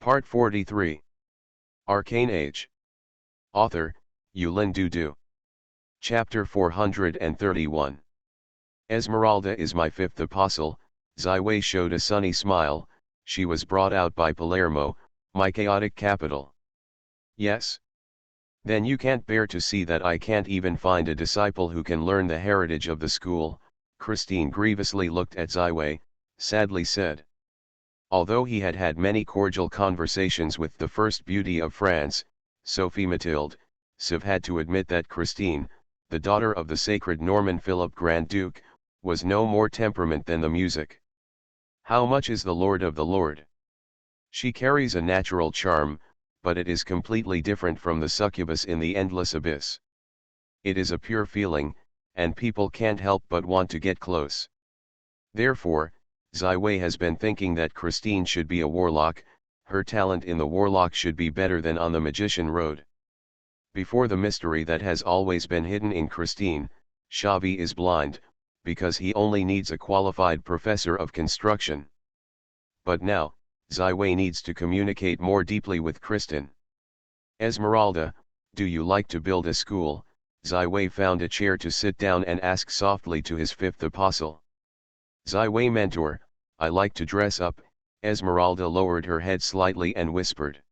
Part 43. Arcane Age. Author, Yulin Dudu. Chapter 431. Esmeralda is my fifth apostle. Ziwei showed a sunny smile. She was brought out by Palermo, my chaotic capital. Yes. Then you can't bear to see that I can't even find a disciple who can learn the heritage of the school. Christine grievously looked at Ziwei, sadly said. Although he had had many cordial conversations with the first beauty of France, Sophie Mathilde, Siv had to admit that Christine, the daughter of the sacred Norman Philip Grand Duke, was no more temperament than the music. How much is the Lord of the Lord? She carries a natural charm, but it is completely different from the succubus in the endless abyss. It is a pure feeling, and people can't help but want to get close. Therefore, Ziwei has been thinking that Christine should be a warlock. Her talent in the warlock should be better than on the magician road. Before the mystery that has always been hidden in Christine, Xavi is blind, because he only needs a qualified professor of construction. But now, Ziwei needs to communicate more deeply with Kristen. Esmeralda, do you like to build a school? Ziwei found a chair to sit down and ask softly to his fifth apostle. Ziwei mentor, I like to dress up. Esmeralda lowered her head slightly and whispered.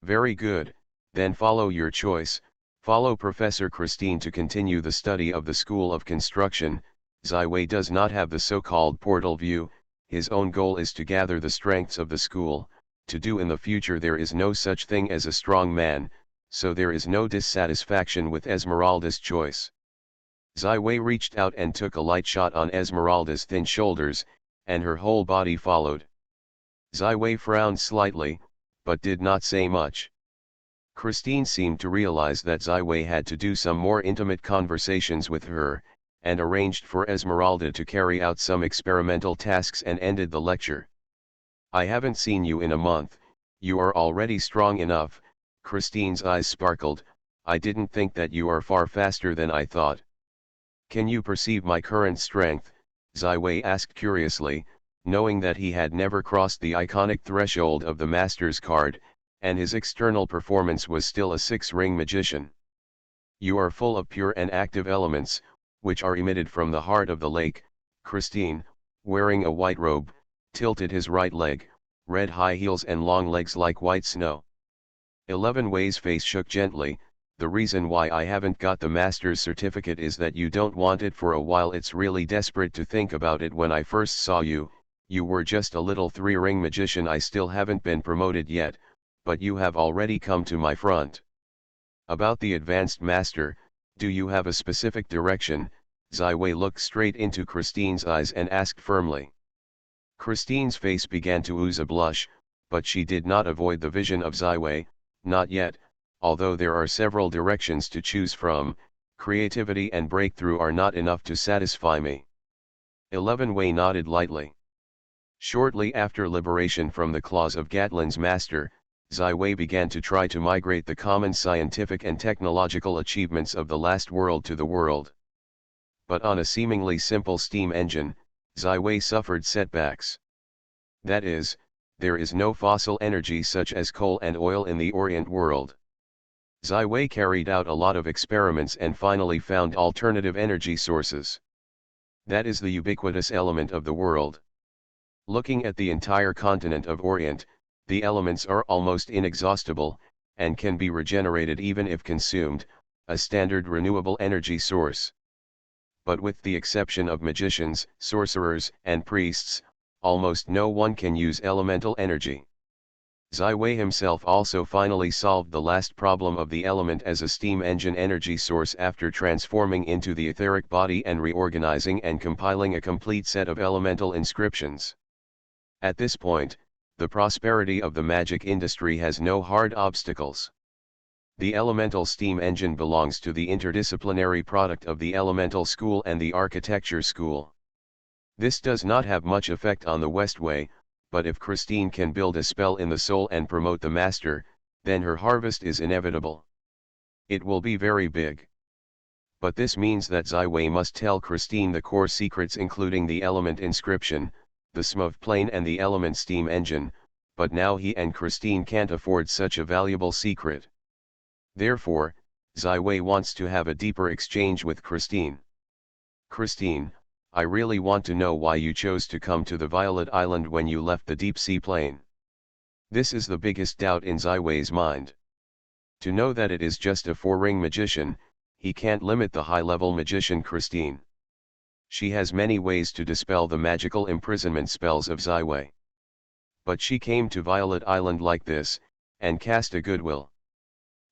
Very good, then follow your choice, follow Professor Christine to continue the study of the School of Construction. Ziwei does not have the so-called portal view. His own goal is to gather the strengths of the school. To do in the future there is no such thing as a strong man, so there is no dissatisfaction with Esmeralda's choice. Ziwei reached out and took a light shot on Esmeralda's thin shoulders, and her whole body followed. Ziwei frowned slightly, but did not say much. Christine seemed to realize that Ziwei had to do some more intimate conversations with her, and arranged for Esmeralda to carry out some experimental tasks and ended the lecture. I haven't seen you in a month, you are already strong enough. Christine's eyes sparkled. I didn't think that you are far faster than I thought. Can you perceive my current strength? Ziwei asked curiously, knowing that he had never crossed the iconic threshold of the Master's card, and his external performance was still a six-ring magician. You are full of pure and active elements, which are emitted from the heart of the lake. Christine, wearing a white robe, tilted his right leg, red high heels and long legs like white snow. 11Wei's face shook gently. The reason why I haven't got the master's certificate is that you don't want it for a while. It's really desperate to think about it. When I first saw you, you were just a little three-ring magician. I still haven't been promoted yet, but you have already come to my front. About the advanced master, do you have a specific direction? Ziwei looked straight into Christine's eyes and asked firmly. Christine's face began to ooze a blush, but she did not avoid the vision of Ziwei, not yet. Although there are several directions to choose from, creativity and breakthrough are not enough to satisfy me. 11Wei nodded lightly. Shortly after liberation from the claws of Gatlin's master, Ziwei began to try to migrate the common scientific and technological achievements of the last world to the world. But on a seemingly simple steam engine, Ziwei suffered setbacks. That is, there is no fossil energy such as coal and oil in the Orient world. Ziwei carried out a lot of experiments and finally found alternative energy sources. That is the ubiquitous element of the world. Looking at the entire continent of Orient, the elements are almost inexhaustible, and can be regenerated even if consumed, a standard renewable energy source. But with the exception of magicians, sorcerers, and priests, almost no one can use elemental energy. Ziwei himself also finally solved the last problem of the element as a steam engine energy source after transforming into the etheric body and reorganizing and compiling a complete set of elemental inscriptions. At this point, the prosperity of the magic industry has no hard obstacles. The elemental steam engine belongs to the interdisciplinary product of the elemental school and the architecture school. This does not have much effect on the Westway, but if Christine can build a spell in the soul and promote the master, then her harvest is inevitable. It will be very big. But this means that Ziwei must tell Christine the core secrets including the element inscription, the SMOV plane and the element steam engine, but now he and Christine can't afford such a valuable secret. Therefore, Ziwei wants to have a deeper exchange with Christine. Christine, I really want to know why you chose to come to the Violet Island when you left the deep sea plane. This is the biggest doubt in Ziwei's mind. To know that it is just a four-ring magician, he can't limit the high-level magician Christine. She has many ways to dispel the magical imprisonment spells of Ziwei. But she came to Violet Island like this, and cast a goodwill.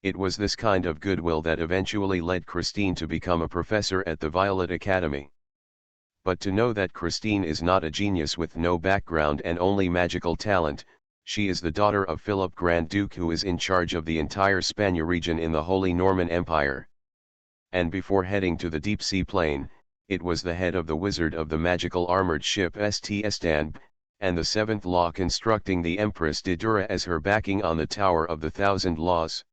It was this kind of goodwill that eventually led Christine to become a professor at the Violet Academy. But to know that Christine is not a genius with no background and only magical talent, she is the daughter of Philip Grand Duke, who is in charge of the entire Spania region in the Holy Norman Empire. And before heading to the deep sea plane, it was the head of the wizard of the magical armored ship St. Estanb, and the seventh law constructing the Empress de Dura as her backing on the Tower of the Thousand Laws.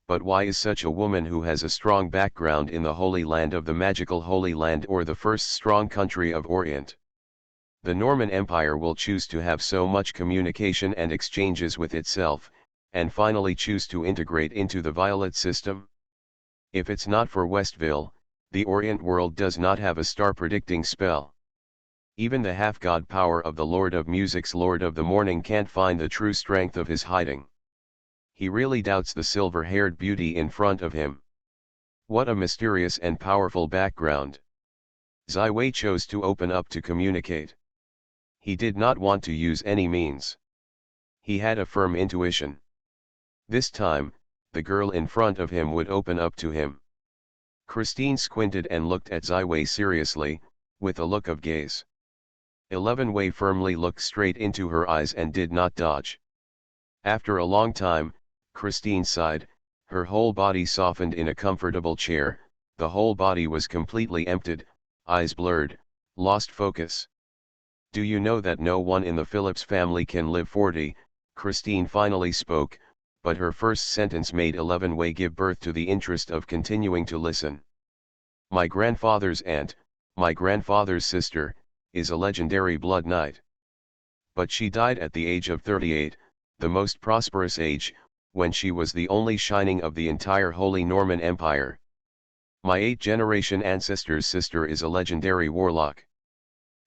But why is such a woman who has a strong background in the Holy Land of the magical Holy Land, or the first strong country of Orient? The Norman Empire will choose to have so much communication and exchanges with itself, and finally choose to integrate into the Violet system? If it's not for Westville, the Orient world does not have a star-predicting spell. Even the half-god power of the Lord of Music's Lord of the Morning can't find the true strength of his hiding. He really doubts the silver-haired beauty in front of him. What a mysterious and powerful background. Ziwei chose to open up to communicate. He did not want to use any means. He had a firm intuition. This time, the girl in front of him would open up to him. Christine squinted and looked at Ziwei seriously, with a look of gaze. 11 Wei firmly looked straight into her eyes and did not dodge. After a long time, Christine sighed, her whole body softened in a comfortable chair, the whole body was completely emptied, eyes blurred, lost focus. Do you know that no one in the Phillips family can live 40? Christine finally spoke, but her first sentence made 11 Wei give birth to the interest of continuing to listen. My grandfather's aunt, my grandfather's sister, is a legendary blood knight. But she died at the age of 38, the most prosperous age, when she was the only shining of the entire Holy Norman Empire. My 8th-generation ancestor's sister is a legendary warlock.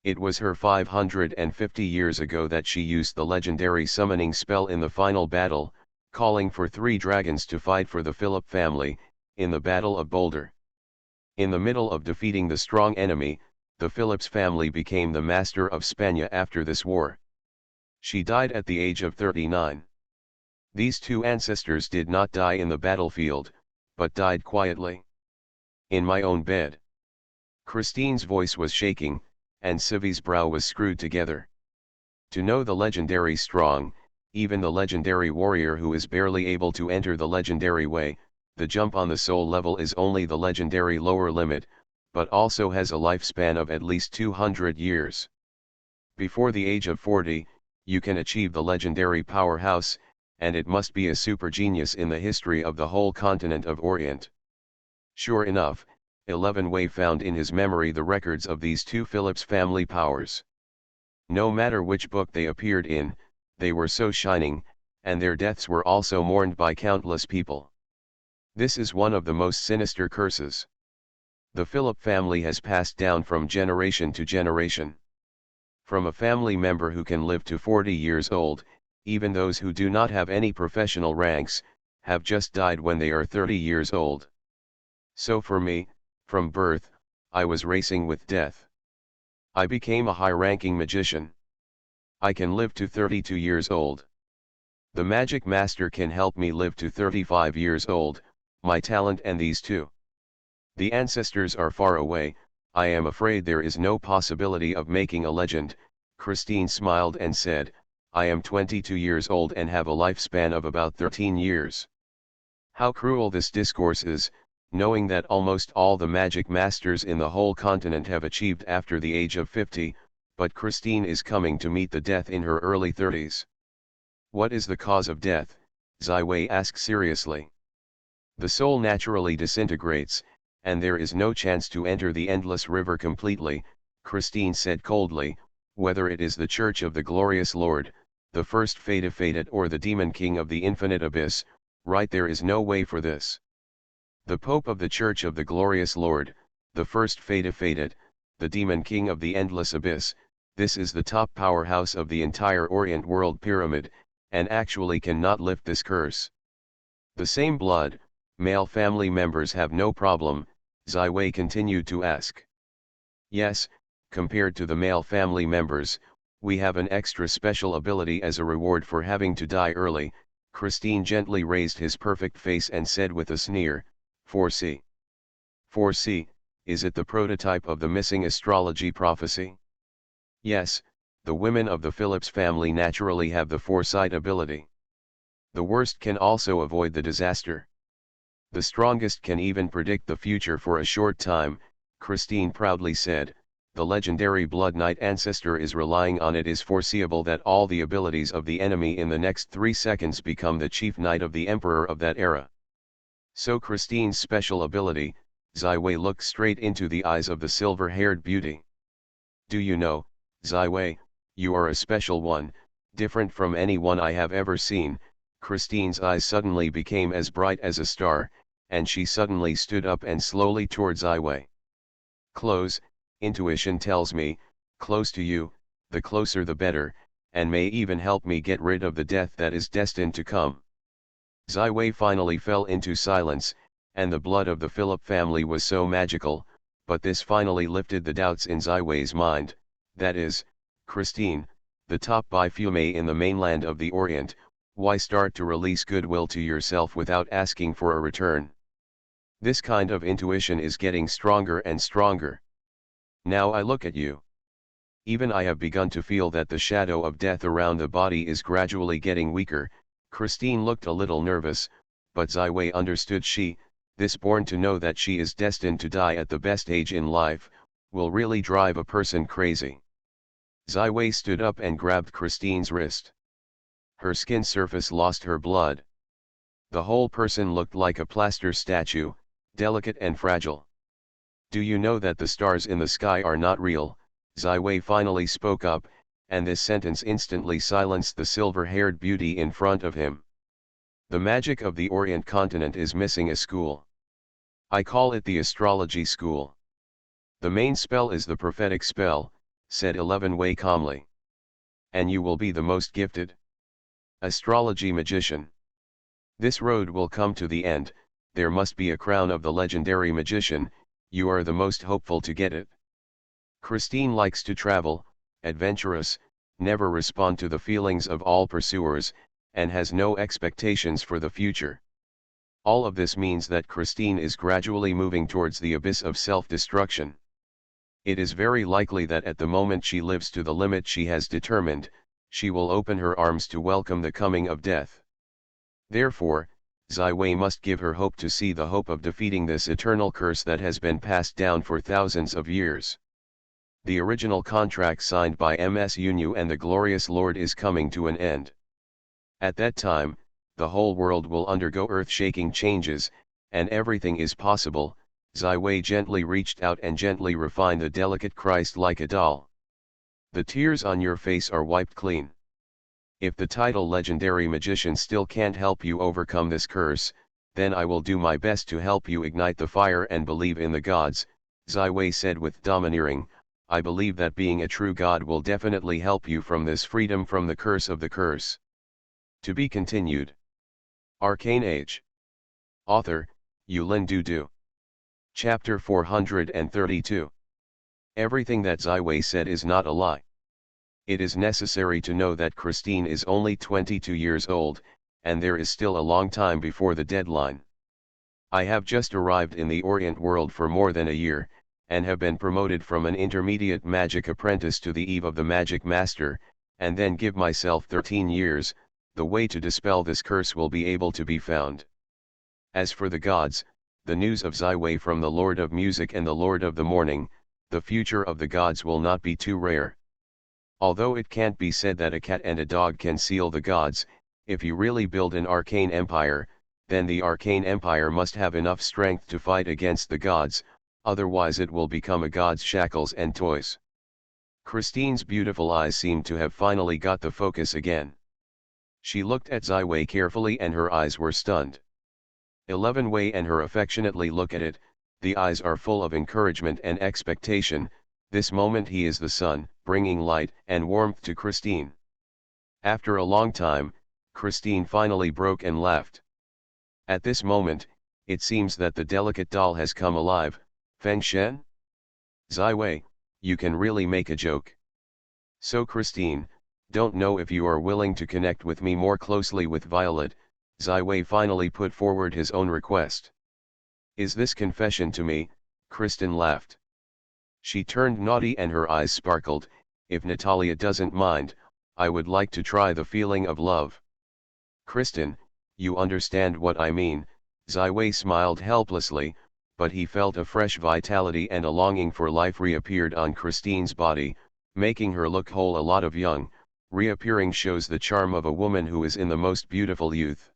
It was her 550 years ago that she used the legendary summoning spell in the final battle, calling for 3 dragons to fight for the Philip family, in the Battle of Boulder. In the middle of defeating the strong enemy, the Phillips family became the master of Spania after this war. She died at the age of 39. These 2 ancestors did not die in the battlefield, but died quietly. In my own bed. Christine's voice was shaking, and Sivi's brow was screwed together. To know the legendary strong, even the legendary warrior who is barely able to enter the legendary way, the jump on the soul level is only the legendary lower limit, but also has a lifespan of at least 200 years. Before the age of 40, you can achieve the legendary powerhouse, and it must be a super genius in the history of the whole continent of Orient. Sure enough, 11 Wei found in his memory the records of these 2 Phillips family powers. No matter which book they appeared in, they were so shining, and their deaths were also mourned by countless people. This is one of the most sinister curses. The Philip family has passed down from generation to generation. From a family member who can live to 40 years old, even those who do not have any professional ranks, have just died when they are 30 years old. So for me, from birth, I was racing with death. I became a high-ranking magician. I can live to 32 years old. The magic master can help me live to 35 years old, my talent and these 2. The ancestors are far away, I am afraid there is no possibility of making a legend. Christine smiled and said, I am 22 years old and have a lifespan of about 13 years. How cruel this discourse is, knowing that almost all the magic masters in the whole continent have achieved after the age of 50, but Christine is coming to meet the death in her early 30s. What is the cause of death? Ziwei asked seriously. The soul naturally disintegrates, and there is no chance to enter the endless river completely, Christine said coldly, whether it is the Church of the Glorious Lord, the first fated or the demon king of the infinite abyss, right? There is no way for this. The Pope of the Church of the Glorious Lord, the first fated, the demon king of the endless abyss, this is the top powerhouse of the entire Orient world pyramid, and actually cannot lift this curse. The same blood, male family members have no problem, Zai Wei continued to ask. Yes, compared to the male family members, we have an extra special ability as a reward for having to die early. Christine gently raised his perfect face and said with a sneer, 4C. 4C, is it the prototype of the missing astrology prophecy? Yes, the women of the Phillips family naturally have the foresight ability. The worst can also avoid the disaster. The strongest can even predict the future for a short time, Christine proudly said. The legendary Blood Knight ancestor is relying on it. Is foreseeable that all the abilities of the enemy in the next 3 seconds become the chief knight of the emperor of that era. So Christine's special ability, Zai Wei looked straight into the eyes of the silver-haired beauty. Do you know, Zai Wei, you are a special one, different from anyone I have ever seen. Christine's eyes suddenly became as bright as a star, and she suddenly stood up and slowly toward Zai Wei. Close, intuition tells me, close to you, the closer the better, and may even help me get rid of the death that is destined to come. Zai Wei finally fell into silence, and the blood of the Philip family was so magical, but this finally lifted the doubts in Zai Wei's mind. That is, Christine, the top biphume in the mainland of the Orient, why start to release goodwill to yourself without asking for a return? This kind of intuition is getting stronger and stronger. Now I look at you. Even I have begun to feel that the shadow of death around the body is gradually getting weaker. Christine looked a little nervous, but Zai Wei understood this born to know that she is destined to die at the best age in life, will really drive a person crazy. Zai Wei stood up and grabbed Christine's wrist. Her skin surface lost her blood. The whole person looked like a plaster statue, delicate and fragile. Do you know that the stars in the sky are not real? Zai Wei finally spoke up, and this sentence instantly silenced the silver-haired beauty in front of him. The magic of the Orient continent is missing a school. I call it the astrology school. The main spell is the prophetic spell, said 11 Wei calmly. And you will be the most gifted astrology magician. This road will come to the end, there must be a crown of the legendary magician, you are the most hopeful to get it. Christine likes to travel, adventurous, never respond to the feelings of all pursuers, and has no expectations for the future. All of this means that Christine is gradually moving towards the abyss of self-destruction. It is very likely that at the moment she lives to the limit she has determined, she will open her arms to welcome the coming of death. Therefore, Zai Wei must give her hope to see the hope of defeating this eternal curse that has been passed down for thousands of years. The original contract signed by Ms. Yunyu and the Glorious Lord is coming to an end. At that time, the whole world will undergo earth-shaking changes, and everything is possible. Zai Wei gently reached out and gently refined the delicate Christ like a doll. The tears on your face are wiped clean. If the title legendary magician still can't help you overcome this curse, then I will do my best to help you ignite the fire and believe in the gods, Zai Wei said with domineering. I believe that being a true god will definitely help you from this freedom from the curse of the curse. To be continued. Arcane Age. Author, Yulin Dudu. Chapter 432. Everything that Zai Wei said is not a lie. It is necessary to know that Christine is only 22 years old, and there is still a long time before the deadline. I have just arrived in the Orient world for more than a year, and have been promoted from an intermediate magic apprentice to the eve of the magic master, and then give myself 13 years, the way to dispel this curse will be able to be found. As for the gods, the news of Zai Wei from the Lord of Music and the Lord of the Morning, the future of the gods will not be too rare. Although it can't be said that a cat and a dog can seal the gods, if you really build an arcane empire, then the arcane empire must have enough strength to fight against the gods, otherwise it will become a god's shackles and toys. Christine's beautiful eyes seemed to have finally got the focus again. She looked at Ziwei carefully and her eyes were stunned. 11 Wei and her affectionately look at it, the eyes are full of encouragement and expectation. This moment he is the sun, bringing light and warmth to Christine. After a long time, Christine finally broke and laughed. At this moment, it seems that the delicate doll has come alive. Feng Shen? Ziwei, you can really make a joke. So Christine, don't know if you are willing to connect with me more closely with Violet. Ziwei finally put forward his own request. Is this confession to me? Kristen laughed. She turned naughty and her eyes sparkled. If Natalia doesn't mind, I would like to try the feeling of love. Kristen, you understand what I mean. Ziwei smiled helplessly, but he felt a fresh vitality and a longing for life reappeared on Christine's body, making her look whole. A lot of young, reappearing shows the charm of a woman who is in the most beautiful youth.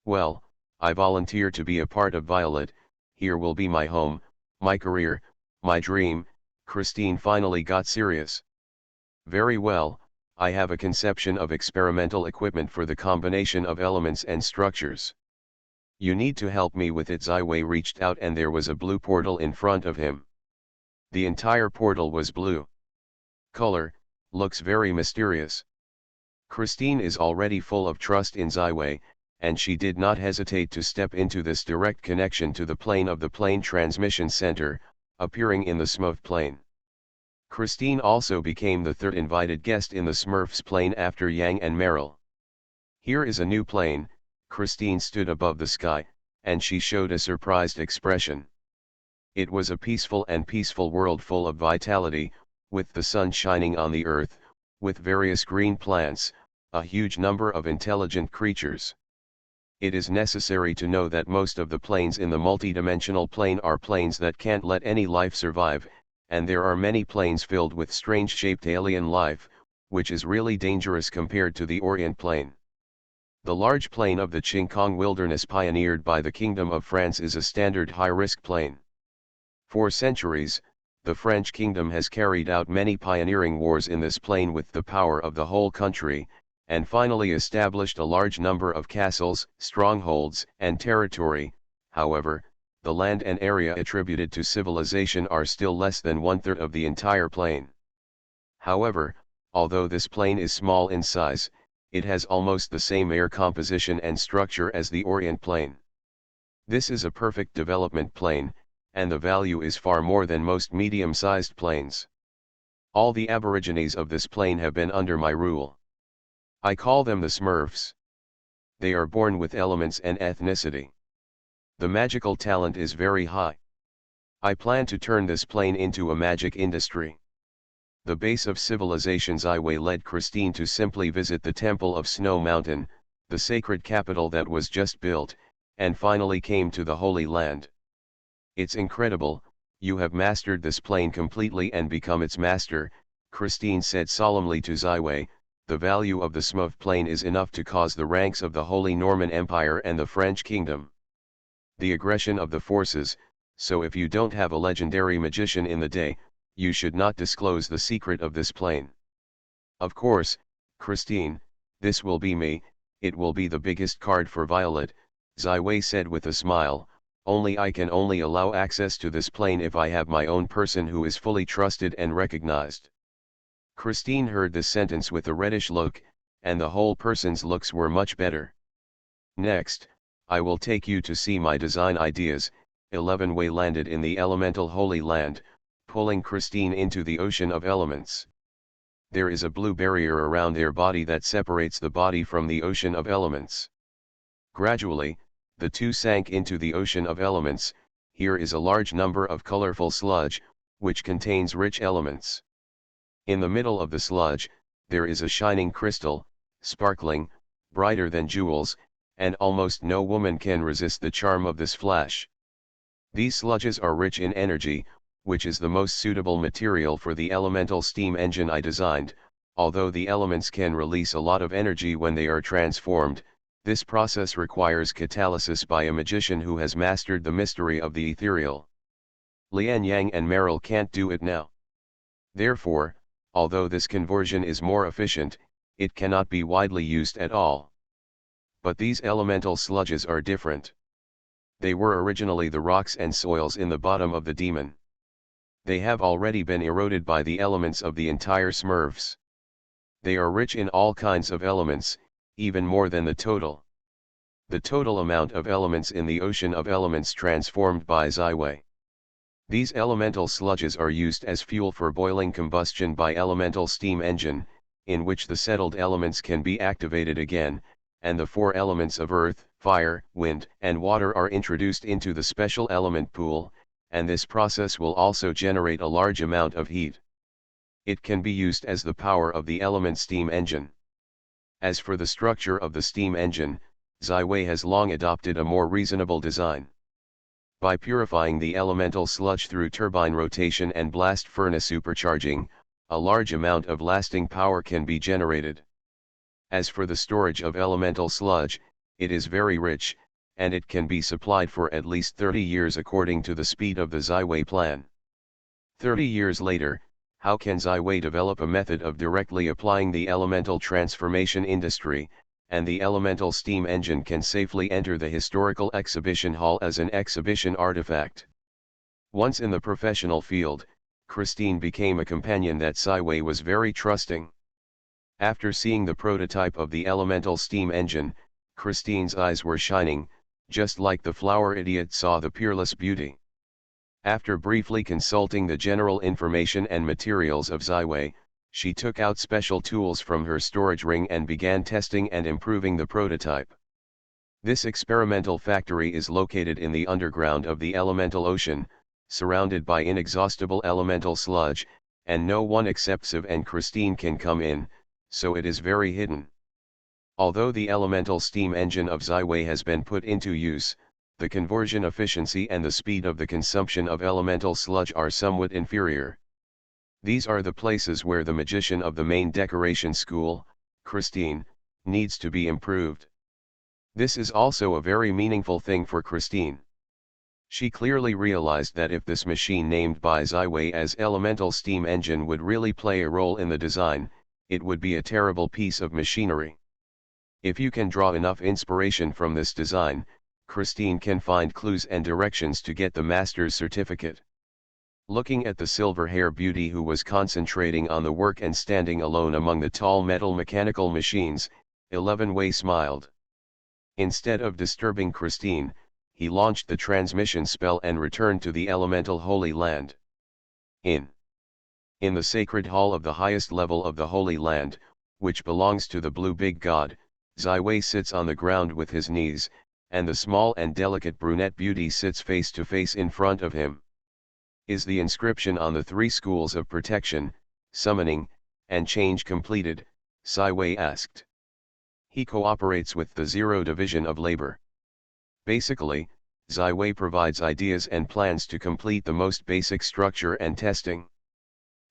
Well, I volunteer to be a part of Violet. Here will be my home, my career, my dream. Christine finally got serious. Very well, I have a conception of experimental equipment for the combination of elements and structures. You need to help me with it. Ziwei reached out and there was a blue portal in front of him. The entire portal was blue. Color, looks very mysterious. Christine is already full of trust in Ziwei, and she did not hesitate to step into this direct connection to the plane of the plane transmission center, appearing in the Smurf plane. Christine also became the third invited guest in the Smurfs plane after Yang and Meryl. Here is a new plane. Christine stood above the sky, and she showed a surprised expression. It was a peaceful world full of vitality, with the sun shining on the earth, with various green plants, a huge number of intelligent creatures. It is necessary to know that most of the planes in the multidimensional plane are planes that can't let any life survive, and there are many planes filled with strange-shaped alien life, which is really dangerous compared to the Orient plane. The large plain of the Qingkong wilderness pioneered by the Kingdom of France is a standard high-risk plain. For centuries, the French kingdom has carried out many pioneering wars in this plain with the power of the whole country, and finally established a large number of castles, strongholds, and territory. However, the land and area attributed to civilization are still less than one-third of the entire plain. However, although this plain is small in size, it has almost the same air composition and structure as the Orient plain. This is a perfect development plain, and the value is far more than most medium-sized plains. All the aborigines of this plain have been under my rule. I call them the Smurfs. They are born with elements and ethnicity. The magical talent is very high. I plan to turn this plain into a magic industry. The base of civilization. Ziwei led Christine to simply visit the Temple of Snow Mountain, the sacred capital that was just built, and finally came to the Holy Land. It's incredible, you have mastered this plane completely and become its master, Christine said solemnly to Ziwei. The value of the Smurf plane is enough to cause the ranks of the Holy Norman Empire and the French Kingdom. The aggression of the forces, so if you don't have a legendary magician in the day, you should not disclose the secret of this plane. Of course, Christine, this will be me, it will be the biggest card for Violet, Ziwei said with a smile. Only I can only allow access to this plane if I have my own person who is fully trusted and recognized. Christine heard this sentence with a reddish look, and the whole person's looks were much better. Next, I will take you to see my design ideas. 11 Wei landed in the elemental Holy Land, pulling Christine into the ocean of elements. There is a blue barrier around their body that separates the body from the ocean of elements. Gradually, the two sank into the ocean of elements. Here is a large number of colorful sludge, which contains rich elements. In the middle of the sludge, there is a shining crystal, sparkling, brighter than jewels, and almost no woman can resist the charm of this flash. These sludges are rich in energy, which is the most suitable material for the elemental steam engine I designed. Although the elements can release a lot of energy when they are transformed, this process requires catalysis by a magician who has mastered the mystery of the ethereal. Lian Yang and Meryl can't do it now. Therefore, although this conversion is more efficient, it cannot be widely used at all. But these elemental sludges are different. They were originally the rocks and soils in the bottom of the demon. They have already been eroded by the elements of the entire Smurfs. They are rich in all kinds of elements, even more than the total amount of elements in the ocean of elements transformed by Zyway. These elemental sludges are used as fuel for boiling combustion by elemental steam engine, in which the settled elements can be activated again, and the four elements of earth, fire, wind, and water are introduced into the special element pool, and this process will also generate a large amount of heat. It can be used as the power of the element steam engine. As for the structure of the steam engine, Zyway has long adopted a more reasonable design. By purifying the elemental sludge through turbine rotation and blast furnace supercharging, a large amount of lasting power can be generated. As for the storage of elemental sludge, it is very rich, and it can be supplied for at least 30 years according to the speed of the Zyway plan. 30 years later, how can Zyway develop a method of directly applying the elemental transformation industry, and the elemental steam engine can safely enter the historical exhibition hall as an exhibition artifact? Once in the professional field, Christine became a companion that Zyway was very trusting. After seeing the prototype of the elemental steam engine, Christine's eyes were shining, just like the flower idiot saw the peerless beauty. After briefly consulting the general information and materials of Zyway, she took out special tools from her storage ring and began testing and improving the prototype. This experimental factory is located in the underground of the elemental ocean, surrounded by inexhaustible elemental sludge, and no one except Siv and Christine can come in, so it is very hidden. Although the elemental steam engine of Zyway has been put into use, the conversion efficiency and the speed of the consumption of elemental sludge are somewhat inferior. These are the places where the magician of the main decoration school, Christine, needs to be improved. This is also a very meaningful thing for Christine. She clearly realized that if this machine named by Zyway as Elemental Steam Engine would really play a role in the design, it would be a terrible piece of machinery. If you can draw enough inspiration from this design, Christine can find clues and directions to get the master's certificate. Looking at the silver-hair beauty who was concentrating on the work and standing alone among the tall metal mechanical machines, 11-Way smiled. Instead of disturbing Christine, he launched the transmission spell and returned to the elemental Holy Land. In the sacred hall of the highest level of the Holy Land, which belongs to the Blue Big God, Zyway sits on the ground with his knees, and the small and delicate brunette beauty sits face to face in front of him. Is the inscription on the 3 schools of protection, summoning, and change completed? Zyway asked. He cooperates with the 0 Division of Labor. Basically, Zyway provides ideas and plans to complete the most basic structure and testing.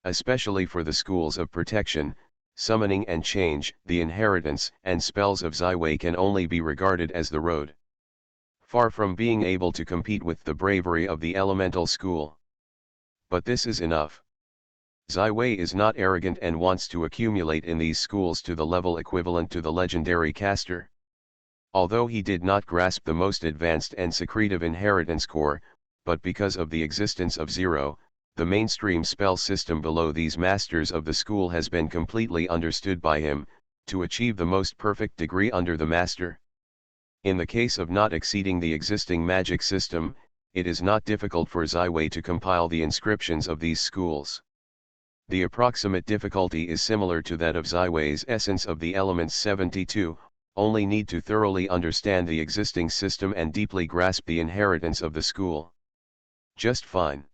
Especially for the schools of protection, summoning and change, the inheritance and spells of Zyway can only be regarded as the road. Far from being able to compete with the bravery of the elemental school. But this is enough. Zyway is not arrogant and wants to accumulate in these schools to the level equivalent to the legendary caster. Although he did not grasp the most advanced and secretive inheritance core, but because of the existence of 0, the mainstream spell system below these masters of the school has been completely understood by him, to achieve the most perfect degree under the master. In the case of not exceeding the existing magic system, it is not difficult for Zyway to compile the inscriptions of these schools. The approximate difficulty is similar to that of Zyway's Essence of the Elements 72, only need to thoroughly understand the existing system and deeply grasp the inheritance of the school. Just fine.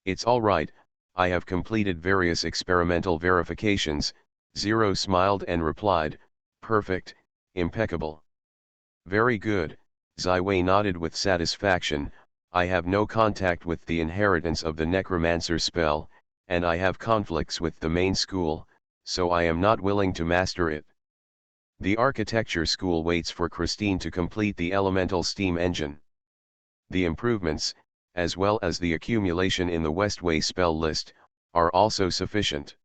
It's alright, I have completed various experimental verifications. 0 smiled and replied, perfect, impeccable. Very good, Zyway nodded with satisfaction. I have no contact with the inheritance of the necromancer spell, and I have conflicts with the main school, so I am not willing to master it. The architecture school waits for Christine to complete the elemental steam engine. The improvements, as well as the accumulation in the Westway spell list, are also sufficient.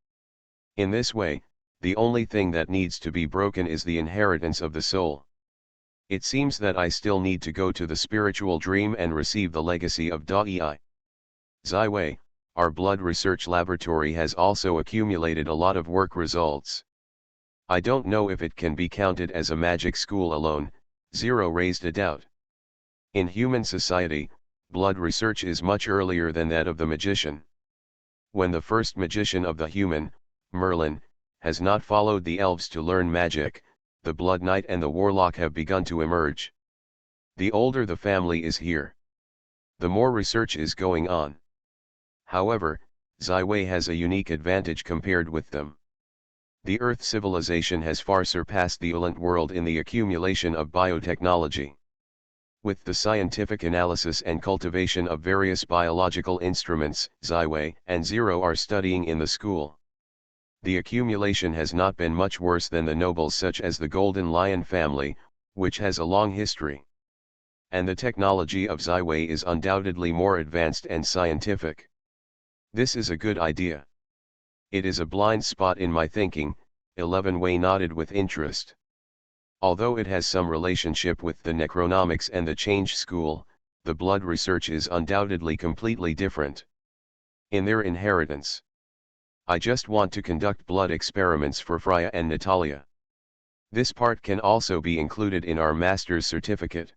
In this way, The only thing that needs to be broken is the inheritance of the soul. It seems that I still need to go to the spiritual dream and receive the legacy of Dai. Ziwei, our blood research laboratory has also accumulated a lot of work results. I don't know if it can be counted as a magic school alone, Zero raised a doubt. In human society, blood research is much earlier than that of the magician. When the first magician of the human, Merlin, has not followed the elves to learn magic, the blood knight and the warlock have begun to emerge. The older the family is here, the more research is going on. However, Ziwei has a unique advantage compared with them. The Earth civilization has far surpassed the Ulant world in the accumulation of biotechnology. With the scientific analysis and cultivation of various biological instruments, Ziwei and Zero are studying in the school. The accumulation has not been much worse than the nobles such as the Golden Lion family, which has a long history. And the technology of Ziwei is undoubtedly more advanced and scientific. This is a good idea. It is a blind spot in my thinking, 11 Wei nodded with interest. Although it has some relationship with the necronomics and the change school, the blood research is undoubtedly completely different. In their inheritance. I just want to conduct blood experiments for Freya and Natalia. This part can also be included in our master's certificate.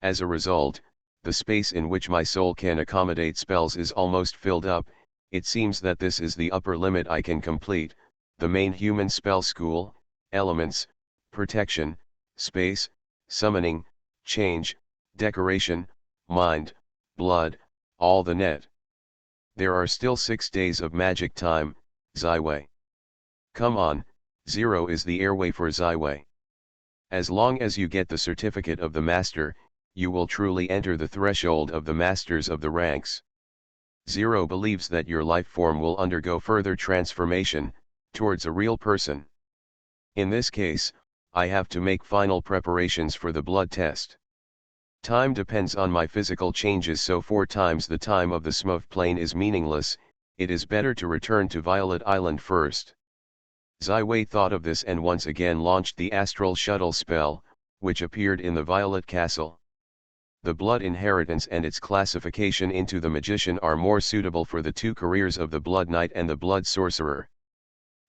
As a result, the space in which my soul can accommodate spells is almost filled up. It seems that this is the upper limit I can complete, the main human spell school, elements, protection, space, summoning, change, decoration, mind, blood, all the net. There are still 6 days of magic time, Ziwei. Come on, Zero is the airway for Ziwei. As long as you get the certificate of the master, you will truly enter the threshold of the masters of the ranks. Zero believes that your life form will undergo further transformation, towards a real person. In this case, I have to make final preparations for the blood test. Time depends on my physical changes, so 4 times the time of the smooth plane is meaningless. It is better to return to Violet Island first. Ziwei thought of this and once again launched the astral shuttle spell, which appeared in the Violet Castle. The blood inheritance and its classification into the magician are more suitable for the 2 careers of the blood knight and the blood sorcerer.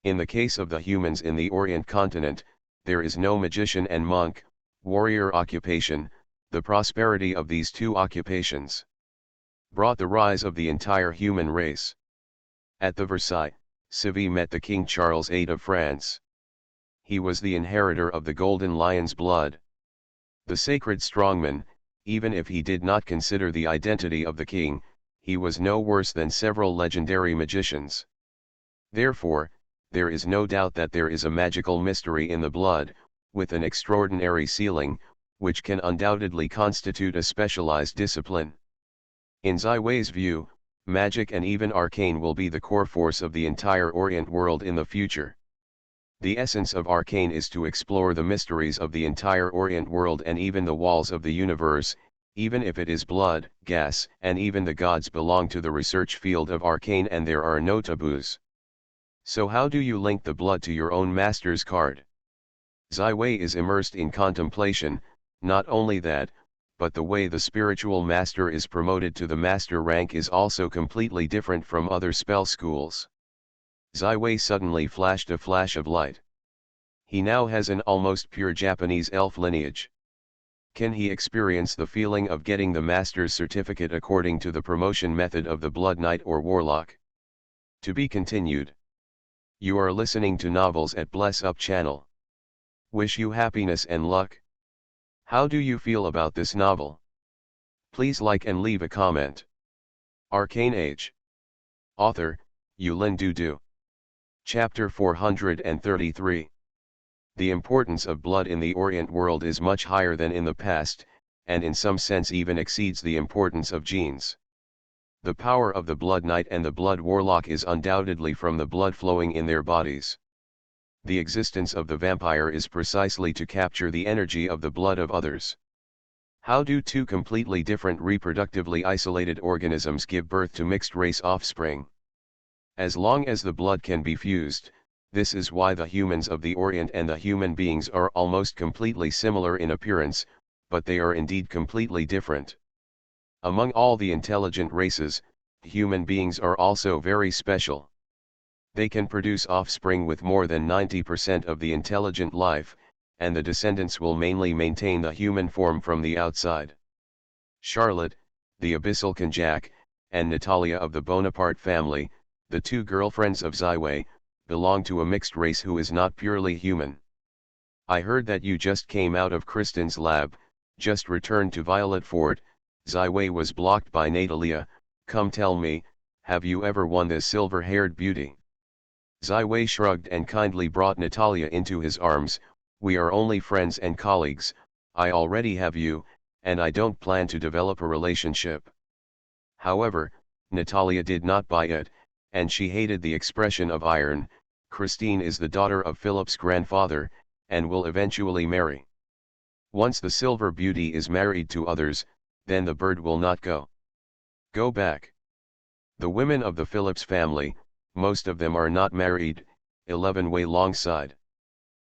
In the case of the humans in the Orient continent, there is no magician and monk, warrior occupation. The prosperity of these 2 occupations brought the rise of the entire human race. At the Versailles, Sylvie met the King Charles VIII of France. He was the inheritor of the Golden Lion's blood. The sacred strongman, even if he did not consider the identity of the king, he was no worse than several legendary magicians. Therefore, there is no doubt that there is a magical mystery in the blood, with an extraordinary sealing, which can undoubtedly constitute a specialized discipline. In Ziwei's view, magic and even arcane will be the core force of the entire Orient world in the future. The essence of Arcane is to explore the mysteries of the entire Orient world and even the walls of the universe, even if it is blood, gas, and even the gods belong to the research field of Arcane and there are no taboos. So how do you link the blood to your own master's card? Ziwei is immersed in contemplation. Not only that, but the way the spiritual master is promoted to the master rank is also completely different from other spell schools. Ziwei suddenly flashed a flash of light. He now has an almost pure Japanese elf lineage. Can he experience the feeling of getting the master's certificate according to the promotion method of the blood knight or warlock? To be continued. You are listening to Novels at Bless Up channel. Wish you happiness and luck. How do you feel about this novel? Please like and leave a comment. Arcane Age. Author, Yulin Dudu. Chapter 433. The importance of blood in the Orient world is much higher than in the past, and in some sense even exceeds the importance of genes. The power of the blood knight and the blood warlock is undoubtedly from the blood flowing in their bodies. The existence of the vampire is precisely to capture the energy of the blood of others. How do 2 completely different reproductively isolated organisms give birth to mixed-race offspring? As long as the blood can be fused, This is why the humans of the Orient and the human beings are almost completely similar in appearance, but they are indeed completely different. Among all the intelligent races, human beings are also very special. They can produce offspring with more than 90% of the intelligent life, and the descendants will mainly maintain the human form from the outside. Charlotte, the Abyssal Konjak, and Natalia of the Bonaparte family, the two girlfriends of Ziwei, belong to a mixed race who is not purely human. I heard that you just came out of Kristen's lab, just returned to Violet Fort. Ziwei was blocked by Natalia. Come tell me, have you ever won this silver-haired beauty? Ziwei shrugged and kindly brought Natalia into his arms. We are only friends and colleagues. I already have you, and I don't plan to develop a relationship. However, Natalia did not buy it, and she hated the expression of iron. Christine is the daughter of Philip's grandfather, and will eventually marry. Once the silver beauty is married to others, then the bird will not go back. The women of the Phillips family, most of them are not married. 11 Wei Long sighed.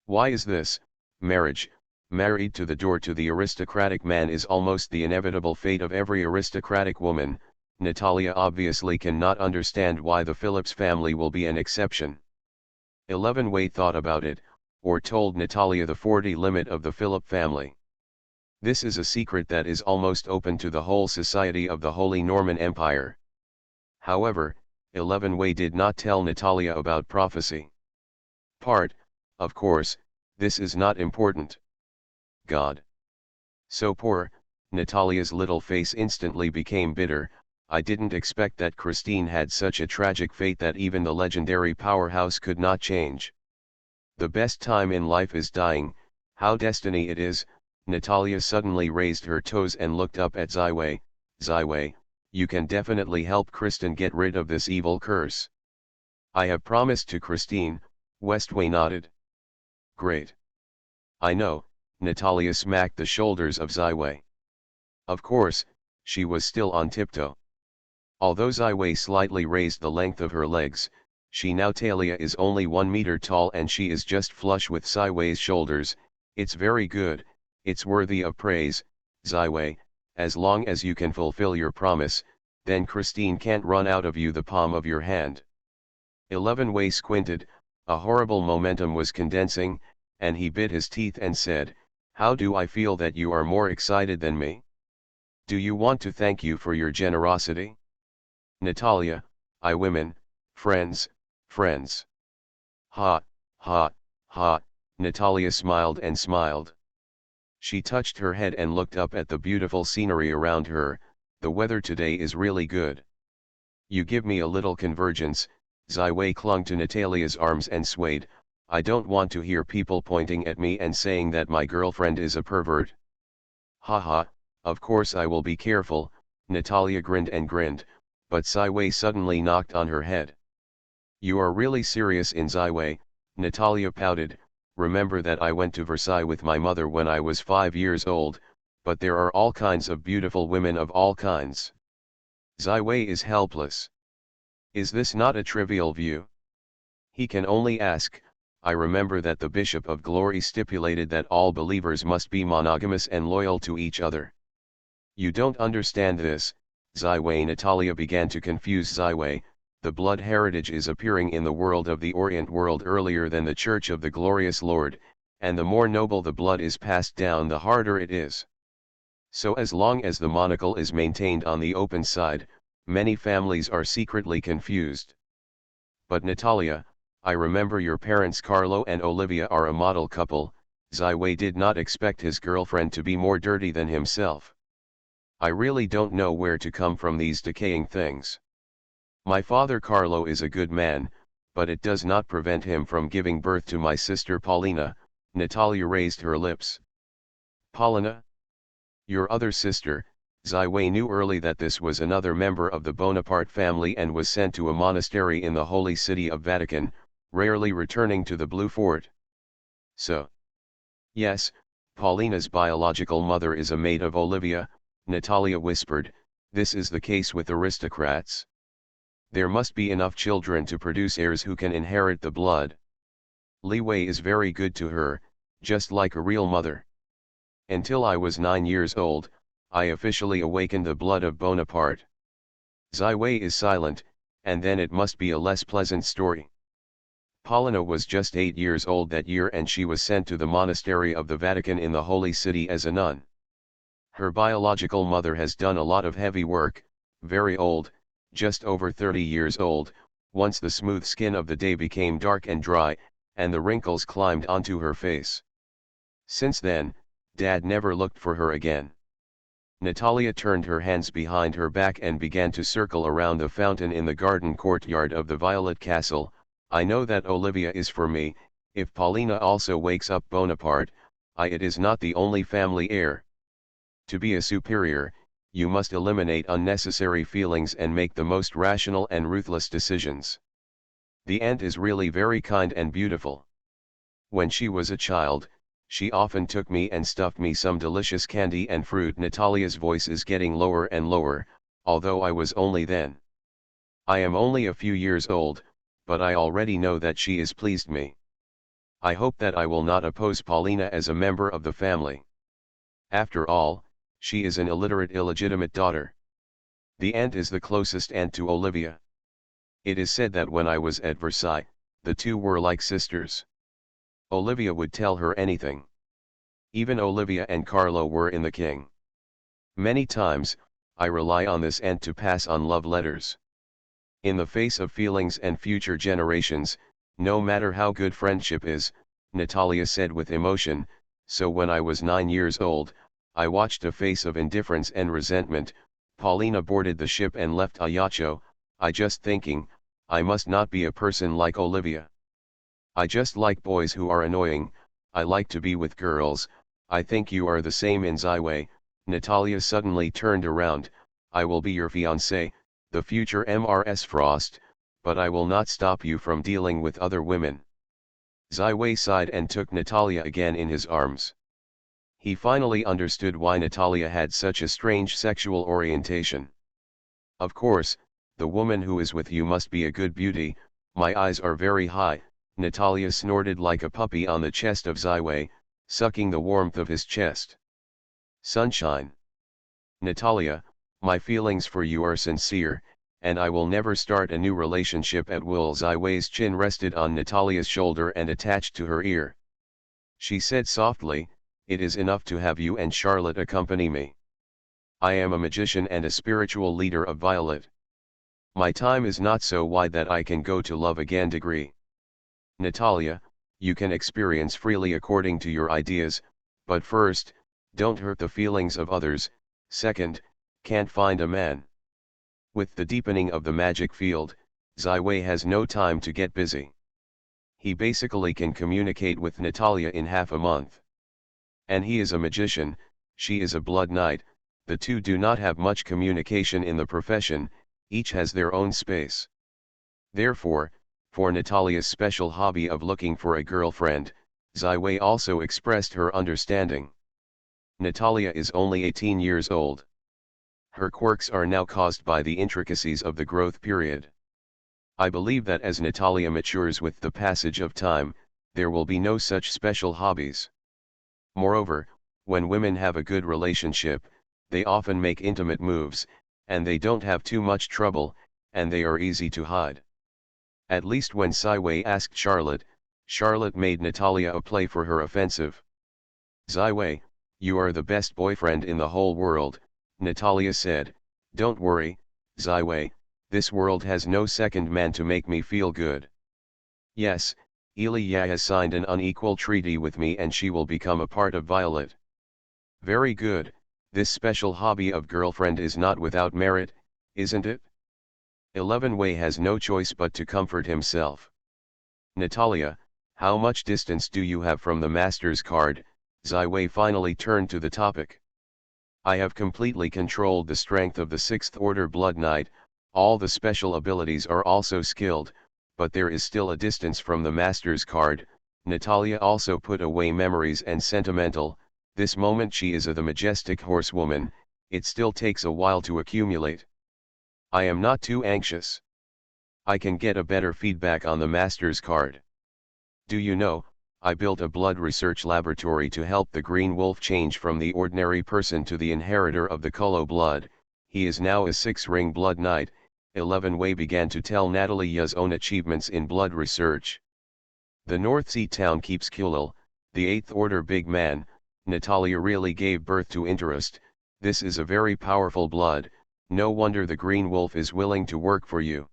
Why is this? Married to the door to the aristocratic man is almost the inevitable fate of every aristocratic woman. Natalia obviously cannot understand why the Phillips family will be an exception. 11 Wei thought about it, or told Natalia the 40 limit of the Phillip family. This is a secret that is almost open to the whole society of the Holy Norman Empire. However, 11 Wei did not tell Natalia about prophecy. Of course, this is not important. God. So poor. Natalia's little face instantly became bitter. I didn't expect that Christine had such a tragic fate that even the legendary powerhouse could not change. The best time in life is dying. How destiny it is. Natalia suddenly raised her toes and looked up at Ziwei. Ziwei, you can definitely help Kristen get rid of this evil curse. I have promised to Christine. Westway nodded. Great. I know. Natalia smacked the shoulders of Ziwei. Of course, she was still on tiptoe. Although Ziwei slightly raised the length of her legs, Natalia is only 1 meter tall and she is just flush with Ziwei's shoulders. It's very good, it's worthy of praise, Ziwei. As long as you can fulfill your promise, then Christine can't run out of you the palm of your hand. 11 Wei squinted, a horrible momentum was condensing, and he bit his teeth and said, how do I feel that you are more excited than me? Do you want to thank you for your generosity? Natalia, I women, friends. Ha, ha, ha, Natalia smiled and smiled. She touched her head and looked up at the beautiful scenery around her. The weather today is really good. You give me a little convergence. Ziwei clung to Natalia's arms and swayed. I don't want to hear people pointing at me and saying that my girlfriend is a pervert. Ha ha, of course I will be careful. Natalia grinned and grinned, but Ziwei suddenly knocked on her head. You are really serious in Ziwei? Natalia pouted. Remember that I went to Versailles with my mother when I was 5 years old, but there are all kinds of beautiful women of all kinds. Ziwei is helpless. Is this not a trivial view? He can only ask. I remember that the Bishop of Glory stipulated that all believers must be monogamous and loyal to each other. You don't understand this, Ziwei. Natalia began to confuse Ziwei. The blood heritage is appearing in the world of the Orient world earlier than the Church of the Glorious Lord, and the more noble the blood is passed down the harder it is. So as long as the monocle is maintained on the open side, many families are secretly confused. But Natalia, I remember your parents Carlo and Olivia are a model couple. Ziwei did not expect his girlfriend to be more dirty than himself. I really don't know where to come from these decaying things. My father Carlo is a good man, but it does not prevent him from giving birth to my sister Paulina. Natalia raised her lips. Paulina? Your other sister. Ziwei knew early that this was another member of the Bonaparte family and was sent to a monastery in the holy city of Vatican, rarely returning to the Blue Fort. So? Yes, Paulina's biological mother is a maid of Olivia, Natalia whispered. This is the case with aristocrats. There must be enough children to produce heirs who can inherit the blood. Li Wei is very good to her, just like a real mother. Until I was 9 years old, I officially awakened the blood of Bonaparte. Zai Wei is silent, and then it must be a less pleasant story. Paulina was just 8 years old that year and she was sent to the monastery of the Vatican in the Holy City as a nun. Her biological mother has done a lot of heavy work, very old, just over 30 years old, once the smooth skin of the day became dark and dry, and the wrinkles climbed onto her face. Since then, Dad never looked for her again. Natalia turned her hands behind her back and began to circle around the fountain in the garden courtyard of the Violet Castle. I know that Olivia is for me. If Paulina also wakes up Bonaparte, it is not the only family heir. To be a superior, you must eliminate unnecessary feelings and make the most rational and ruthless decisions. The aunt is really very kind and beautiful. When she was a child, she often took me and stuffed me some delicious candy and fruit. Natalia's voice is getting lower and lower, although I was only then. I am only a few years old, but I already know that she is pleased me. I hope that I will not oppose Paulina as a member of the family. After all, she is an illiterate illegitimate daughter. The aunt is the closest aunt to Olivia. It is said that when I was at Versailles, the two were like sisters. Olivia would tell her anything. Even Olivia and Carlo were in the king. Many times, I rely on this aunt to pass on love letters. In the face of feelings and future generations, no matter how good friendship is, Natalia said with emotion, so when I was 9 years old, I watched a face of indifference and resentment. Paulina boarded the ship and left Ajaccio, I just thinking, I must not be a person like Olivia. I just like boys who are annoying, I like to be with girls. I think you are the same in Zaiwei. Natalia suddenly turned around. I will be your fiancé, the future Mrs. Frost, but I will not stop you from dealing with other women. Zaiwei sighed and took Natalia again in his arms. He finally understood why Natalia had such a strange sexual orientation. Of course, the woman who is with you must be a good beauty. My eyes are very high. Natalia snorted like a puppy on the chest of Zaiwei, sucking the warmth of his chest. Sunshine. Natalia, my feelings for you are sincere, and I will never start a new relationship at will. Zaiwei's chin rested on Natalia's shoulder and attached to her ear. She said softly, it is enough to have you and Charlotte accompany me. I am a magician and a spiritual leader of Violet. My time is not so wide that I can go to love again degree. Natalia, you can experience freely according to your ideas, but first, don't hurt the feelings of others. Second, can't find a man. With the deepening of the magic field, Zaiwei has no time to get busy. He basically can communicate with Natalia in half a month. And he is a magician, she is a blood knight, the two do not have much communication in the profession, each has their own space. Therefore, for Natalia's special hobby of looking for a girlfriend, Zaiwei also expressed her understanding. Natalia is only 18 years old. Her quirks are now caused by the intricacies of the growth period. I believe that as Natalia matures with the passage of time, there will be no such special hobbies. Moreover, when women have a good relationship, they often make intimate moves, and they don't have too much trouble, and they are easy to hide. At least when Zaiwei asked Charlotte, Charlotte made Natalia a play for her offensive. Zaiwei, you are the best boyfriend in the whole world, Natalia said. Don't worry, Zaiwei, this world has no second man to make me feel good. Yes, Elia has signed an unequal treaty with me and she will become a part of Violet. Very good, this special hobby of girlfriend is not without merit, isn't it? 11 Wei has no choice but to comfort himself. Natalia, how much distance do you have from the master's card? Zaiwei finally turned to the topic. I have completely controlled the strength of the 6th order blood knight, all the special abilities are also skilled, but there is still a distance from the master's card. Natalia also put away memories and sentimental, this moment she is the majestic horsewoman, it still takes a while to accumulate. I am not too anxious. I can get a better feedback on the master's card. Do you know, I built a blood research laboratory to help the green wolf change from the ordinary person to the inheritor of the Kulo blood. He is now a 6-ring blood knight. 11 Wei began to tell Natalia's own achievements in blood research. The North Sea town keeps Kulil, the 8th order big man. Natalia really gave birth to interest. This is a very powerful blood, no wonder the green wolf is willing to work for you.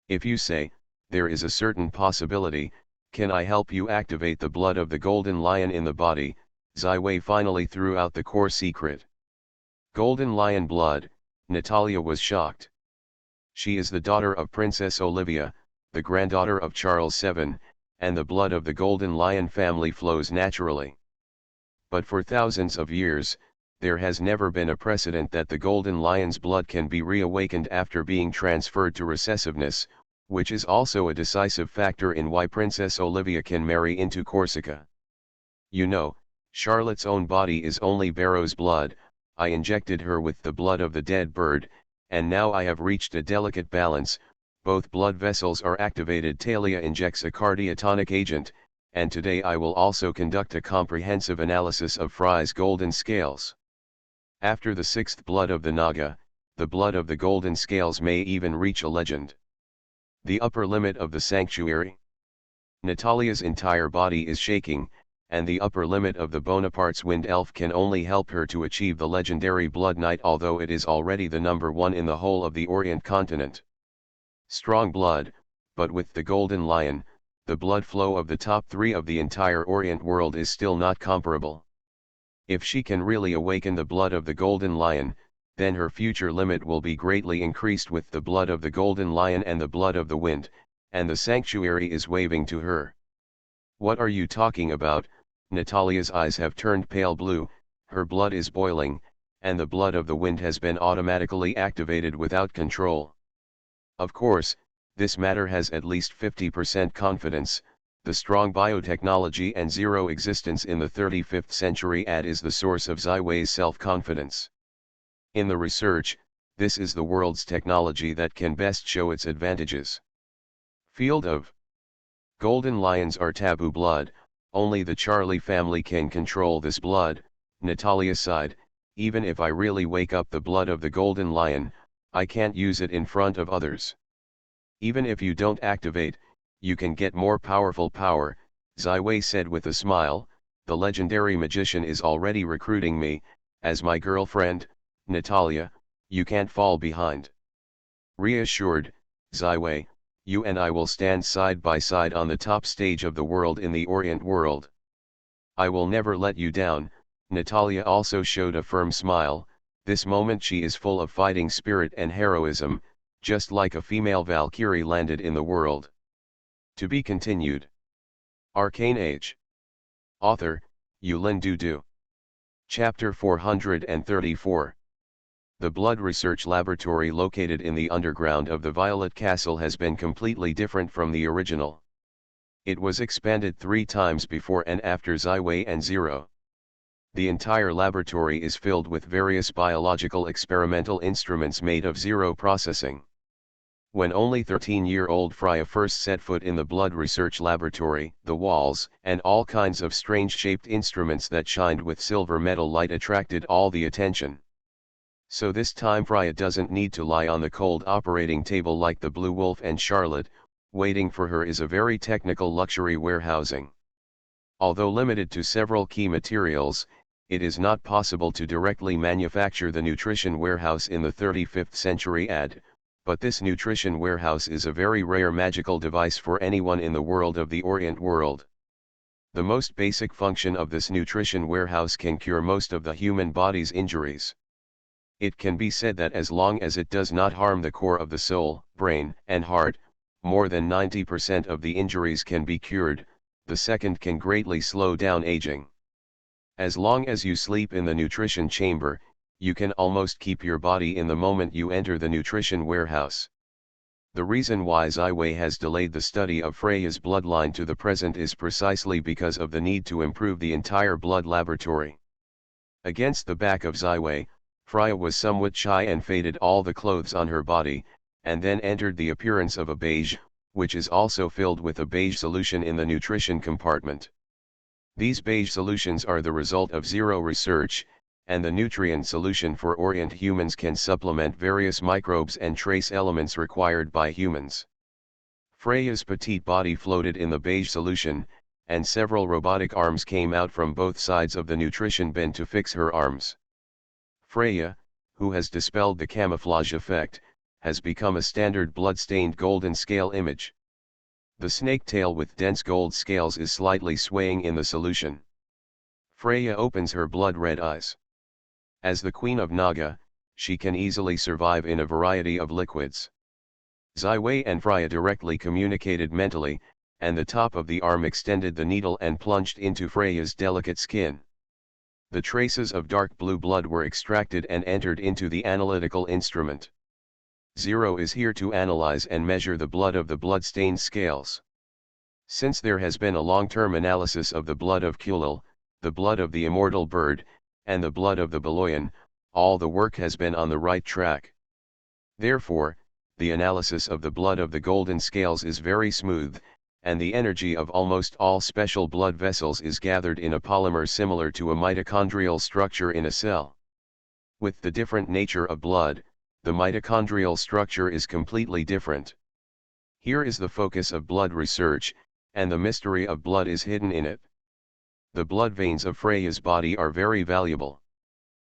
If you say, there is a certain possibility, can I help you activate the blood of the golden lion in the body? Zai Wei finally threw out the core secret. Golden lion blood, Natalia was shocked. She is the daughter of Princess Olivia, the granddaughter of Charles VII, and the blood of the golden lion family flows naturally. But for thousands of years, there has never been a precedent that the golden lion's blood can be reawakened after being transferred to recessiveness, which is also a decisive factor in why Princess Olivia can marry into Corsica. You know, Charlotte's own body is only Barrow's blood. I injected her with the blood of the dead bird, and now I have reached a delicate balance. Both blood vessels are activated. Talia injects a cardiotonic agent, and today I will also conduct a comprehensive analysis of Fry's golden scales. After the 6th blood of the Naga, the blood of the golden scales may even reach a legend. The upper limit of the sanctuary. Natalia's entire body is shaking, and the upper limit of the Bonaparte's wind elf can only help her to achieve the legendary blood knight, although it is already the number 1 in the whole of the Orient continent. Strong blood, but with the golden lion, the blood flow of the top 3 of the entire Orient world is still not comparable. If she can really awaken the blood of the golden lion, then her future limit will be greatly increased with the blood of the golden lion and the blood of the wind, and the sanctuary is waving to her. What are you talking about? Natalia's eyes have turned pale blue, her blood is boiling, and the blood of the wind has been automatically activated without control. Of course, this matter has at least 50% confidence. The strong biotechnology and zero existence in the 35th century ad is the source of Zai Wei's self-confidence. In the research, this is the world's technology that can best show its advantages. Field of golden lions are taboo blood, only the Charlie family can control this blood. Natalia sighed, even if I really wake up the blood of the golden lion, I can't use it in front of others. Even if you don't activate, you can get more powerful power, Zai Wei said with a smile. The legendary magician is already recruiting me, as my girlfriend. Natalia, you can't fall behind. Reassured, Zai Wei, you and I will stand side by side on the top stage of the world in the Orient world. I will never let you down. Natalia also showed a firm smile. This moment she is full of fighting spirit and heroism, just like a female Valkyrie landed in the world. To be continued. Arcane Age. Author, Yulin Dudu. Chapter 434. The blood research laboratory located in the underground of the Violet Castle has been completely different from the original. It was expanded 3 times before and after Zai Wei and Zero. The entire laboratory is filled with various biological experimental instruments made of zero processing. When only 13-year-old Freya first set foot in the blood research laboratory, the walls and all kinds of strange-shaped instruments that shined with silver metal light attracted all the attention. So this time Freya doesn't need to lie on the cold operating table like the Blue Wolf and Charlotte. Waiting for her is a very technical luxury warehousing. Although limited to several key materials, it is not possible to directly manufacture the nutrition warehouse in the 35th century ad, but this nutrition warehouse is a very rare magical device for anyone in the world of the Orient world. The most basic function of this nutrition warehouse can cure most of the human body's injuries. It can be said that as long as it does not harm the core of the soul, brain, and heart, more than 90% of the injuries can be cured. The second can greatly slow down aging. As long as you sleep in the nutrition chamber, you can almost keep your body in the moment you enter the nutrition warehouse. The reason why Zai Wei has delayed the study of Freya's bloodline to the present is precisely because of the need to improve the entire blood laboratory. Against the back of Zai Wei, Freya was somewhat shy and faded all the clothes on her body, and then entered the appearance of a beige, which is also filled with a beige solution in the nutrition compartment. These beige solutions are the result of zero research, and the nutrient solution for Orient humans can supplement various microbes and trace elements required by humans. Freya's petite body floated in the beige solution, and several robotic arms came out from both sides of the nutrition bin to fix her arms. Freya, who has dispelled the camouflage effect, has become a standard blood-stained golden scale image. The snake tail with dense gold scales is slightly swaying in the solution. Freya opens her blood-red eyes. As the Queen of Naga, she can easily survive in a variety of liquids. Zai and Freya directly communicated mentally, and the top of the arm extended the needle and plunged into Freya's delicate skin. The traces of dark blue blood were extracted and entered into the analytical instrument. Zero is here to analyze and measure the blood of the blood-stained scales. Since there has been a long-term analysis of the blood of Kulil, the blood of the immortal bird, and the blood of the Beloyan, all the work has been on the right track. Therefore, the analysis of the blood of the golden scales is very smooth, and the energy of almost all special blood vessels is gathered in a polymer similar to a mitochondrial structure in a cell. With the different nature of blood, the mitochondrial structure is completely different. Here is the focus of blood research, and the mystery of blood is hidden in it. The blood veins of Freya's body are very valuable.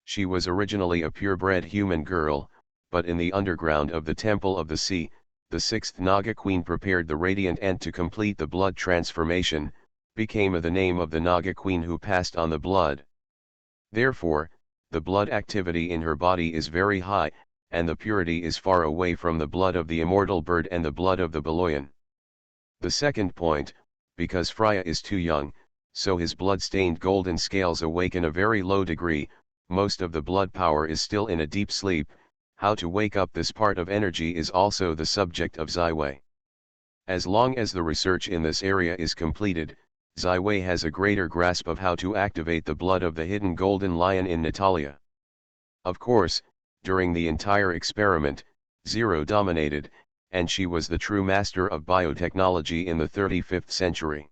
She was originally a purebred human girl, but in the underground of the Temple of the Sea, the sixth Naga Queen prepared the radiant ant to complete the blood transformation, became the name of the Naga Queen who passed on the blood. Therefore, the blood activity in her body is very high, and the purity is far away from the blood of the immortal bird and the blood of the Beloyan. The second point, because Freya is too young, so his blood-stained golden scales awaken a very low degree, most of the blood power is still in a deep sleep. How to wake up this part of energy is also the subject of Zai. As long as the research in this area is completed, Zai has a greater grasp of how to activate the blood of the hidden golden lion in Natalia. Of course, during the entire experiment, Zero dominated, and she was the true master of biotechnology in the 35th century.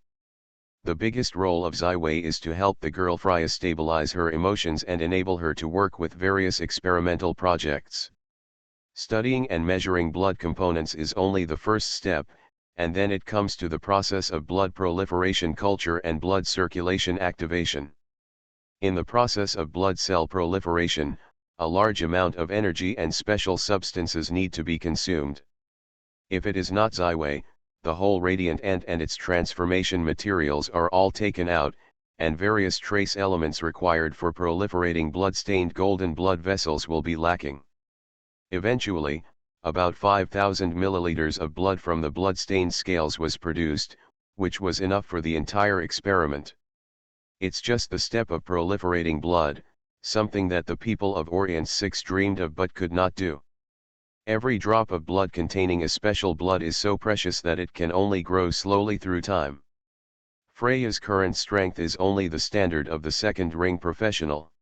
The biggest role of Zai is to help the girl Freya stabilize her emotions and enable her to work with various experimental projects. Studying and measuring blood components is only the first step, and then it comes to the process of blood proliferation culture and blood circulation activation. In the process of blood cell proliferation, a large amount of energy and special substances need to be consumed. If it is not Zai, the whole radiant ant and its transformation materials are all taken out, and various trace elements required for proliferating blood-stained golden blood vessels will be lacking. Eventually, about 5,000 milliliters of blood from the blood-stained scales was produced, which was enough for the entire experiment. It's just the step of proliferating blood, something that the people of Orient 6 dreamed of but could not do. Every drop of blood containing a special blood is so precious that it can only grow slowly through time. Freya's current strength is only the standard of the second ring professional.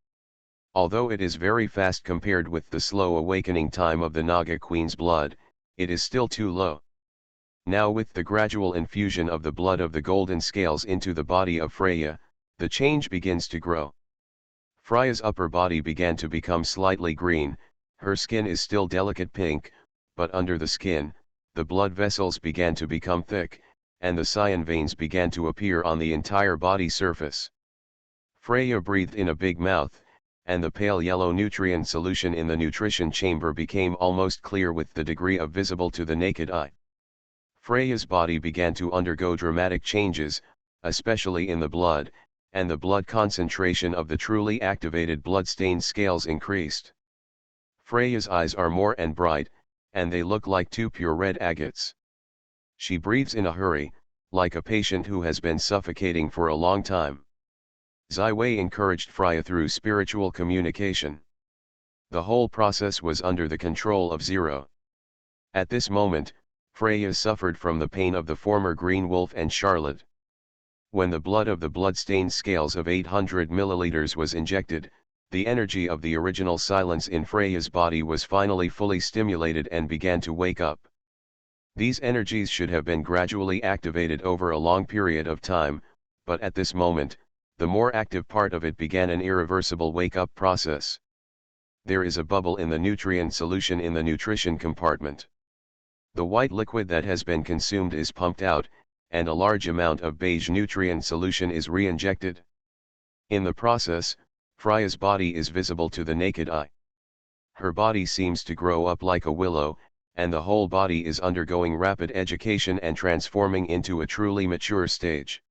Although it is very fast compared with the slow awakening time of the Naga Queen's blood, it is still too low. Now with the gradual infusion of the blood of the golden scales into the body of Freya, the change begins to grow. Freya's upper body began to become slightly green, her skin is still delicate pink, but under the skin, the blood vessels began to become thick, and the cyan veins began to appear on the entire body surface. Freya breathed in a big mouth, and the pale yellow nutrient solution in the nutrition chamber became almost clear with the degree of visible to the naked eye. Freya's body began to undergo dramatic changes, especially in the blood, and the blood concentration of the truly activated blood-stained scales increased. Freya's eyes are more and bright, and they look like two pure red agates. She breathes in a hurry, like a patient who has been suffocating for a long time. Zai encouraged Freya through spiritual communication. The whole process was under the control of Zero. At this moment, Freya suffered from the pain of the former Green Wolf and Charlotte. When the blood of the blood-stained scales of 800 milliliters was injected, the energy of the original silence in Freya's body was finally fully stimulated and began to wake up. These energies should have been gradually activated over a long period of time, but at this moment, the more active part of it began an irreversible wake-up process. There is a bubble in the nutrient solution in the nutrition compartment. The white liquid that has been consumed is pumped out, and a large amount of beige nutrient solution is re-injected. In the process, Freya's body is visible to the naked eye. Her body seems to grow up like a willow, and the whole body is undergoing rapid education and transforming into a truly mature stage.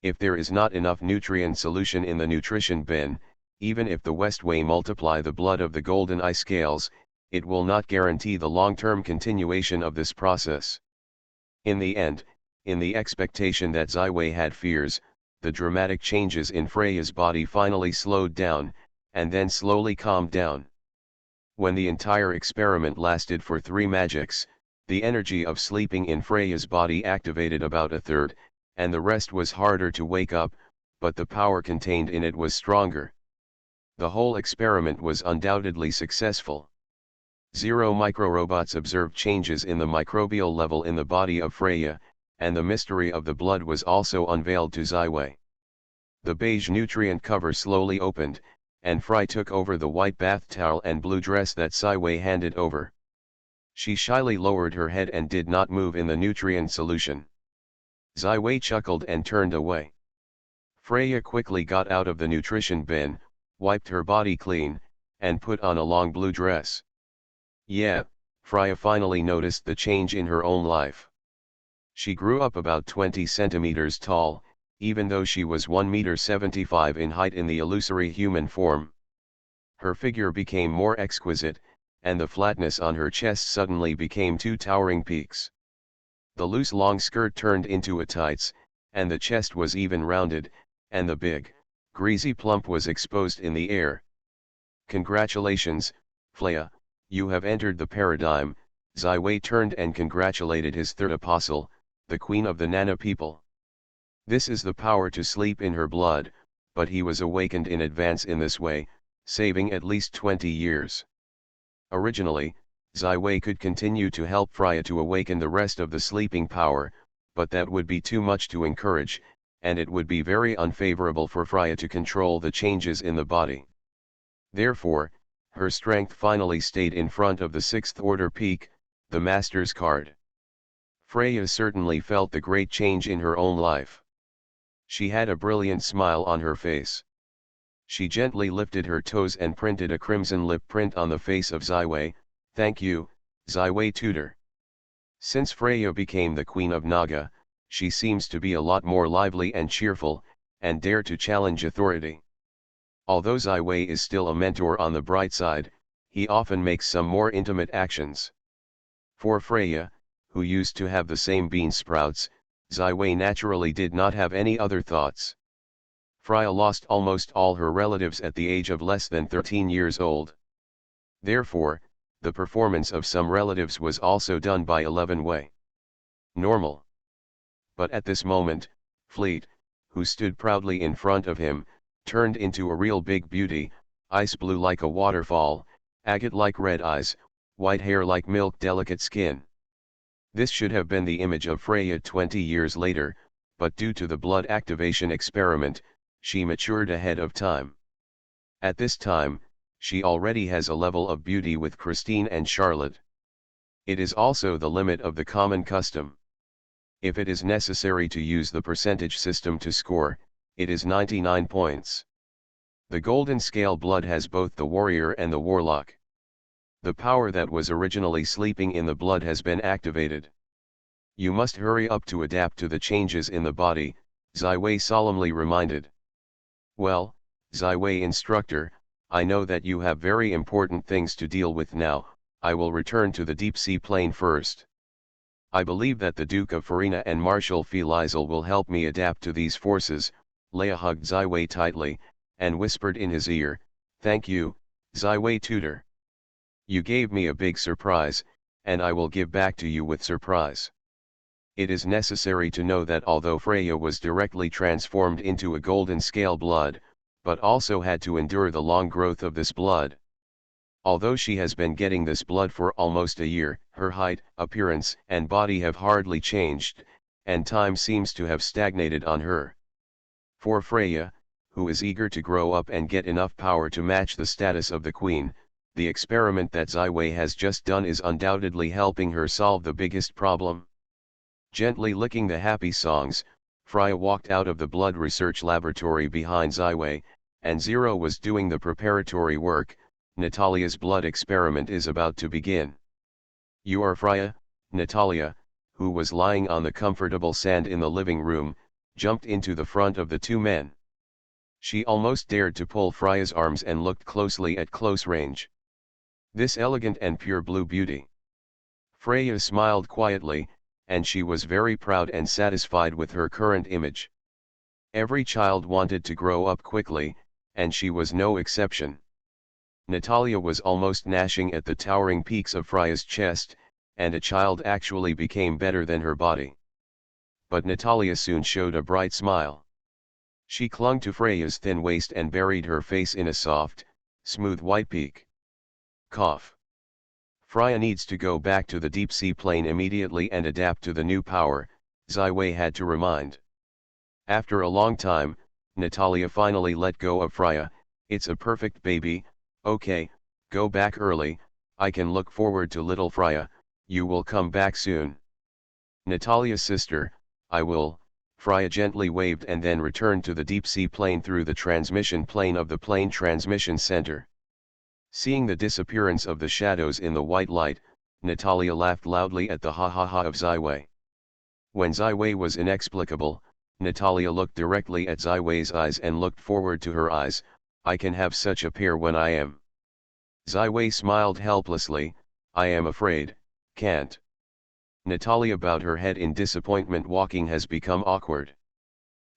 If there is not enough nutrient solution in the nutrition bin, even if the Westway multiply the blood of the golden eye scales, it will not guarantee the long-term continuation of this process. In the end, in the expectation that Zyway had fears, the dramatic changes in Freya's body finally slowed down, and then slowly calmed down. When the entire experiment lasted for 3 magics, the energy of sleeping in Freya's body activated about a third, and the rest was harder to wake up, but the power contained in it was stronger. The whole experiment was undoubtedly successful. 0 microrobots observed changes in the microbial level in the body of Freya, and the mystery of the blood was also unveiled to Zyway. The beige nutrient cover slowly opened, and Frey took over the white bath towel and blue dress that Zyway handed over. She shyly lowered her head and did not move in the nutrient solution. Zyway chuckled and turned away. Freya quickly got out of the nutrition bin, wiped her body clean, and put on a long blue dress. Yeah, Freya finally noticed the change in her own life. She grew up about 20 centimeters tall, even though she was 1 meter 75 in height in the illusory human form. Her figure became more exquisite, and the flatness on her chest suddenly became 2 towering peaks. The loose long skirt turned into a tights, and the chest was even rounded, and the big, greasy plump was exposed in the air. Congratulations, Freya, you have entered the paradigm. Zyway turned and congratulated his third apostle, the queen of the Nana people. This is the power to sleep in her blood, but he was awakened in advance in this way, saving at least 20 years. Originally, Zyway could continue to help Freya to awaken the rest of the sleeping power, but that would be too much to encourage, and it would be very unfavorable for Freya to control the changes in the body. Therefore, her strength finally stayed in front of the 6th order peak, the Master's card. Freya certainly felt the great change in her own life. She had a brilliant smile on her face. She gently lifted her toes and printed a crimson lip print on the face of Zyway. Thank you, Zyway tutor. Since Freya became the Queen of Naga, she seems to be a lot more lively and cheerful, and dare to challenge authority. Although Zyway is still a mentor on the bright side, he often makes some more intimate actions. For Freya, who used to have the same bean sprouts, Zyway naturally did not have any other thoughts. Freya lost almost all her relatives at the age of less than 13 years old. Therefore, the performance of some relatives was also done by 11-way. Normal. But at this moment, Fleet, who stood proudly in front of him, turned into a real big beauty, ice blue like a waterfall, agate like red eyes, white hair like milk, delicate skin. This should have been the image of Freya 20 years later, but due to the blood activation experiment, she matured ahead of time. At this time, she already has a level of beauty with Christine and Charlotte. It is also the limit of the common custom. If it is necessary to use the percentage system to score, it is 99 points. The golden scale blood has both the warrior and the warlock. The power that was originally sleeping in the blood has been activated. You must hurry up to adapt to the changes in the body, Zyway solemnly reminded. Well, Zyway instructor, I know that you have very important things to deal with now. I will return to the deep sea plane first. I believe that the Duke of Farina and Marshal Felizel will help me adapt to these forces. Leia hugged Zyway tightly, and whispered in his ear, Thank you, Zyway tutor. You gave me a big surprise, and I will give back to you with surprise. It is necessary to know that although Freya was directly transformed into a golden scale blood, but also had to endure the long growth of this blood. Although she has been getting this blood for almost a year, her height, appearance, and body have hardly changed, and time seems to have stagnated on her. For Freya, who is eager to grow up and get enough power to match the status of the queen, the experiment that Ziwei has just done is undoubtedly helping her solve the biggest problem. Gently licking the happy songs, Freya walked out of the blood research laboratory behind Ziwei, and Zero was doing the preparatory work. Natalia's blood experiment is about to begin. You are Freya? Natalia, who was lying on the comfortable sand in the living room, jumped into the front of the two men. She almost dared to pull Freya's arms and looked closely at close range. This elegant and pure blue beauty. Freya smiled quietly, and she was very proud and satisfied with her current image. Every child wanted to grow up quickly, and she was no exception. Natalia was almost gnashing at the towering peaks of Freya's chest, and a child actually became better than her body. But Natalia soon showed a bright smile. She clung to Freya's thin waist and buried her face in a soft, smooth white peak. Cough. Freya needs to go back to the deep-sea plane immediately and adapt to the new power, Ziwei had to remind. After a long time, Natalia finally let go of Freya. It's a perfect baby. Okay, go back early, I can look forward to little Freya. You will come back soon. Natalia's sister, I will. Freya gently waved and then returned to the deep-sea plane through the transmission plane of the plane transmission center. Seeing the disappearance of the shadows in the white light, Natalia laughed loudly at the ha-ha-ha of Ziwei. When Ziwei was inexplicable, Natalia looked directly at Ziwei's eyes and looked forward to her eyes. I can have such a pair when I am. Ziwei smiled helplessly. I am afraid, can't. Natalia bowed her head in disappointment. Walking has become awkward.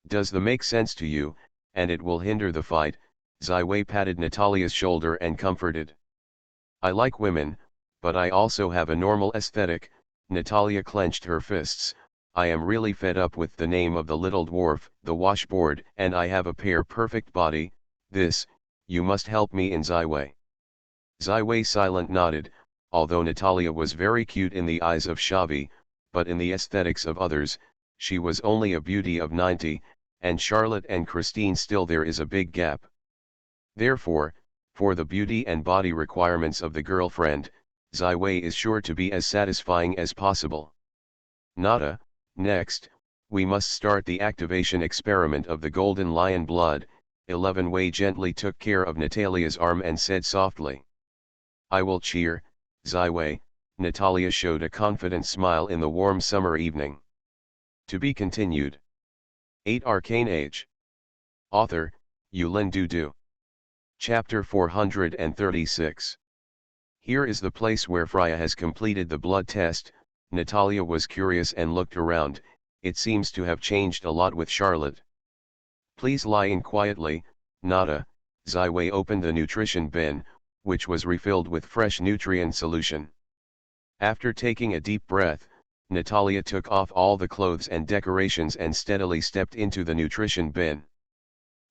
Does that make sense to you, and it will hinder the fight? Ziwei patted Natalia's shoulder and comforted. I like women, but I also have a normal aesthetic. Natalia clenched her fists. I am really fed up with the name of the little dwarf, the washboard, and I have a perfect body. This, you must help me in. Ziwei. Ziwei silent nodded. Although Natalia was very cute in the eyes of Xavi, but in the aesthetics of others, she was only a beauty of 90, and Charlotte and Christine still there is a big gap. Therefore, for the beauty and body requirements of the girlfriend, Ziwei is sure to be as satisfying as possible. Nada, next, we must start the activation experiment of the golden lion blood. 11 Wei gently took care of Natalia's arm and said softly. I will cheer, Ziwei. Natalia showed a confident smile in the warm summer evening. To be continued. 8 Arcane Age. Author, Yulin Dudu. Chapter 436. Here is the place where Freya has completed the blood test. Natalia was curious and looked around. It seems to have changed a lot with Charlotte. Please lie in quietly, Nada. Ziwei opened the nutrition bin, which was refilled with fresh nutrient solution. After taking a deep breath, Natalia took off all the clothes and decorations and steadily stepped into the nutrition bin.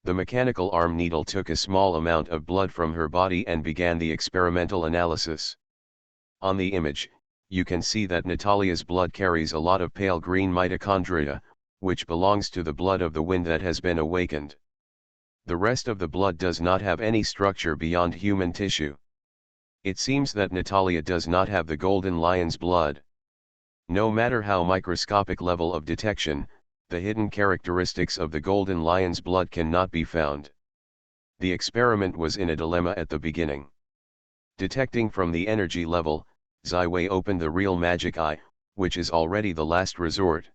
The mechanical arm needle took a small amount of blood from her body and began the experimental analysis. On the image, you can see that Natalia's blood carries a lot of pale green mitochondria, which belongs to the blood of the wind that has been awakened. The rest of the blood does not have any structure beyond human tissue. It seems that Natalia does not have the golden lion's blood. No matter how microscopic level of detection, the hidden characteristics of the golden lion's blood cannot be found. The experiment was in a dilemma at the beginning. Detecting from the energy level, Ziwei opened the real magic eye, which is already the last resort.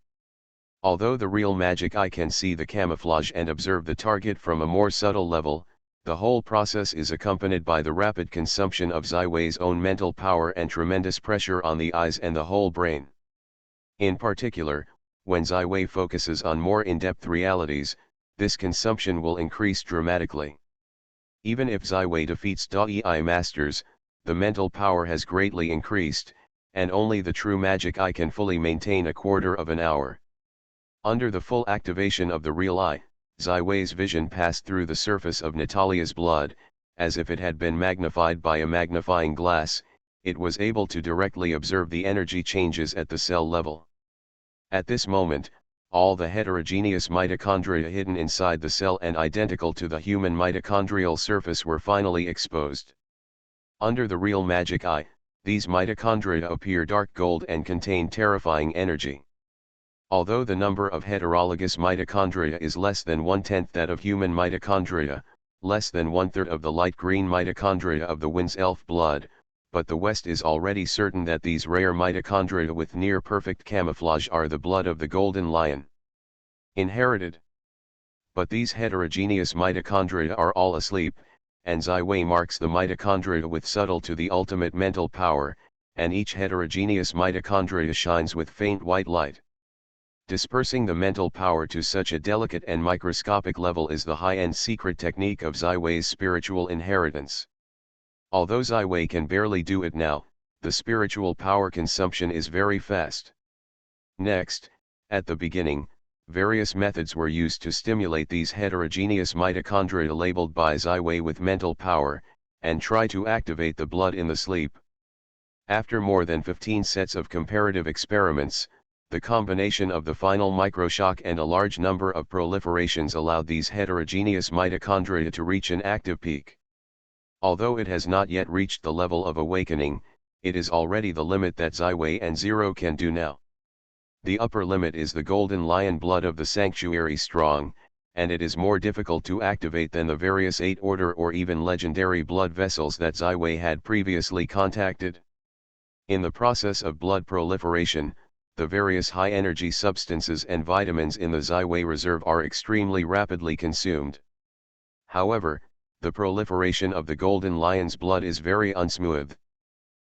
Although the real magic eye can see the camouflage and observe the target from a more subtle level, the whole process is accompanied by the rapid consumption of Ziwei's own mental power and tremendous pressure on the eyes and the whole brain. In particular, when Ziwei focuses on more in-depth realities, this consumption will increase dramatically. Even if Ziwei defeats Dai masters, the mental power has greatly increased, and only the true magic eye can fully maintain a quarter of an hour. Under the full activation of the real eye, Ziwei's vision passed through the surface of Natalia's blood, as if it had been magnified by a magnifying glass, it was able to directly observe the energy changes at the cell level. At this moment, all the heterogeneous mitochondria hidden inside the cell and identical to the human mitochondrial surface were finally exposed. Under the real magic eye, these mitochondria appear dark gold and contain terrifying energy. Although the number of heterologous mitochondria is less than 1/10 that of human mitochondria, less than 1/3 of the light green mitochondria of the Wind's elf blood, but the West is already certain that these rare mitochondria with near-perfect camouflage are the blood of the golden lion. Inherited. But these heterogeneous mitochondria are all asleep, and Zai marks the mitochondria with subtle to the ultimate mental power, and each heterogeneous mitochondria shines with faint white light. Dispersing the mental power to such a delicate and microscopic level is the high-end secret technique of Zai spiritual inheritance. Although Zai can barely do it now, the spiritual power consumption is very fast. Next, at the beginning, various methods were used to stimulate these heterogeneous mitochondria labeled by Zai with mental power, and try to activate the blood in the sleep. After more than 15 sets of comparative experiments, the combination of the final microshock and a large number of proliferations allowed these heterogeneous mitochondria to reach an active peak. Although it has not yet reached the level of awakening, it is already the limit that Zai and Zero can do now. The upper limit is the golden lion blood of the sanctuary strong, and it is more difficult to activate than the various 8 order or even legendary blood vessels that Zai had previously contacted. In the process of blood proliferation, the various high-energy substances and vitamins in the Zai reserve are extremely rapidly consumed. However, the proliferation of the golden lion's blood is very unsmooth.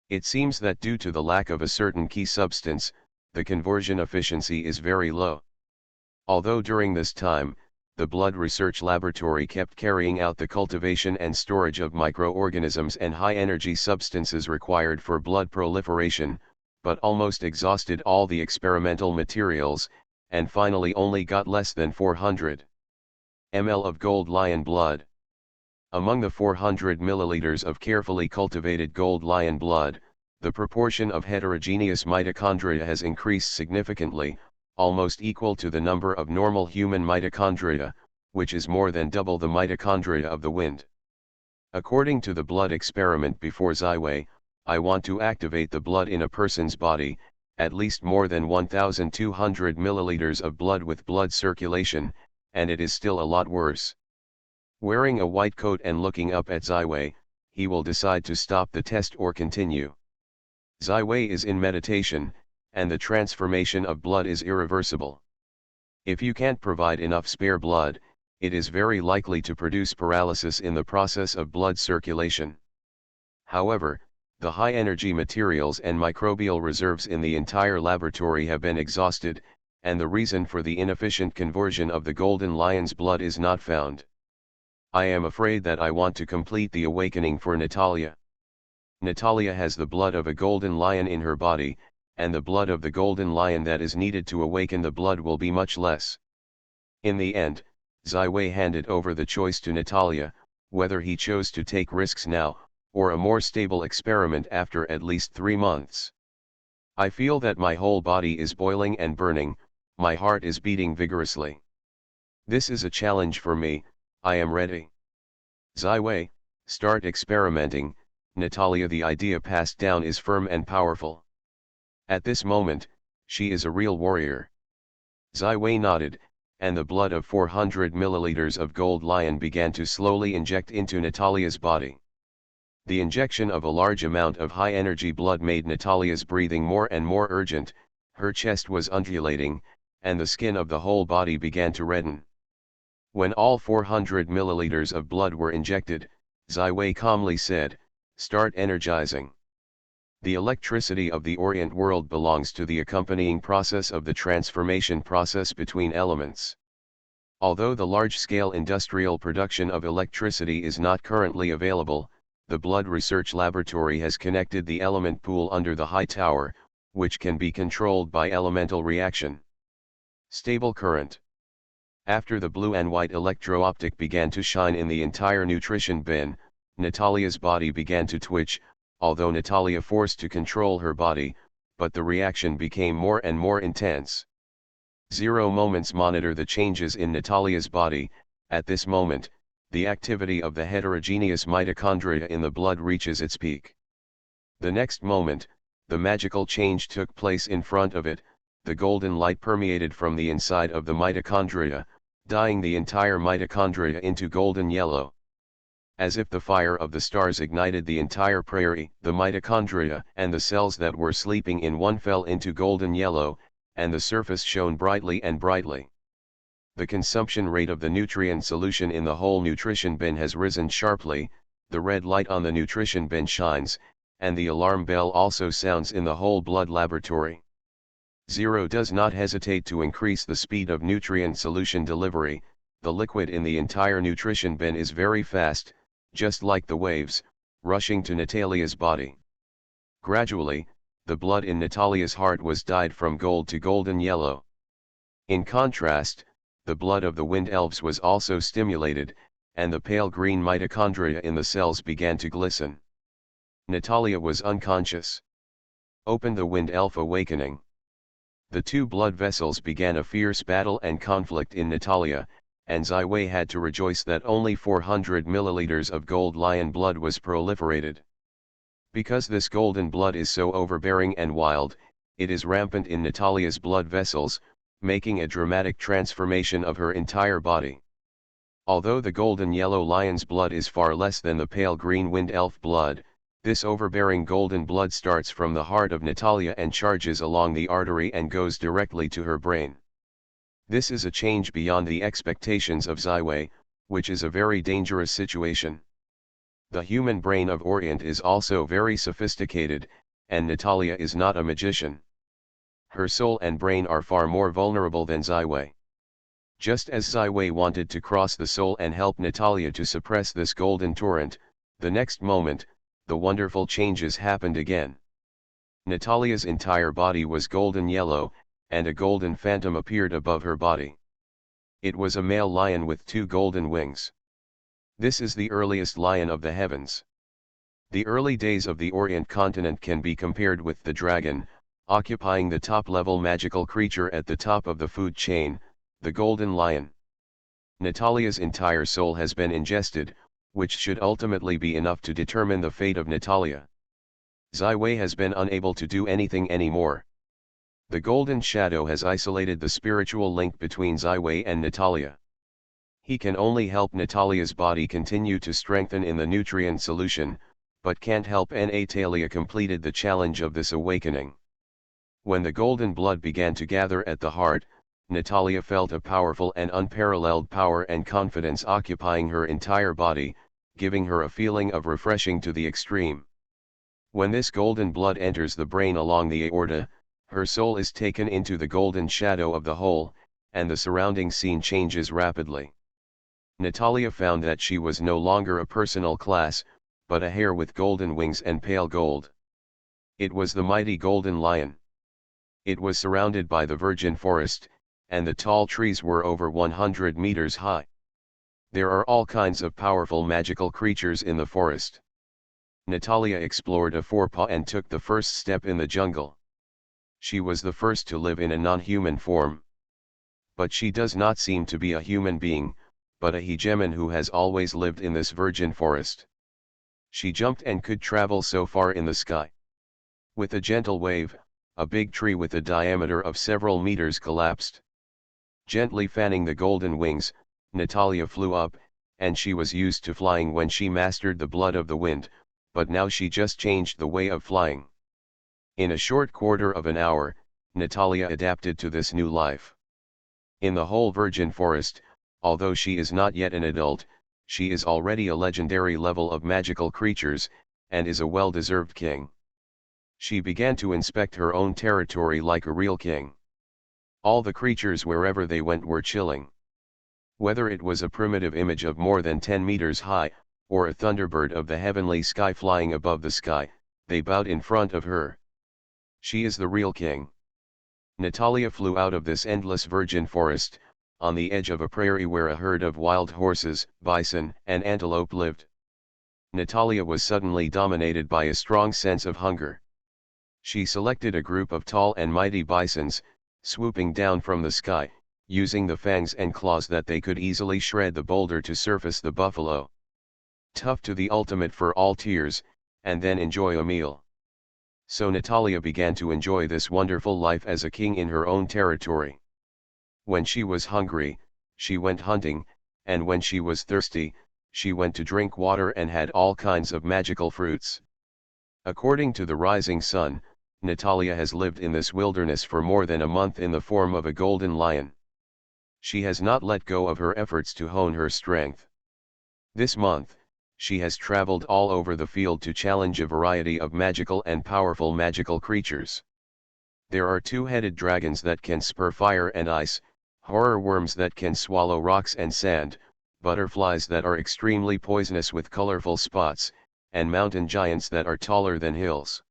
It seems that due to the lack of a certain key substance, the conversion efficiency is very low. Although during this time, the Blood Research Laboratory kept carrying out the cultivation and storage of microorganisms and high-energy substances required for blood proliferation, but almost exhausted all the experimental materials, and finally only got less than 400 ml of gold lion blood. Among the 400 milliliters of carefully cultivated gold lion blood, the proportion of heterogeneous mitochondria has increased significantly, almost equal to the number of normal human mitochondria, which is more than double the mitochondria of the Wind. According to the blood experiment before Zai, I want to activate the blood in a person's body, at least more than 1,200 milliliters of blood with blood circulation, and it is still a lot worse. Wearing a white coat and looking up at Zai, he will decide to stop the test or continue. Zai is in meditation, and the transformation of blood is irreversible. If you can't provide enough spare blood, it is very likely to produce paralysis in the process of blood circulation. However, the high-energy materials and microbial reserves in the entire laboratory have been exhausted, and the reason for the inefficient conversion of the golden lion's blood is not found. I am afraid that I want to complete the awakening for Natalia. Natalia has the blood of a golden lion in her body, and the blood of the golden lion that is needed to awaken the blood will be much less. In the end, Zai handed over the choice to Natalia, whether he chose to take risks now, or a more stable experiment after at least 3 months. I feel that my whole body is boiling and burning, my heart is beating vigorously. This is a challenge for me, I am ready. Zai, start experimenting, Natalia. The idea passed down is firm and powerful. At this moment, she is a real warrior. Zai nodded, and the blood of 400 milliliters of gold lion began to slowly inject into Natalia's body. The injection of a large amount of high-energy blood made Natalia's breathing more and more urgent, her chest was undulating, and the skin of the whole body began to redden. When all 400 milliliters of blood were injected, Zai calmly said, "Start energizing." The electricity of the Orient world belongs to the accompanying process of the transformation process between elements. Although the large-scale industrial production of electricity is not currently available, the Blood Research Laboratory has connected the element pool under the high tower, which can be controlled by elemental reaction. Stable current. After the blue and white electro-optic began to shine in the entire nutrition bin, Natalia's body began to twitch, although Natalia forced to control her body, but the reaction became more and more intense. 0 moments monitor the changes in Natalia's body. At this moment, the activity of the heterogeneous mitochondria in the blood reaches its peak. The next moment, the magical change took place in front of it. The golden light permeated from the inside of the mitochondria, dyeing the entire mitochondria into golden yellow. As if the fire of the stars ignited the entire prairie, the mitochondria and the cells that were sleeping in one fell into golden yellow, and the surface shone brightly and brightly. The consumption rate of the nutrient solution in the whole nutrition bin has risen sharply, the red light on the nutrition bin shines, and the alarm bell also sounds in the whole blood laboratory. 0 does not hesitate to increase the speed of nutrient solution delivery. The liquid in the entire nutrition bin is very fast, just like the waves, rushing to Natalia's body. Gradually, the blood in Natalia's heart was dyed from gold to golden yellow. In contrast, the blood of the wind elves was also stimulated, and the pale green mitochondria in the cells began to glisten. Natalia was unconscious. Open the wind elf awakening. The two blood vessels began a fierce battle and conflict in Natalia, and Ziwei had to rejoice that only 400 milliliters of gold lion blood was proliferated. Because this golden blood is so overbearing and wild, it is rampant in Natalia's blood vessels, making a dramatic transformation of her entire body. Although the golden yellow lion's blood is far less than the pale green wind elf blood, this overbearing golden blood starts from the heart of Natalia and charges along the artery and goes directly to her brain. This is a change beyond the expectations of Ziwei, which is a very dangerous situation. The human brain of Orient is also very sophisticated, and Natalia is not a magician. Her soul and brain are far more vulnerable than Ziwei. Just as Ziwei wanted to cross the soul and help Natalia to suppress this golden torrent, the next moment, the wonderful changes happened again. Natalia's entire body was golden yellow, and a golden phantom appeared above her body. It was a male lion with 2 golden wings. This is the earliest lion of the heavens. The early days of the Orient continent can be compared with the dragon, occupying the top-level magical creature at the top of the food chain, the golden lion. Natalia's entire soul has been ingested, which should ultimately be enough to determine the fate of Natalia. Ziwei has been unable to do anything anymore. The golden shadow has isolated the spiritual link between Ziwei and Natalia. He can only help Natalia's body continue to strengthen in the nutrient solution, but can't help Natalia completed the challenge of this awakening. When the golden blood began to gather at the heart, Natalia felt a powerful and unparalleled power and confidence occupying her entire body, giving her a feeling of refreshing to the extreme. When this golden blood enters the brain along the aorta, her soul is taken into the golden shadow of the whole, and the surrounding scene changes rapidly. Natalia found that she was no longer a personal class, but a hare with golden wings and pale gold. It was the mighty golden lion. It was surrounded by the virgin forest, and the tall trees were over 100 meters high. There are all kinds of powerful magical creatures in the forest. Natalia explored a forepaw and took the first step in the jungle. She was the first to live in a non-human form. But she does not seem to be a human being, but a hegemon who has always lived in this virgin forest. She jumped and could travel so far in the sky. With a gentle wave, a big tree with a diameter of several meters collapsed. Gently fanning the golden wings, Natalia flew up, and she was used to flying when she mastered the blood of the wind, but now she just changed the way of flying. In a short quarter of an hour, Natalia adapted to this new life. In the whole virgin forest, although she is not yet an adult, she is already a legendary level of magical creatures, and is a well-deserved king. She began to inspect her own territory like a real king. All the creatures wherever they went were chilling. Whether it was a primitive image of more than 10 meters high, or a thunderbird of the heavenly sky flying above the sky, they bowed in front of her. She is the real king. Natalia flew out of this endless virgin forest, on the edge of a prairie where a herd of wild horses, bison, and antelope lived. Natalia was suddenly dominated by a strong sense of hunger. She selected a group of tall and mighty bisons, swooping down from the sky, using the fangs and claws that they could easily shred the boulder to surface the buffalo. Tough to the ultimate for all tiers, and then enjoy a meal. So Natalia began to enjoy this wonderful life as a king in her own territory. When she was hungry, she went hunting, and when she was thirsty, she went to drink water and had all kinds of magical fruits. According to the rising sun, Natalia has lived in this wilderness for more than a month in the form of a golden lion. She has not let go of her efforts to hone her strength. This month, she has traveled all over the field to challenge a variety of magical and powerful magical creatures. There are two-headed dragons that can spur fire and ice, horror worms that can swallow rocks and sand, butterflies that are extremely poisonous with colorful spots, and mountain giants that are taller than hills.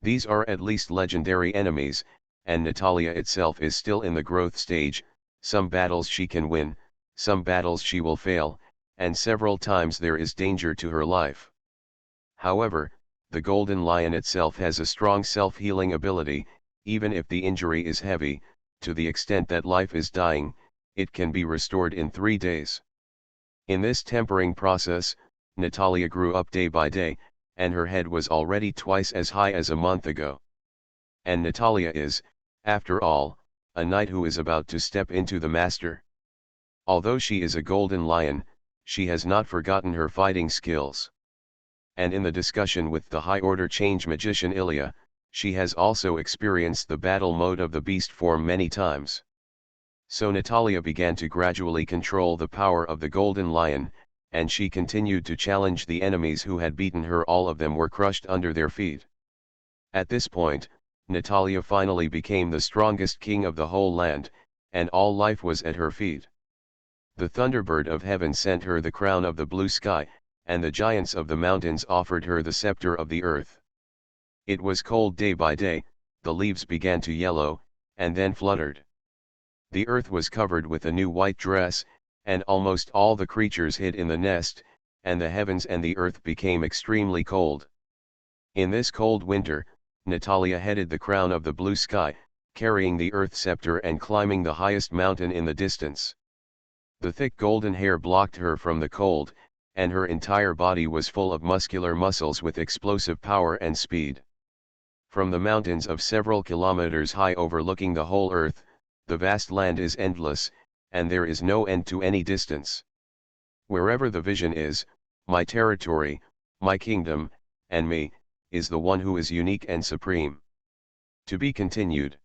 These are at least legendary enemies, and Natalia itself is still in the growth stage. Some battles she can win, some battles she will fail, and several times there is danger to her life. However, the golden lion itself has a strong self-healing ability. Even if the injury is heavy, to the extent that life is dying, it can be restored in 3 days. In this tempering process, Natalia grew up day by day, and her head was already twice as high as a month ago. And Natalia is, after all, a knight who is about to step into the master. Although she is a golden lion, she has not forgotten her fighting skills. And in the discussion with the high-order change magician Ilya, she has also experienced the battle mode of the beast form many times. So Natalia began to gradually control the power of the golden lion, and she continued to challenge the enemies who had beaten her. All of them were crushed under their feet. At this point, Natalia finally became the strongest king of the whole land, and all life was at her feet. The Thunderbird of heaven sent her the crown of the blue sky, and the giants of the mountains offered her the scepter of the earth. It was cold day by day, the leaves began to yellow, and then fluttered. The earth was covered with a new white dress, and almost all the creatures hid in the nest, and the heavens and the earth became extremely cold. In this cold winter, Natalia headed the crown of the blue sky, carrying the earth scepter and climbing the highest mountain in the distance. The thick golden hair blocked her from the cold, and her entire body was full of muscular muscles with explosive power and speed. From the mountains of several kilometers high overlooking the whole earth, the vast land is endless, and there is no end to any distance. Wherever the vision is, my territory, my kingdom, and me, is the one who is unique and supreme. To be continued.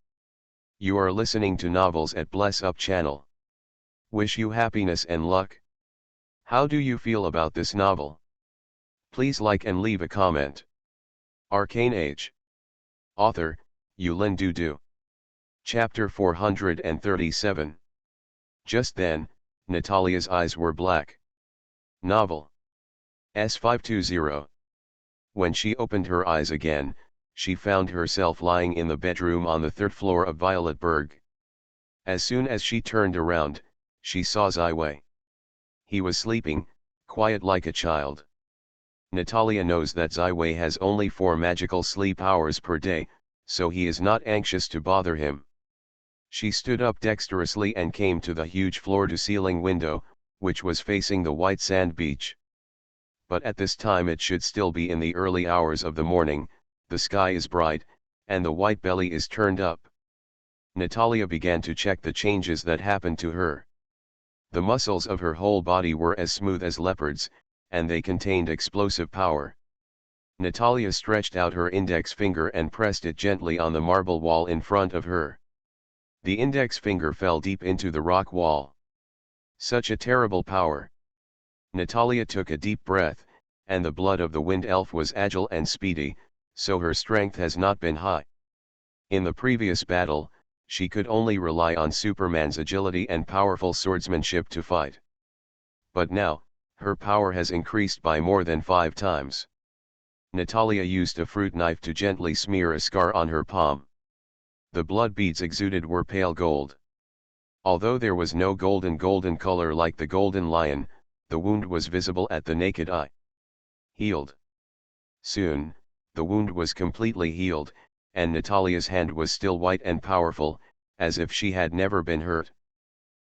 You are listening to Novels at Bless Up channel. Wish you happiness and luck. How do you feel about this novel? Please like and leave a comment. Arcane Age. Author, Yulin Dudu. Chapter 437. Just then, Natalia's eyes were black. Novel. S520. When she opened her eyes again, she found herself lying in the bedroom on the 3rd floor of Violetberg. As soon as she turned around, she saw Ziwei. He was sleeping, quiet like a child. Natalia knows that Ziwei has only 4 magical sleep hours per day, so he is not anxious to bother him. She stood up dexterously and came to the huge floor-to-ceiling window, which was facing the white sand beach. But at this time it should still be in the early hours of the morning, the sky is bright, and the white belly is turned up. Natalia began to check the changes that happened to her. The muscles of her whole body were as smooth as leopards, and they contained explosive power. Natalia stretched out her index finger and pressed it gently on the marble wall in front of her. The index finger fell deep into the rock wall. Such a terrible power. Natalia took a deep breath, and the blood of the wind elf was agile and speedy, so her strength has not been high. In the previous battle, she could only rely on Superman's agility and powerful swordsmanship to fight. But now, her power has increased by more than 5 times. Natalia used a fruit knife to gently smear a scar on her palm. The blood beads exuded were pale gold. Although there was no golden color like the golden lion, the wound was visible at the naked eye. Healed. Soon, the wound was completely healed, and Natalia's hand was still white and powerful, as if she had never been hurt.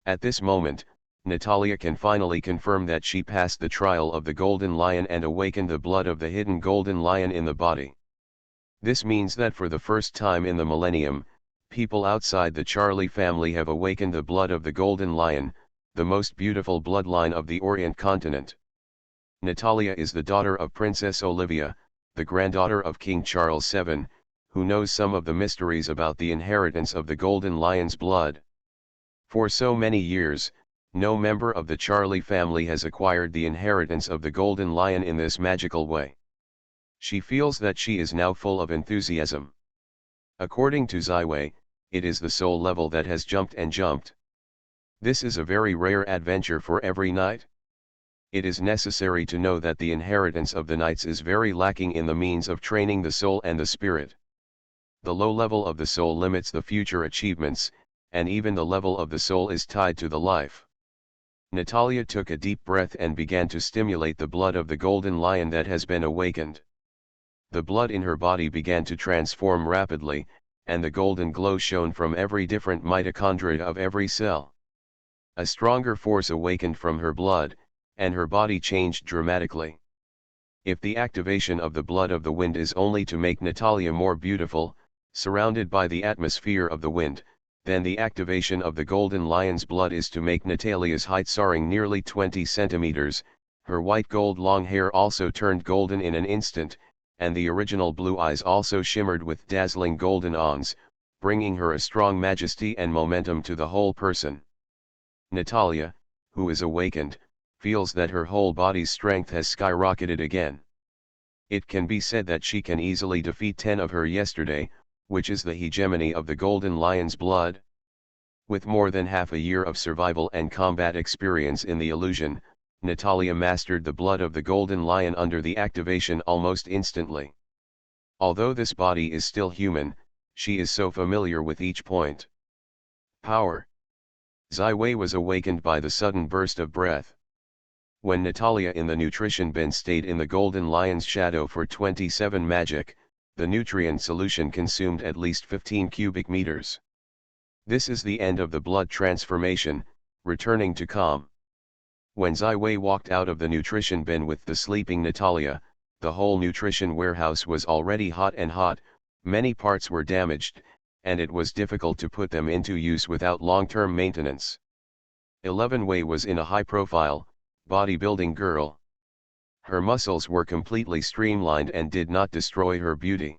At this moment, Natalia can finally confirm that she passed the trial of the Golden Lion and awakened the blood of the hidden Golden Lion in the body. This means that for the first time in the millennium, people outside the Charlie family have awakened the blood of the Golden Lion, the most beautiful bloodline of the Orient continent. Natalia is the daughter of Princess Olivia, the granddaughter of King Charles VII, who knows some of the mysteries about the inheritance of the Golden Lion's blood. For so many years, no member of the Charlie family has acquired the inheritance of the Golden Lion in this magical way. She feels that she is now full of enthusiasm. According to Ziwei, it is the soul level that has jumped and jumped. This is a very rare adventure for every knight. It is necessary to know that the inheritance of the knights is very lacking in the means of training the soul and the spirit. The low level of the soul limits the future achievements, and even the level of the soul is tied to the life. Natalia took a deep breath and began to stimulate the blood of the Golden Lion that has been awakened. The blood in her body began to transform rapidly, and the golden glow shone from every different mitochondria of every cell. A stronger force awakened from her blood, and her body changed dramatically. If the activation of the blood of the wind is only to make Natalia more beautiful, surrounded by the atmosphere of the wind, then the activation of the Golden Lion's blood is to make Natalia's height soaring nearly 20 centimeters, her white gold long hair also turned golden in an instant, and the original blue eyes also shimmered with dazzling golden awns, bringing her a strong majesty and momentum to the whole person. Natalia, who is awakened, feels that her whole body's strength has skyrocketed again. It can be said that she can easily defeat 10 of her yesterday, which is the hegemony of the Golden Lion's blood. With more than half a year of survival and combat experience in the illusion, Natalia mastered the blood of the Golden Lion under the activation almost instantly. Although this body is still human, she is so familiar with each point. Power. Ziwei was awakened by the sudden burst of breath. When Natalia in the nutrition bin stayed in the Golden Lion's shadow for 27 magic, the nutrient solution consumed at least 15 cubic meters. This is the end of the blood transformation, returning to calm. When Ziwei walked out of the nutrition bin with the sleeping Natalia, the whole nutrition warehouse was already hot and hot, many parts were damaged, and it was difficult to put them into use without long-term maintenance. 11 Wei was in a high-profile, bodybuilding girl. Her muscles were completely streamlined and did not destroy her beauty.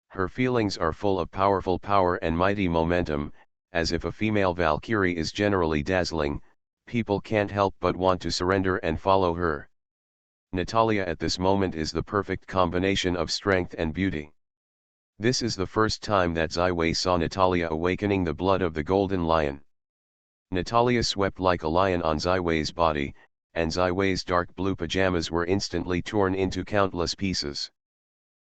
Her feelings are full of powerful power and mighty momentum, as if a female Valkyrie is generally dazzling, people can't help but want to surrender and follow her. Natalia at this moment is the perfect combination of strength and beauty. This is the first time that Ziwei saw Natalia awakening the blood of the Golden Lion. Natalia swept like a lion on Ziwei's body, and Ziwei's dark blue pajamas were instantly torn into countless pieces.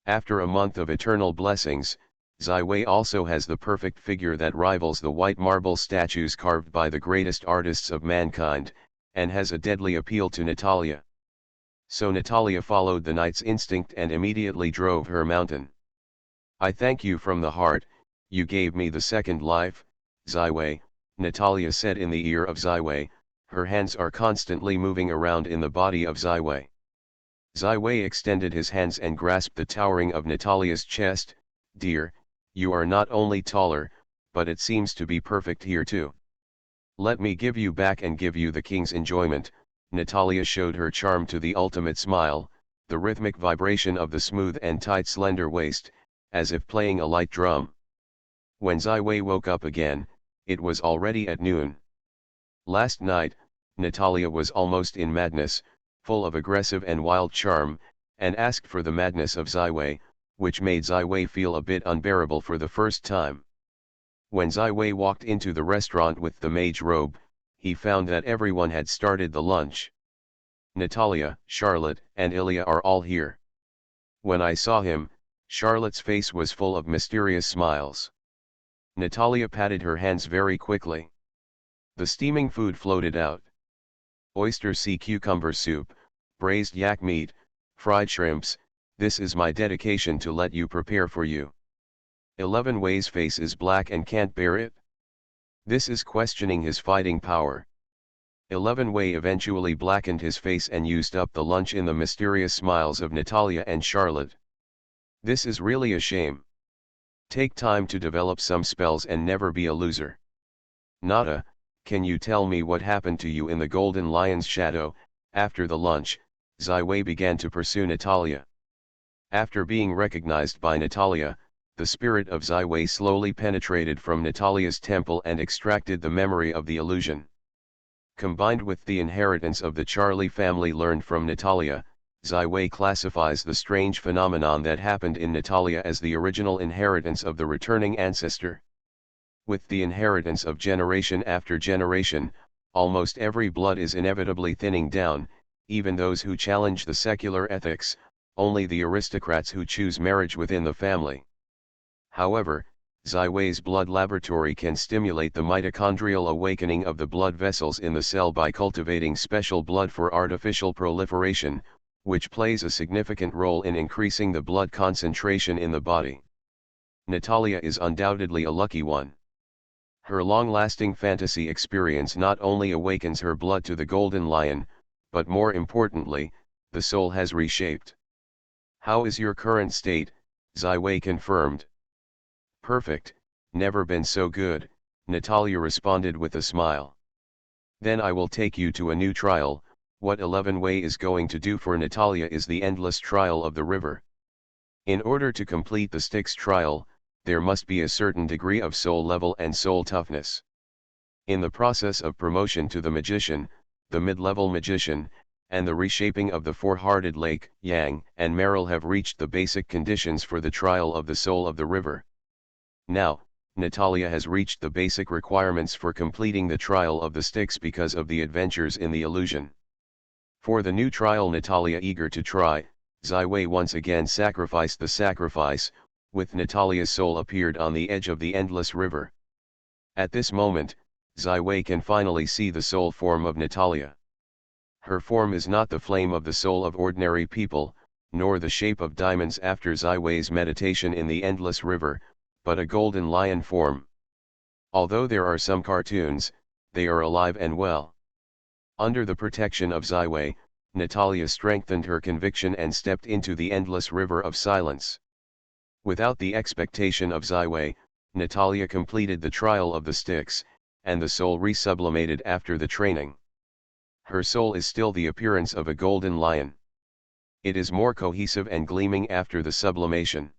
After a month of eternal blessings, Ziwei also has the perfect figure that rivals the white marble statues carved by the greatest artists of mankind, and has a deadly appeal to Natalia. So Natalia followed the knight's instinct and immediately drove her mountain. I thank you from the heart, you gave me the second life, Ziwei, Natalia said in the ear of Ziwei, her hands are constantly moving around in the body of Ziwei. Ziwei extended his hands and grasped the towering of Natalia's chest. Dear, you are not only taller, but it seems to be perfect here too. Let me give you back and give you the king's enjoyment. Natalia showed her charm to the ultimate smile, the rhythmic vibration of the smooth and tight slender waist, as if playing a light drum. When Ziwei woke up again, it was already at noon. Last night, Natalia was almost in madness, full of aggressive and wild charm, and asked for the madness of Ziwei, which made Ziwei feel a bit unbearable for the first time. When Ziwei walked into the restaurant with the mage robe, he found that everyone had started the lunch. Natalia, Charlotte, and Ilya are all here. When I saw him, Charlotte's face was full of mysterious smiles. Natalia patted her hands very quickly. The steaming food floated out. Oyster sea cucumber soup, braised yak meat, fried shrimps, this is my dedication to let you prepare for you. 11 Wei's face is black and can't bear it. This is questioning his fighting power. 11 Wei eventually blackened his face and used up the lunch in the mysterious smiles of Natalia and Charlotte. This is really a shame. Take time to develop some spells and never be a loser. Nada, can you tell me what happened to you in the Golden Lion's shadow? After the lunch, Zai Wei began to pursue Natalia. After being recognized by Natalia, the spirit of Zai Wei slowly penetrated from Natalia's temple and extracted the memory of the illusion. Combined with the inheritance of the Charlie family learned from Natalia, Zai Wei classifies the strange phenomenon that happened in Natalia as the original inheritance of the returning ancestor. With the inheritance of generation after generation, almost every blood is inevitably thinning down, even those who challenge the secular ethics, only the aristocrats who choose marriage within the family. However, Zai Wei's blood laboratory can stimulate the mitochondrial awakening of the blood vessels in the cell by cultivating special blood for artificial proliferation, which plays a significant role in increasing the blood concentration in the body. Natalia is undoubtedly a lucky one. Her long-lasting fantasy experience not only awakens her blood to the Golden Lion, but more importantly, the soul has reshaped. How is your current state? Zai Wei confirmed. Perfect, never been so good, Natalia responded with a smile. Then I will take you to a new trial. What 11 Wei is going to do for Natalia is the endless trial of the river. In order to complete the Styx trial, there must be a certain degree of soul level and soul toughness. In the process of promotion to the magician, the mid-level magician, and the reshaping of the four-hearted lake, Yang and Meryl have reached the basic conditions for the trial of the soul of the river. Now, Natalia has reached the basic requirements for completing the trial of the Styx because of the adventures in the illusion. For the new trial, Natalia eager to try, Zai Wei once again sacrificed the sacrifice, with Natalia's soul appeared on the edge of the endless river. At this moment, Zai Wei can finally see the soul form of Natalia. Her form is not the flame of the soul of ordinary people, nor the shape of diamonds after Zai Wei's meditation in the endless river, but a golden lion form. Although there are some cartoons, they are alive and well. Under the protection of Zai Wei, Natalia strengthened her conviction and stepped into the endless river of silence. Without the expectation of Zai Wei, Natalia completed the trial of the Styx, and the soul resublimated after the training. Her soul is still the appearance of a golden lion. It is more cohesive and gleaming after the sublimation.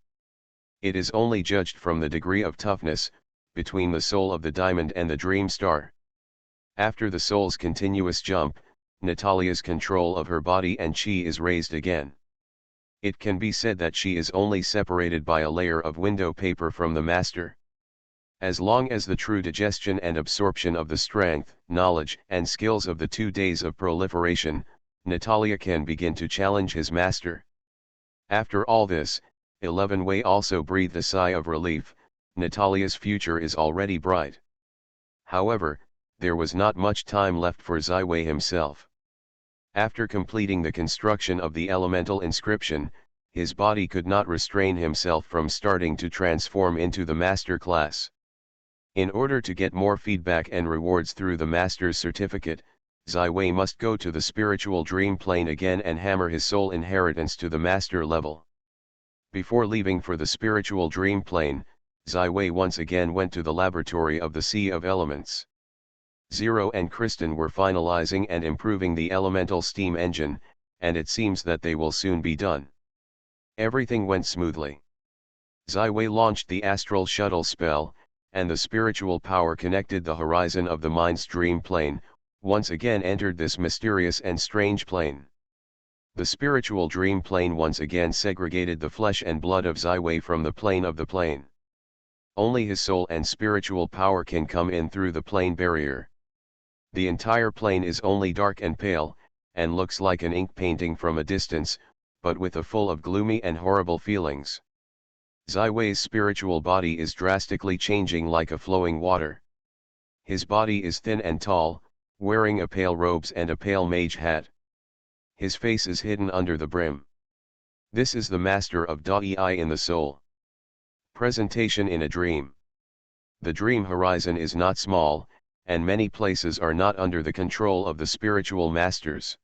It is only judged from the degree of toughness, between the soul of the diamond and the dream star. After the soul's continuous jump, Natalia's control of her body and chi is raised again. It can be said that she is only separated by a layer of window paper from the master. As long as the true digestion and absorption of the strength, knowledge and skills of the 2 days of proliferation, Natalia can begin to challenge his master. After all this, 11 Wei also breathed a sigh of relief. Natalia's future is already bright. However, there was not much time left for Zai Wei himself. After completing the construction of the elemental inscription, his body could not restrain himself from starting to transform into the master class. In order to get more feedback and rewards through the master's certificate, Zai Wei must go to the spiritual dream plane again and hammer his soul inheritance to the master level. Before leaving for the spiritual dream plane, Zai Wei once again went to the laboratory of the Sea of Elements. Zero and Kristen were finalizing and improving the elemental steam engine, and it seems that they will soon be done. Everything went smoothly. Zai Wei launched the astral shuttle spell, and the spiritual power connected the horizon of the mind's dream plane, once again entered this mysterious and strange plane. The spiritual dream plane once again segregated the flesh and blood of Zai Wei from the plane of the plane. Only his soul and spiritual power can come in through the plane barrier. The entire plane is only dark and pale, and looks like an ink painting from a distance, but with a full of gloomy and horrible feelings. Zai Wei's spiritual body is drastically changing like a flowing water. His body is thin and tall, wearing a pale robes and a pale mage hat. His face is hidden under the brim. This is the master of Dai in the soul. Presentation in a dream. The dream horizon is not small, and many places are not under the control of the spiritual masters.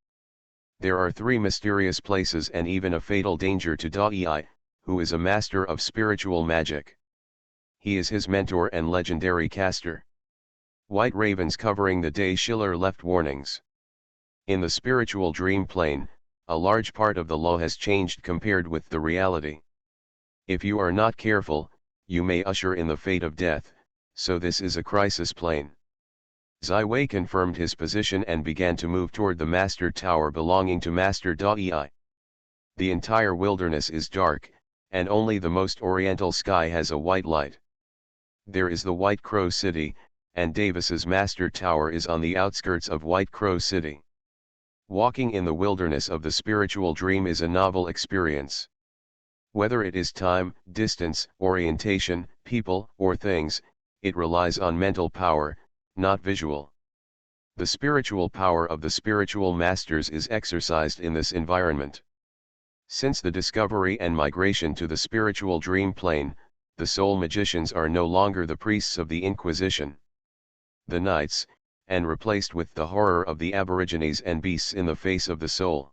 There are 3 mysterious places and even a fatal danger to Dai, who is a master of spiritual magic. He is his mentor and legendary caster. White ravens covering the day. Schiller left warnings. In the spiritual dream plane, a large part of the law has changed compared with the reality. If you are not careful, you may usher in the fate of death, so this is a crisis plane. Ziwei confirmed his position and began to move toward the Master Tower belonging to Master Dai. The entire wilderness is dark, and only the most oriental sky has a white light. There is the White Crow City, and Davis's Master Tower is on the outskirts of White Crow City. Walking in the wilderness of the spiritual dream is a novel experience. Whether it is time, distance, orientation, people, or things, it relies on mental power, not visual. The spiritual power of the spiritual masters is exercised in this environment. Since the discovery and migration to the spiritual dream plane, the soul magicians are no longer the priests of the Inquisition. The knights, and replaced with the horror of the aborigines and beasts in the face of the soul.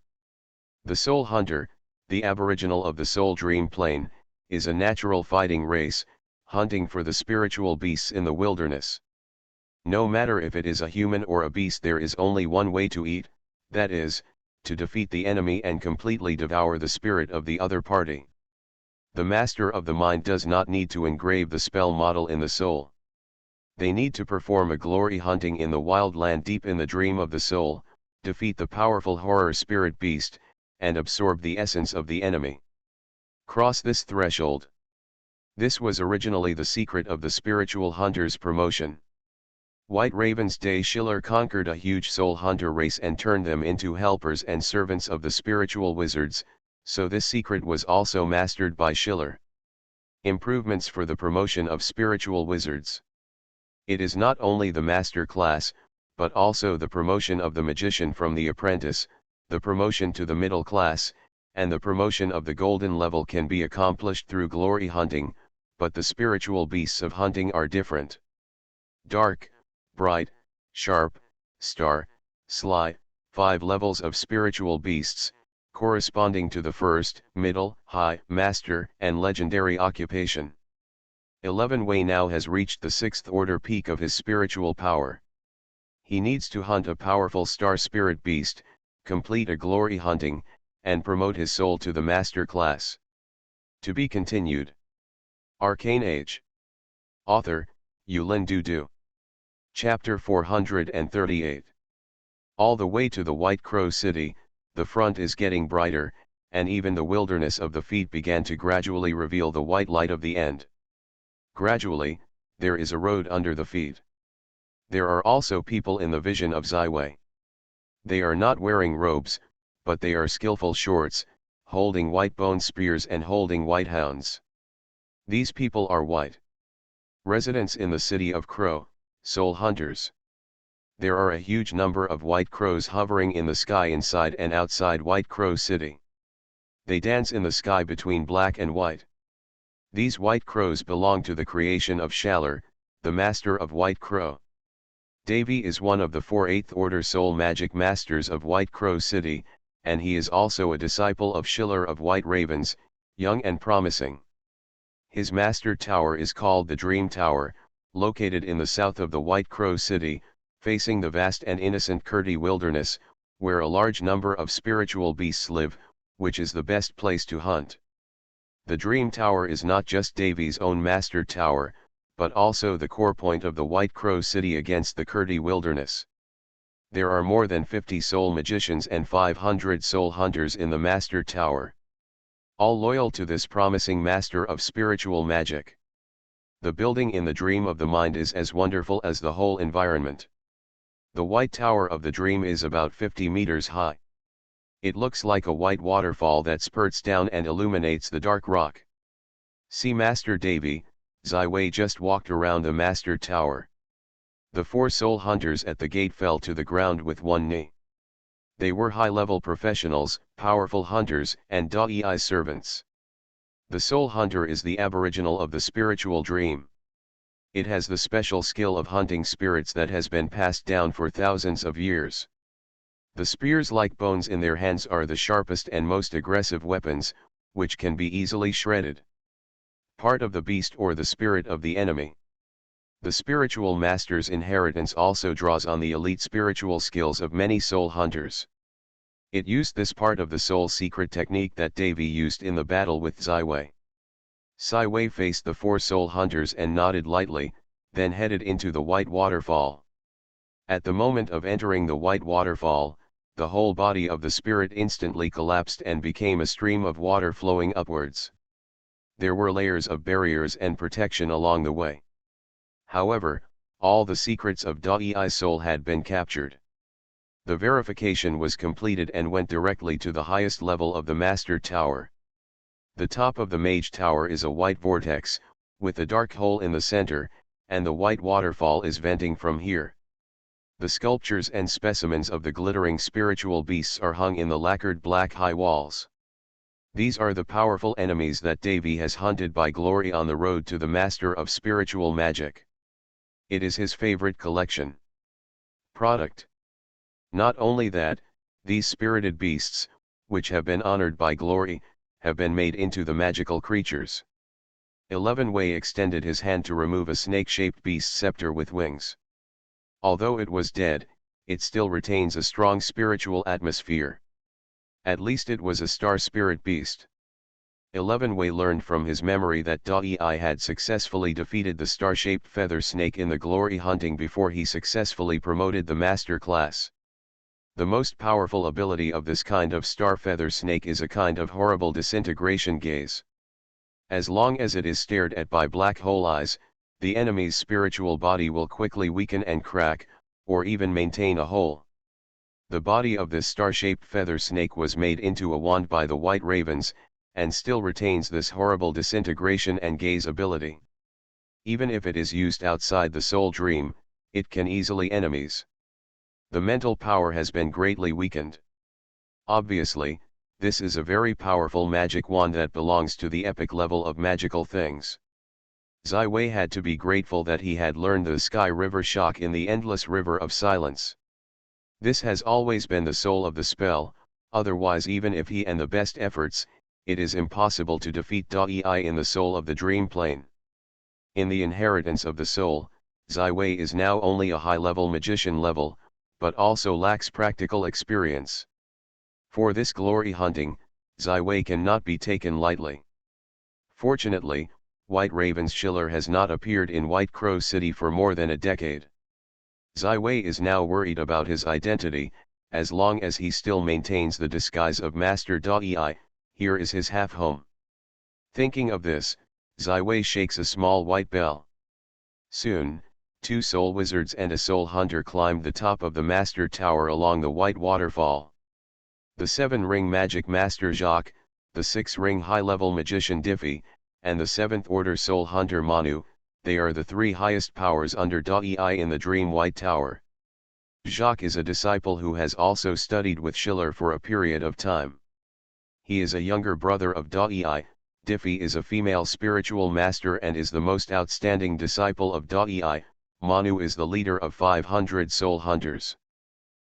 The soul hunter, the aboriginal of the soul dream plane, is a natural fighting race, hunting for the spiritual beasts in the wilderness. No matter if it is a human or a beast, there is only one way to eat, that is, to defeat the enemy and completely devour the spirit of the other party. The master of the mind does not need to engrave the spell model in the soul. They need to perform a glory hunting in the wild land deep in the dream of the soul, defeat the powerful horror spirit beast, and absorb the essence of the enemy. Cross this threshold. This was originally the secret of the spiritual hunter's promotion. White Raven's Day. Schiller conquered a huge soul hunter race and turned them into helpers and servants of the spiritual wizards, so this secret was also mastered by Schiller. Improvements for the promotion of spiritual wizards. It is not only the master class, but also the promotion of the magician from the apprentice, the promotion to the middle class, and the promotion of the golden level can be accomplished through glory hunting, but the spiritual beasts of hunting are different. Dark, bright, sharp, star, sly, 5 levels of spiritual beasts, corresponding to the first, middle, high, master, and legendary occupation. 11 Wei now has reached the 6th order peak of his spiritual power. He needs to hunt a powerful star spirit beast, complete a glory hunting, and promote his soul to the master class. To be continued. Arcane Age. Author, Yulin Dudu. Chapter 438. All the way to the White Crow City, the front is getting brighter, and even the wilderness of the feet began to gradually reveal the white light of the end. Gradually, there is a road under the feet. There are also people in the vision of Ziwei. They are not wearing robes, but they are skillful shorts, holding white bone spears and holding white hounds. These people are white. Residents in the city of Crow, soul hunters. There are a huge number of white crows hovering in the sky inside and outside White Crow City. They dance in the sky between black and white. These white crows belong to the creation of Shaller, the master of White Crow. Davy is one of the 4 8th order soul magic masters of White Crow City, and he is also a disciple of Schiller of White Ravens, young and promising. His master tower is called the Dream Tower, located in the south of the White Crow City, facing the vast and innocent Kurdi wilderness, where a large number of spiritual beasts live, which is the best place to hunt. The Dream Tower is not just Davy's own master tower, but also the core point of the White Crow City against the Kurdi wilderness. There are more than 50 soul magicians and 500 soul hunters in the master tower. All loyal to this promising master of spiritual magic. The building in the dream of the mind is as wonderful as the whole environment. The White Tower of the Dream is about 50 meters high. It looks like a white waterfall that spurts down and illuminates the dark rock. See Master Davy. Ziwei just walked around the Master Tower. The 4 soul hunters at the gate fell to the ground with one knee. They were high-level professionals, powerful hunters, and Da'i servants. The soul hunter is the aboriginal of the spiritual dream. It has the special skill of hunting spirits that has been passed down for thousands of years. The spears-like bones in their hands are the sharpest and most aggressive weapons, which can be easily shredded. Part of the beast or the spirit of the enemy. The spiritual master's inheritance also draws on the elite spiritual skills of many soul hunters. It used this part of the soul secret technique that Devi used in the battle with Zai. Sai faced the 4 soul hunters and nodded lightly, then headed into the white waterfall. At the moment of entering the white waterfall, the whole body of the spirit instantly collapsed and became a stream of water flowing upwards. There were layers of barriers and protection along the way. However, all the secrets of Da'i soul had been captured. The verification was completed and went directly to the highest level of the Master Tower. The top of the Mage Tower is a white vortex, with a dark hole in the center, and the white waterfall is venting from here. The sculptures and specimens of the glittering spiritual beasts are hung in the lacquered black high walls. These are the powerful enemies that Devi has hunted by glory on the road to the Master of Spiritual Magic. It is his favorite collection. Product. Not only that, these spirited beasts, which have been honored by glory, have been made into the magical creatures. 11 Wei extended his hand to remove a snake-shaped beast scepter with wings. Although it was dead, it still retains a strong spiritual atmosphere. At least it was a star spirit beast. 11 Wei learned from his memory that Da'i had successfully defeated the star-shaped feather snake in the glory hunting before he successfully promoted the master class. The most powerful ability of this kind of star feather snake is a kind of horrible disintegration gaze. As long as it is stared at by black hole eyes, the enemy's spiritual body will quickly weaken and crack, or even maintain a hole. The body of this star-shaped feather snake was made into a wand by the white ravens, and still retains this horrible disintegration and gaze ability. Even if it is used outside the soul dream, it can easily enemies. The mental power has been greatly weakened. Obviously, this is a very powerful magic wand that belongs to the epic level of magical things. Zai Wei had to be grateful that he had learned the Sky River Shock in the Endless River of Silence. This has always been the soul of the spell, otherwise even if he and the best efforts, it is impossible to defeat Da'i in the soul of the dream plane. In the inheritance of the soul, Zai Wei is now only a high-level magician level, but also lacks practical experience. For this glory hunting, Zai Wei cannot be taken lightly. Fortunately, White Raven's Schiller has not appeared in White Crow City for more than a decade. Zai Wei is now worried about his identity. As long as he still maintains the disguise of Master Da'i, here is his half-home. Thinking of this, Zai Wei shakes a small white bell. Soon, 2 soul wizards and a soul hunter climbed the top of the Master Tower along the white waterfall. The 7-ring magic master Jacques, the 6-ring high-level magician Diffie, and the 7th order soul hunter Manu, they are the 3 highest powers under Da'i in the Dream White Tower. Jacques is a disciple who has also studied with Schiller for a period of time. He is a younger brother of Da'i. Diffie is a female spiritual master and is the most outstanding disciple of Da'i. Manu is the leader of 500 soul hunters.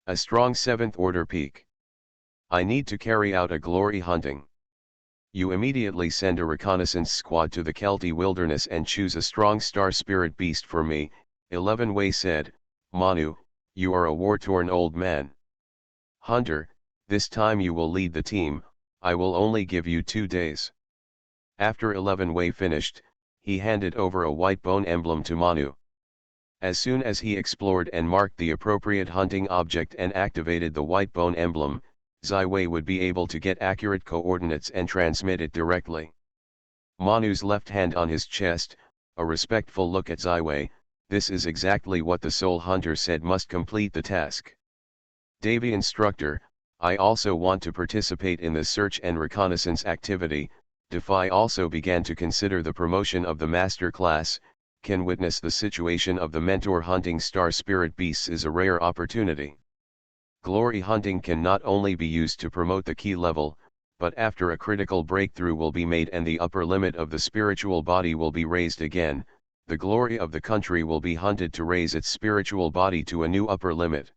A strong 7th order peak. I need to carry out a glory hunting. You immediately send a reconnaissance squad to the Kelti wilderness and choose a strong star spirit beast for me, 11 Wei said. Manu, you are a war-torn old man. Hunter, this time you will lead the team, I will only give you 2 days. After 11 Wei finished, he handed over a white bone emblem to Manu. As soon as he explored and marked the appropriate hunting object and activated the white bone emblem, Zai Wei would be able to get accurate coordinates and transmit it directly. Manu's left hand on his chest, a respectful look at Zai Wei. This is exactly what the soul hunter said must complete the task. Davy instructor, I also want to participate in the search and reconnaissance activity. Defy also began to consider the promotion of the master class. Can witness the situation of the mentor hunting star spirit beasts is a rare opportunity. Glory hunting can not only be used to promote the key level, but after a critical breakthrough will be made and the upper limit of the spiritual body will be raised again, the glory of the country will be hunted to raise its spiritual body to a new upper limit.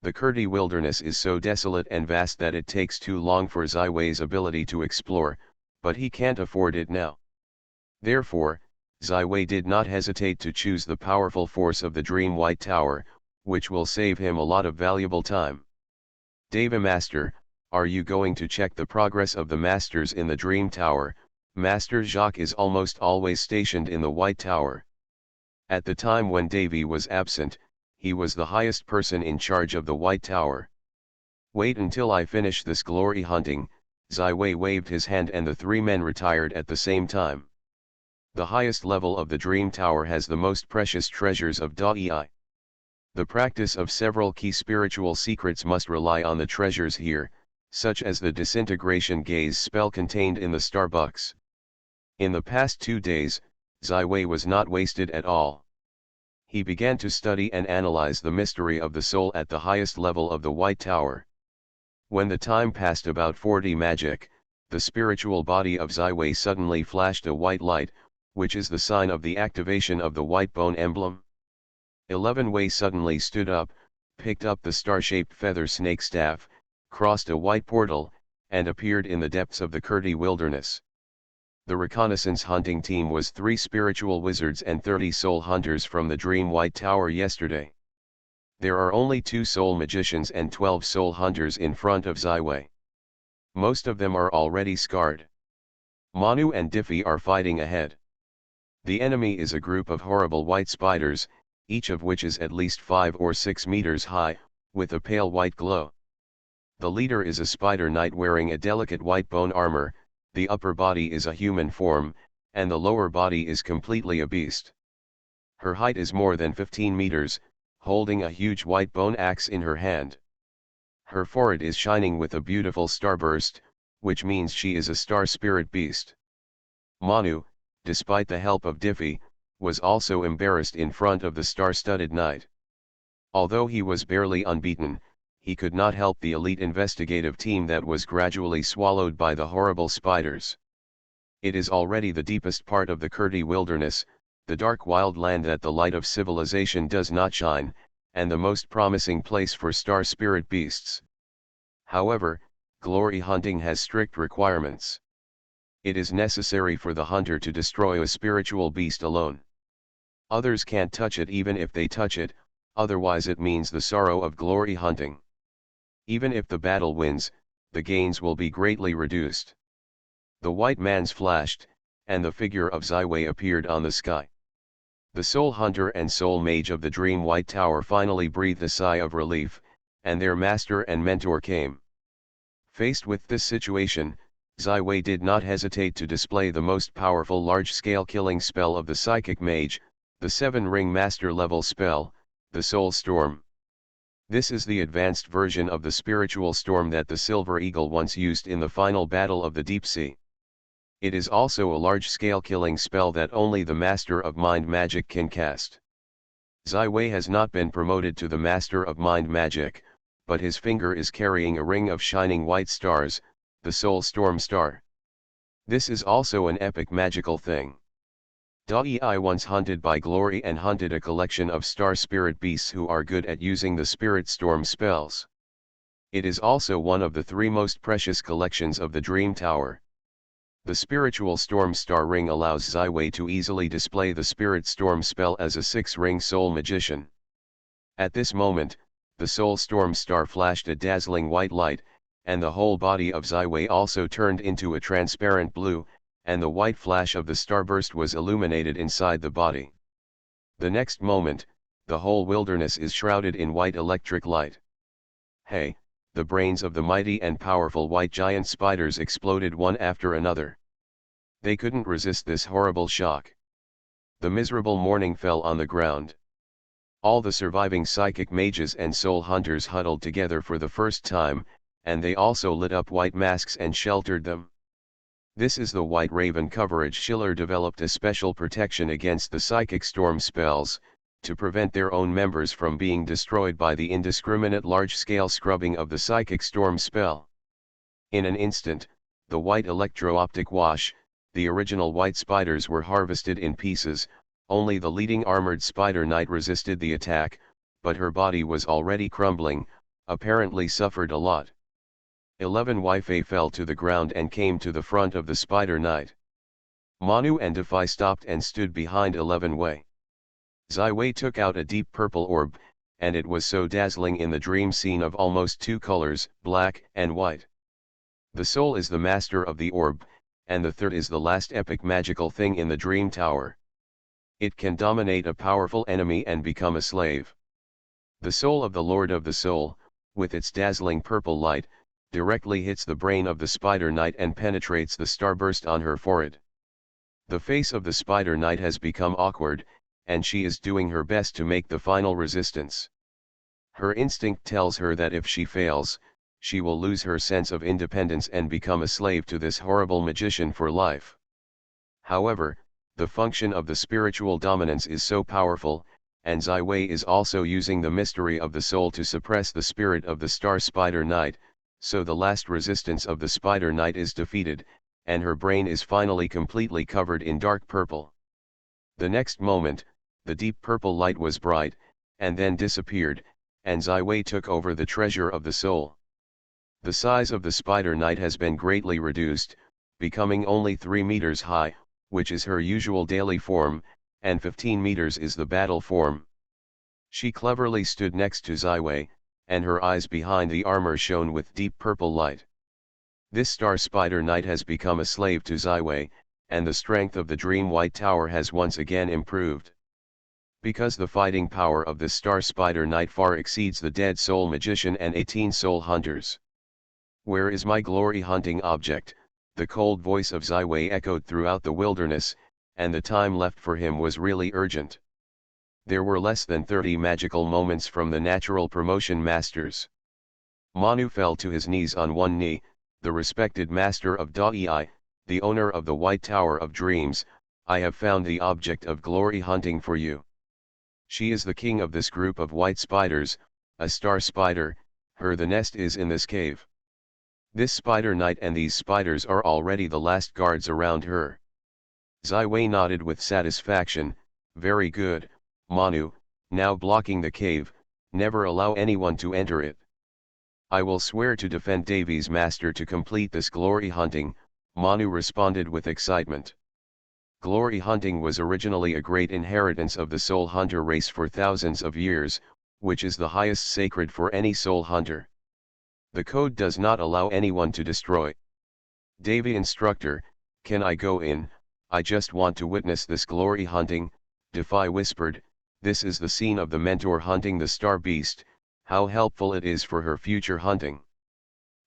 The Kurdi wilderness is so desolate and vast that it takes too long for Ziwei's ability to explore, but he can't afford it now. Therefore, Ziwei did not hesitate to choose the powerful force of the Dream White Tower, which will save him a lot of valuable time. Deva Master, are you going to check the progress of the masters in the Dream Tower? Master Jacques is almost always stationed in the White Tower. At the time when Davy was absent, he was the highest person in charge of the White Tower. Wait until I finish this glory hunting. Ziwei waved his hand and the three men retired at the same time. The highest level of the Dream Tower has the most precious treasures of Dai. The practice of several key spiritual secrets must rely on the treasures here, such as the disintegration gaze spell contained in the Starbucks. In the past 2 days, Ziwei was not wasted at all. He began to study and analyze the mystery of the soul at the highest level of the White Tower. When the time passed about 40 magic, the spiritual body of Ziwei suddenly flashed a white light, which is the sign of the activation of the white bone emblem. 11 Wei suddenly stood up, picked up the star-shaped feather snake staff, crossed a white portal, and appeared in the depths of the Kurdi wilderness. The reconnaissance hunting team was 3 spiritual wizards and 30 soul hunters from the Dream White Tower yesterday. There are only 2 soul magicians and 12 soul hunters in front of Ziwei. Most of them are already scarred. Manu and Diffie are fighting ahead. The enemy is a group of horrible white spiders, each of which is at least 5 or 6 meters high, with a pale white glow. The leader is a spider knight wearing a delicate white bone armor, the upper body is a human form, and the lower body is completely a beast. Her height is more than 15 meters, holding a huge white bone axe in her hand. Her forehead is shining with a beautiful starburst, which means she is a star spirit beast. Manu, despite the help of Diffie, was also embarrassed in front of the star-studded knight. Although he was barely unbeaten, he could not help the elite investigative team that was gradually swallowed by the horrible spiders. It is already the deepest part of the Kurdi wilderness, the dark wild land that the light of civilization does not shine, and the most promising place for star spirit beasts. However, glory hunting has strict requirements. It is necessary for the hunter to destroy a spiritual beast alone. Others can't touch it even if they touch it, otherwise it means the sorrow of glory hunting. Even if the battle wins, the gains will be greatly reduced. The white man's flashed, and the figure of Ziwei appeared on the sky. The soul hunter and soul mage of the Dream White Tower finally breathed a sigh of relief, and their master and mentor came. Faced with this situation, Ziwei did not hesitate to display the most powerful large-scale killing spell of the psychic mage, the 7-ring master level spell, the Soul Storm. This is the advanced version of the spiritual storm that the Silver Eagle once used in the final battle of the Deep Sea. It is also a large-scale killing spell that only the Master of Mind Magic can cast. Ziwei has not been promoted to the Master of Mind Magic, but his finger is carrying a ring of shining white stars, the Soul Storm Star. This is also an epic magical thing. Dai once hunted by glory and hunted a collection of star spirit beasts who are good at using the spirit storm spells. It is also one of the 3 most precious collections of the Dream Tower. The spiritual storm star ring allows Ziwei to easily display the spirit storm spell as a 6-ring soul magician. At this moment, the soul storm star flashed a dazzling white light, and the whole body of Ziwei also turned into a transparent blue, and the white flash of the starburst was illuminated inside the body. The next moment, the whole wilderness is shrouded in white electric light. Hey, the brains of the mighty and powerful white giant spiders exploded one after another. They couldn't resist this horrible shock. The miserable morning fell on the ground. All the surviving psychic mages and soul hunters huddled together for the first time, and they also lit up white masks and sheltered them. This is the White Raven coverage. Schiller developed a special protection against the psychic storm spells, to prevent their own members from being destroyed by the indiscriminate large-scale scrubbing of the psychic storm spell. In an instant, the white electro-optic wash, the original white spiders were harvested in pieces. Only the leading armored spider knight resisted the attack, but her body was already crumbling, apparently suffered a lot. 11 Wi-Fi fell to the ground and came to the front of the spider knight. Manu and Defy stopped and stood behind 11 Wei. Zai Wei took out a deep purple orb, and it was so dazzling in the dream scene of almost two colors, black and white. The soul is the master of the orb, and the third is the last epic magical thing in the dream tower. It can dominate a powerful enemy and become a slave. The soul of the Lord of the Soul, with its dazzling purple light, directly hits the brain of the spider knight and penetrates the starburst on her forehead. The face of the spider knight has become awkward, and she is doing her best to make the final resistance. Her instinct tells her that if she fails, she will lose her sense of independence and become a slave to this horrible magician for life. However, the function of the spiritual dominance is so powerful, and Zai Wei is also using the mystery of the soul to suppress the spirit of the star spider knight, so the last resistance of the spider knight is defeated, and her brain is finally completely covered in dark purple. The next moment, the deep purple light was bright, and then disappeared, and Zai Wei took over the treasure of the soul. The size of the spider knight has been greatly reduced, becoming only 3 meters high, which is her usual daily form, and 15 meters is the battle form. She cleverly stood next to Zai Wei, and her eyes behind the armor shone with deep purple light. This star spider knight has become a slave to Zai Wei, and the strength of the Dream White Tower has once again improved. Because the fighting power of the star spider knight far exceeds the dead soul magician and 18 soul hunters. "Where is my glory hunting object?" the cold voice of Zai Wei echoed throughout the wilderness, and the time left for him was really urgent. There were less than 30 magical moments from the natural promotion masters. Manu fell to his knees on one knee. "The respected master of Dai, the owner of the White Tower of Dreams, I have found the object of glory hunting for you. She is the king of this group of white spiders, a star spider, the nest is in this cave. This spider knight and these spiders are already the last guards around her." Zai Wei nodded with satisfaction. "Very good, Manu, now blocking the cave, never allow anyone to enter it." "I will swear to defend Devi's master to complete this glory hunting," Manu responded with excitement. Glory hunting was originally a great inheritance of the soul hunter race for thousands of years, which is the highest sacred for any soul hunter. The code does not allow anyone to destroy. "Devi instructor, can I go in? I just want to witness this glory hunting," Defy whispered. "This is the scene of the mentor hunting the star beast, how helpful it is for her future hunting."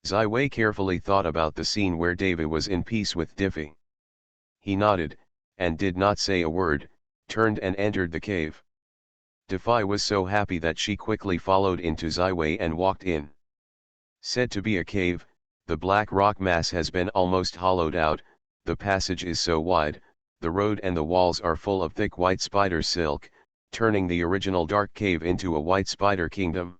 Zai Wei carefully thought about the scene where Devi was in peace with Diffie. He nodded, and did not say a word, turned and entered the cave. Defy was so happy that she quickly followed into Zai Wei and walked in. Said to be a cave, the black rock mass has been almost hollowed out, the passage is so wide, the road and the walls are full of thick white spider silk, turning the original dark cave into a white spider kingdom.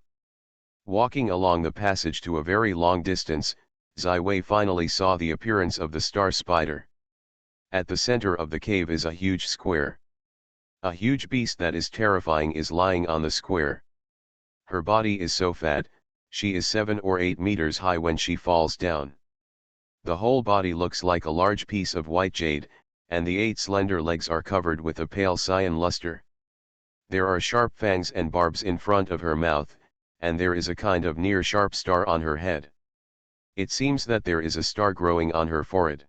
Walking along the passage to a very long distance, Zai Wei finally saw the appearance of the star spider. At the center of the cave is a huge square. A huge beast that is terrifying is lying on the square. Her body is so fat, she is 7 or 8 meters high when she falls down. The whole body looks like a large piece of white jade, and the 8 slender legs are covered with a pale cyan luster. There are sharp fangs and barbs in front of her mouth, and there is a kind of near-sharp star on her head. It seems that there is a star growing on her forehead.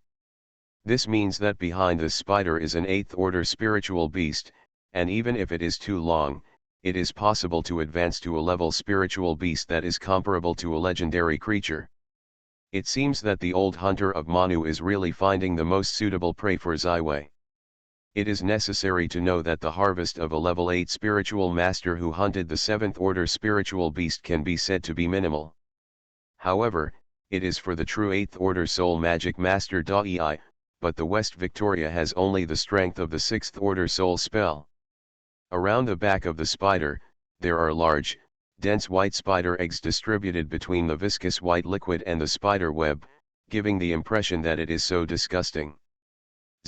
This means that behind this spider is an 8th-order spiritual beast, and even if it is too long, it is possible to advance to a level spiritual beast that is comparable to a legendary creature. It seems that the old hunter of Manu is really finding the most suitable prey for Zai Wei. It is necessary to know that the harvest of a level 8 spiritual master who hunted the 7th-order spiritual beast can be said to be minimal. However, it is for the true 8th-order soul magic master Dai, but the West Victoria has only the strength of the 6th-order soul spell. Around the back of the spider, there are large, dense white spider eggs distributed between the viscous white liquid and the spider web, giving the impression that it is so disgusting.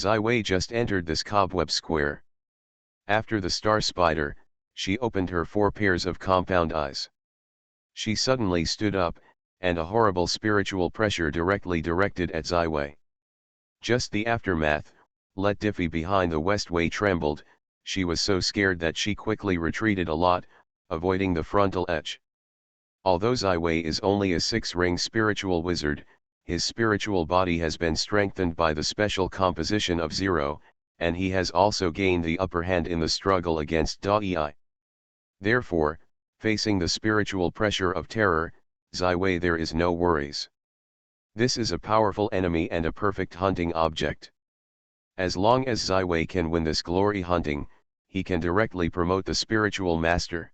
Zai Wei just entered this cobweb square. After the star spider, she opened her 4 pairs of compound eyes. She suddenly stood up, and a horrible spiritual pressure directed at Zai Wei. Just the aftermath, Let Diffie behind the westway trembled. She was so scared that she quickly retreated a lot, avoiding the frontal edge. Although Zai Wei is only a 6-ring spiritual wizard, his spiritual body has been strengthened by the special composition of 0, and he has also gained the upper hand in the struggle against Da-ei. Therefore, facing the spiritual pressure of terror, Zai Wei there is no worries. This is a powerful enemy and a perfect hunting object. As long as Zai Wei can win this glory hunting, he can directly promote the spiritual master.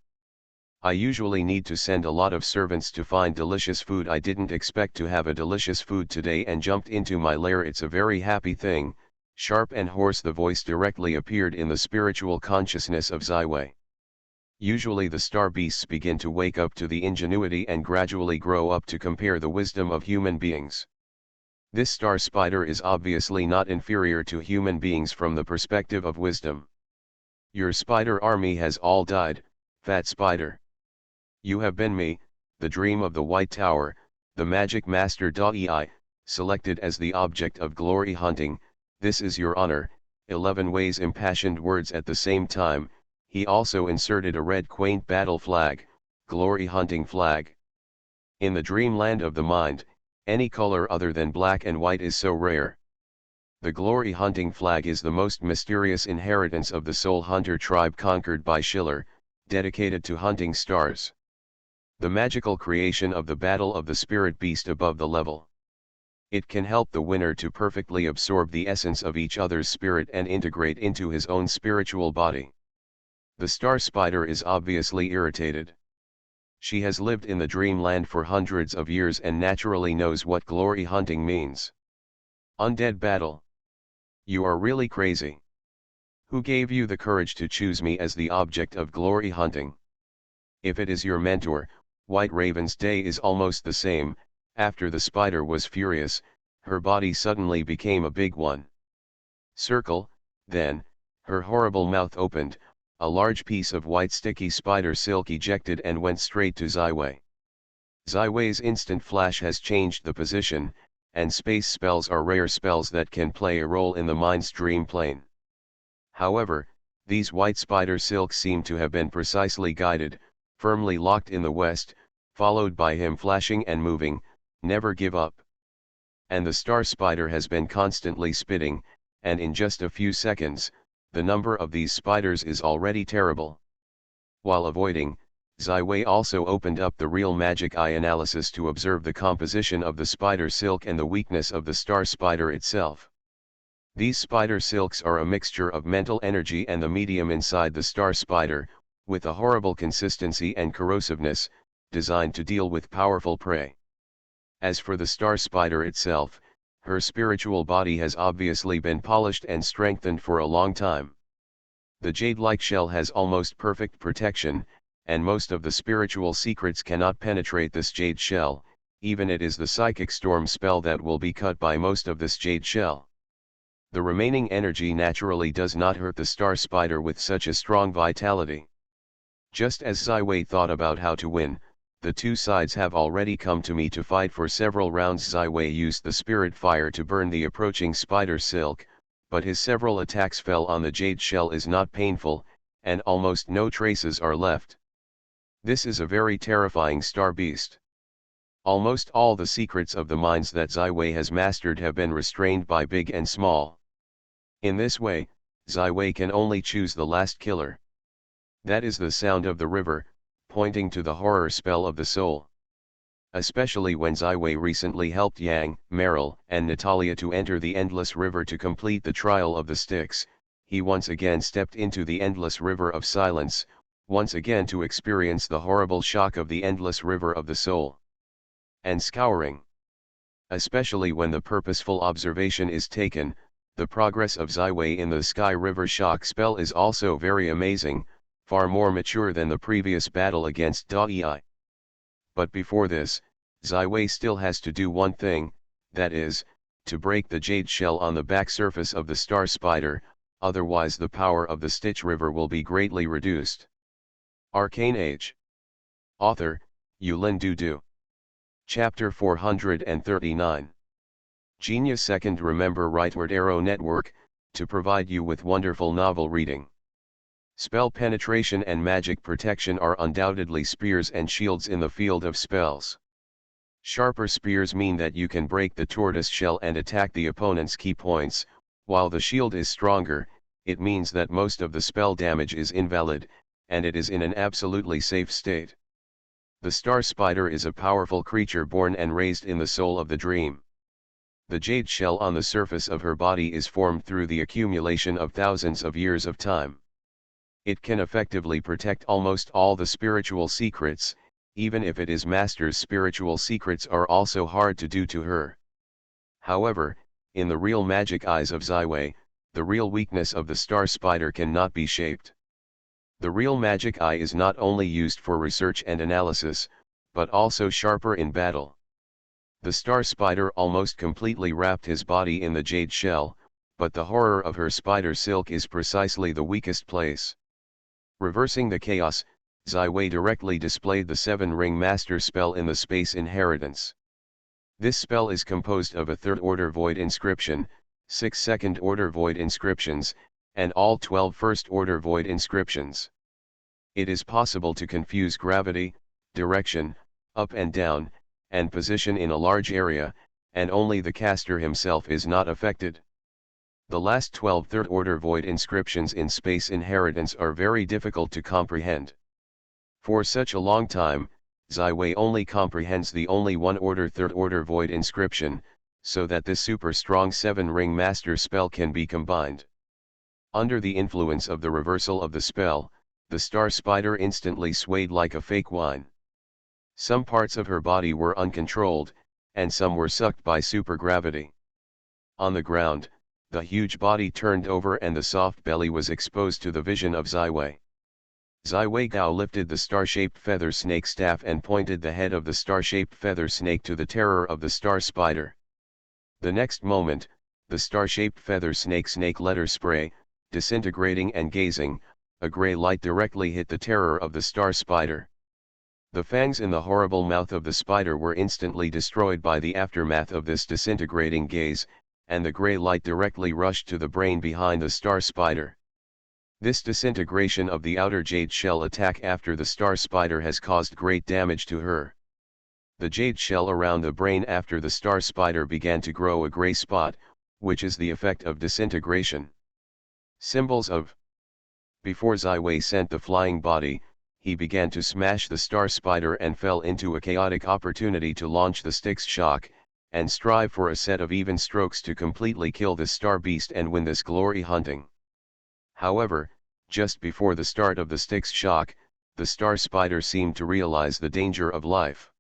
I usually need to send a lot of servants to find delicious food. I didn't expect to have a delicious food today and jumped into my lair. It's a very happy thing. Sharp and hoarse the voice directly appeared in the spiritual consciousness of Zai Wei. Usually the star beasts begin to wake up to the ingenuity and gradually grow up to compare the wisdom of human beings. This star spider is obviously not inferior to human beings from the perspective of wisdom. Your spider army has all died, fat spider. You have been me, the dream of the White Tower, the magic master Da-ei, selected as the object of glory hunting. This is your honor. 11 Wei's impassioned words at the same time. He also inserted a red quaint battle flag, glory hunting flag. In the dreamland of the mind, any color other than black and white is so rare. The glory hunting flag is the most mysterious inheritance of the soul hunter tribe conquered by Schiller, dedicated to hunting stars. The magical creation of the battle of the spirit beast above the level. It can help the winner to perfectly absorb the essence of each other's spirit and integrate into his own spiritual body. The star spider is obviously irritated. She has lived in the dreamland for hundreds of years and naturally knows what glory hunting means. Undead battle. You are really crazy. Who gave you the courage to choose me as the object of glory hunting? If it is your mentor, White Raven's day is almost the same. After the spider was furious, her body suddenly became a big one. Circle, then, her horrible mouth opened. A large piece of white sticky spider silk ejected and went straight to Zai Wei. Zai Wei's instant flash has changed the position, and space spells are rare spells that can play a role in the mind's dream plane. However, these white spider silks seem to have been precisely guided, firmly locked in the west, followed by him flashing and moving, never give up. And the star spider has been constantly spitting, and in just a few seconds, the number of these spiders is already terrible. While avoiding, Zai Wei also opened up the real magic eye analysis to observe the composition of the spider silk and the weakness of the star spider itself. These spider silks are a mixture of mental energy and the medium inside the star spider, with a horrible consistency and corrosiveness, designed to deal with powerful prey. As for the star spider itself, her spiritual body has obviously been polished and strengthened for a long time. The jade-like shell has almost perfect protection, and most of the spiritual secrets cannot penetrate this jade shell, even it is the psychic storm spell that will be cut by most of this jade shell. The remaining energy naturally does not hurt the star spider with such a strong vitality. Just as Zai Wei thought about how to win, the two sides have already come to me to fight for several rounds. Zai Wei used the spirit fire to burn the approaching spider silk, but his several attacks fell on the jade shell is not painful, and almost no traces are left. This is a very terrifying star beast. Almost all the secrets of the minds that Zai Wei has mastered have been restrained by big and small. In this way, Zai Wei can only choose the last killer. That is the sound of the river, pointing to the horror spell of the soul. Especially when Zai Wei recently helped Yang, Meryl, and Natalia to enter the endless river to complete the trial of the sticks, he once again stepped into the endless river of silence, once again to experience the horrible shock of the endless river of the soul. And scouring. Especially when the purposeful observation is taken, the progress of Zai Wei in the Sky River shock spell is also very amazing. far more mature than the previous battle against Dai. But before this, Ziwei still has to do one thing, that is, to break the jade shell on the back surface of the star spider, otherwise the power of the Stitch River will be greatly reduced. Arcane Age. Author, Yulin Dudu. Chapter 439. Genius Second. Remember Rightward Arrow Network, to provide you with wonderful novel reading. Spell penetration and magic protection are undoubtedly spears and shields in the field of spells. Sharper spears mean that you can break the tortoise shell and attack the opponent's key points, while the shield is stronger, it means that most of the spell damage is invalid, and it is in an absolutely safe state. The star spider is a powerful creature born and raised in the soul of the dream. The jade shell on the surface of her body is formed through the accumulation of thousands of years of time. It can effectively protect almost all the spiritual secrets, even if it is master's spiritual secrets are also hard to do to her. However, in the real magic eyes of Ziwei, the real weakness of the star spider cannot be shaped. The real magic eye is not only used for research and analysis, but also sharper in battle. The star spider almost completely wrapped his body in the jade shell, but the horror of her spider silk is precisely the weakest place. Reversing the chaos, Ziwei directly displayed the 7-ring master spell in the space inheritance. This spell is composed of a 3rd-order void inscription, 6 2nd-order void inscriptions, and all 12 1st-order void inscriptions. It is possible to confuse gravity, direction, up and down, and position in a large area, and only the caster himself is not affected. The last 12 3rd-order void inscriptions in space inheritance are very difficult to comprehend. For such a long time, Ziwei only comprehends the only 1-order 3rd-order void inscription, so that this super strong 7-ring master spell can be combined. Under the influence of the reversal of the spell, the star spider instantly swayed like a fake wine. Some parts of her body were uncontrolled, and some were sucked by supergravity. On the ground, the huge body turned over and the soft belly was exposed to the vision of Ziwei. Ziwei Gao lifted the star-shaped feather snake staff and pointed the head of the star-shaped feather snake to the terror of the star spider. The next moment, the star-shaped feather snake let her spray, disintegrating and gazing, a grey light directly hit the terror of the star spider. The fangs in the horrible mouth of the spider were instantly destroyed by the aftermath of this disintegrating gaze, and the grey light directly rushed to the brain behind the star spider. This disintegration of the outer jade shell attack after the star spider has caused great damage to her. The jade shell around the brain after the star spider began to grow a grey spot, which is the effect of disintegration. Symbols of. Before Ziwei sent the flying body, he began to smash the star spider and fell into a chaotic opportunity to launch the Styx shock, and strive for a set of even strokes to completely kill the star beast and win this glory hunting. However, just before the start of the Styx shock, the star spider seemed to realize the danger of life.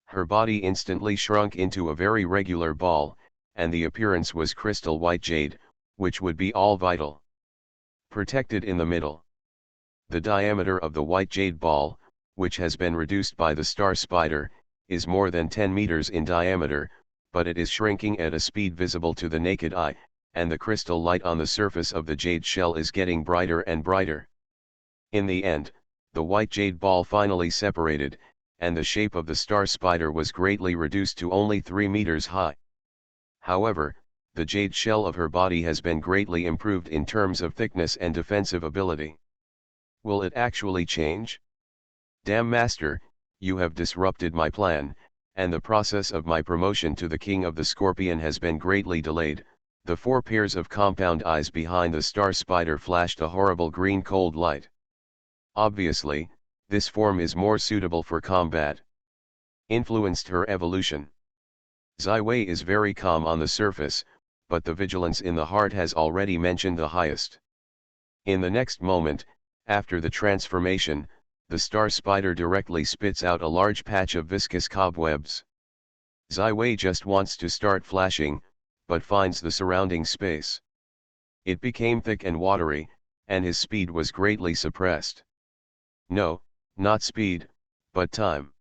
Her body instantly shrunk into a very regular ball, and the appearance was crystal white jade, which would be all vital. Protected in the middle. The diameter of the white jade ball, which has been reduced by the star spider, is more than 10 meters in diameter, but it is shrinking at a speed visible to the naked eye, and the crystal light on the surface of the jade shell is getting brighter and brighter. In the end, the white jade ball finally separated, and the shape of the star spider was greatly reduced to only 3 meters high. However, the jade shell of her body has been greatly improved in terms of thickness and defensive ability. Will it actually change? Damn master, you have disrupted my plan, and the process of my promotion to the king of the scorpion has been greatly delayed. The 4 pairs of compound eyes behind the star spider flashed a horrible green cold light. Obviously, this form is more suitable for combat. Influenced her evolution. Ziwei is very calm on the surface, but the vigilance in the heart has already mentioned the highest. In the next moment, after the transformation, the star spider directly spits out a large patch of viscous cobwebs. Ziwei just wants to start flashing, but finds the surrounding space. It became thick and watery, and his speed was greatly suppressed. No, not speed, but time.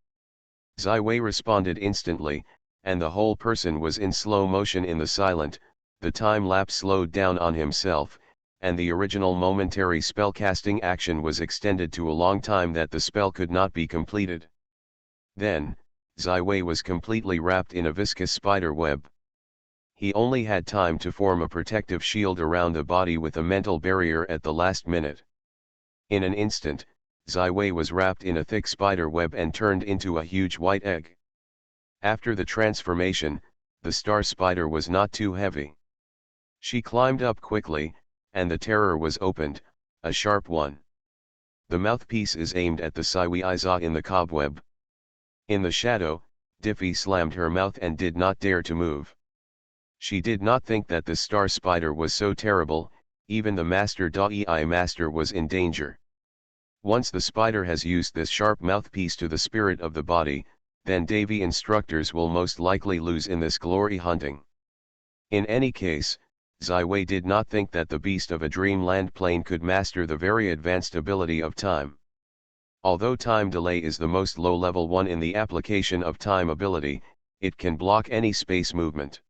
Zai Wei responded instantly, and the whole person was in slow motion in the silent, the time lapse slowed down on himself, and the original momentary spellcasting action was extended to a long time that the spell could not be completed. Then, Zai Wei was completely wrapped in a viscous spider web. He only had time to form a protective shield around the body with a mental barrier at the last minute. In an instant, Zai Wei was wrapped in a thick spider web and turned into a huge white egg. After the transformation, the star spider was not too heavy. She climbed up quickly, and the terror was opened, a sharp one. The mouthpiece is aimed at the Siwi Iza in the cobweb. In the shadow, Diffie slammed her mouth and did not dare to move. She did not think that the star spider was so terrible, even the Master Dai Master was in danger. Once the spider has used this sharp mouthpiece to the spirit of the body, then Devi instructors will most likely lose in this glory hunting. In any case, Zai Wei did not think that the beast of a dreamland plane could master the very advanced ability of time. Although time delay is the most low-level one in the application of time ability, it can block any space movement.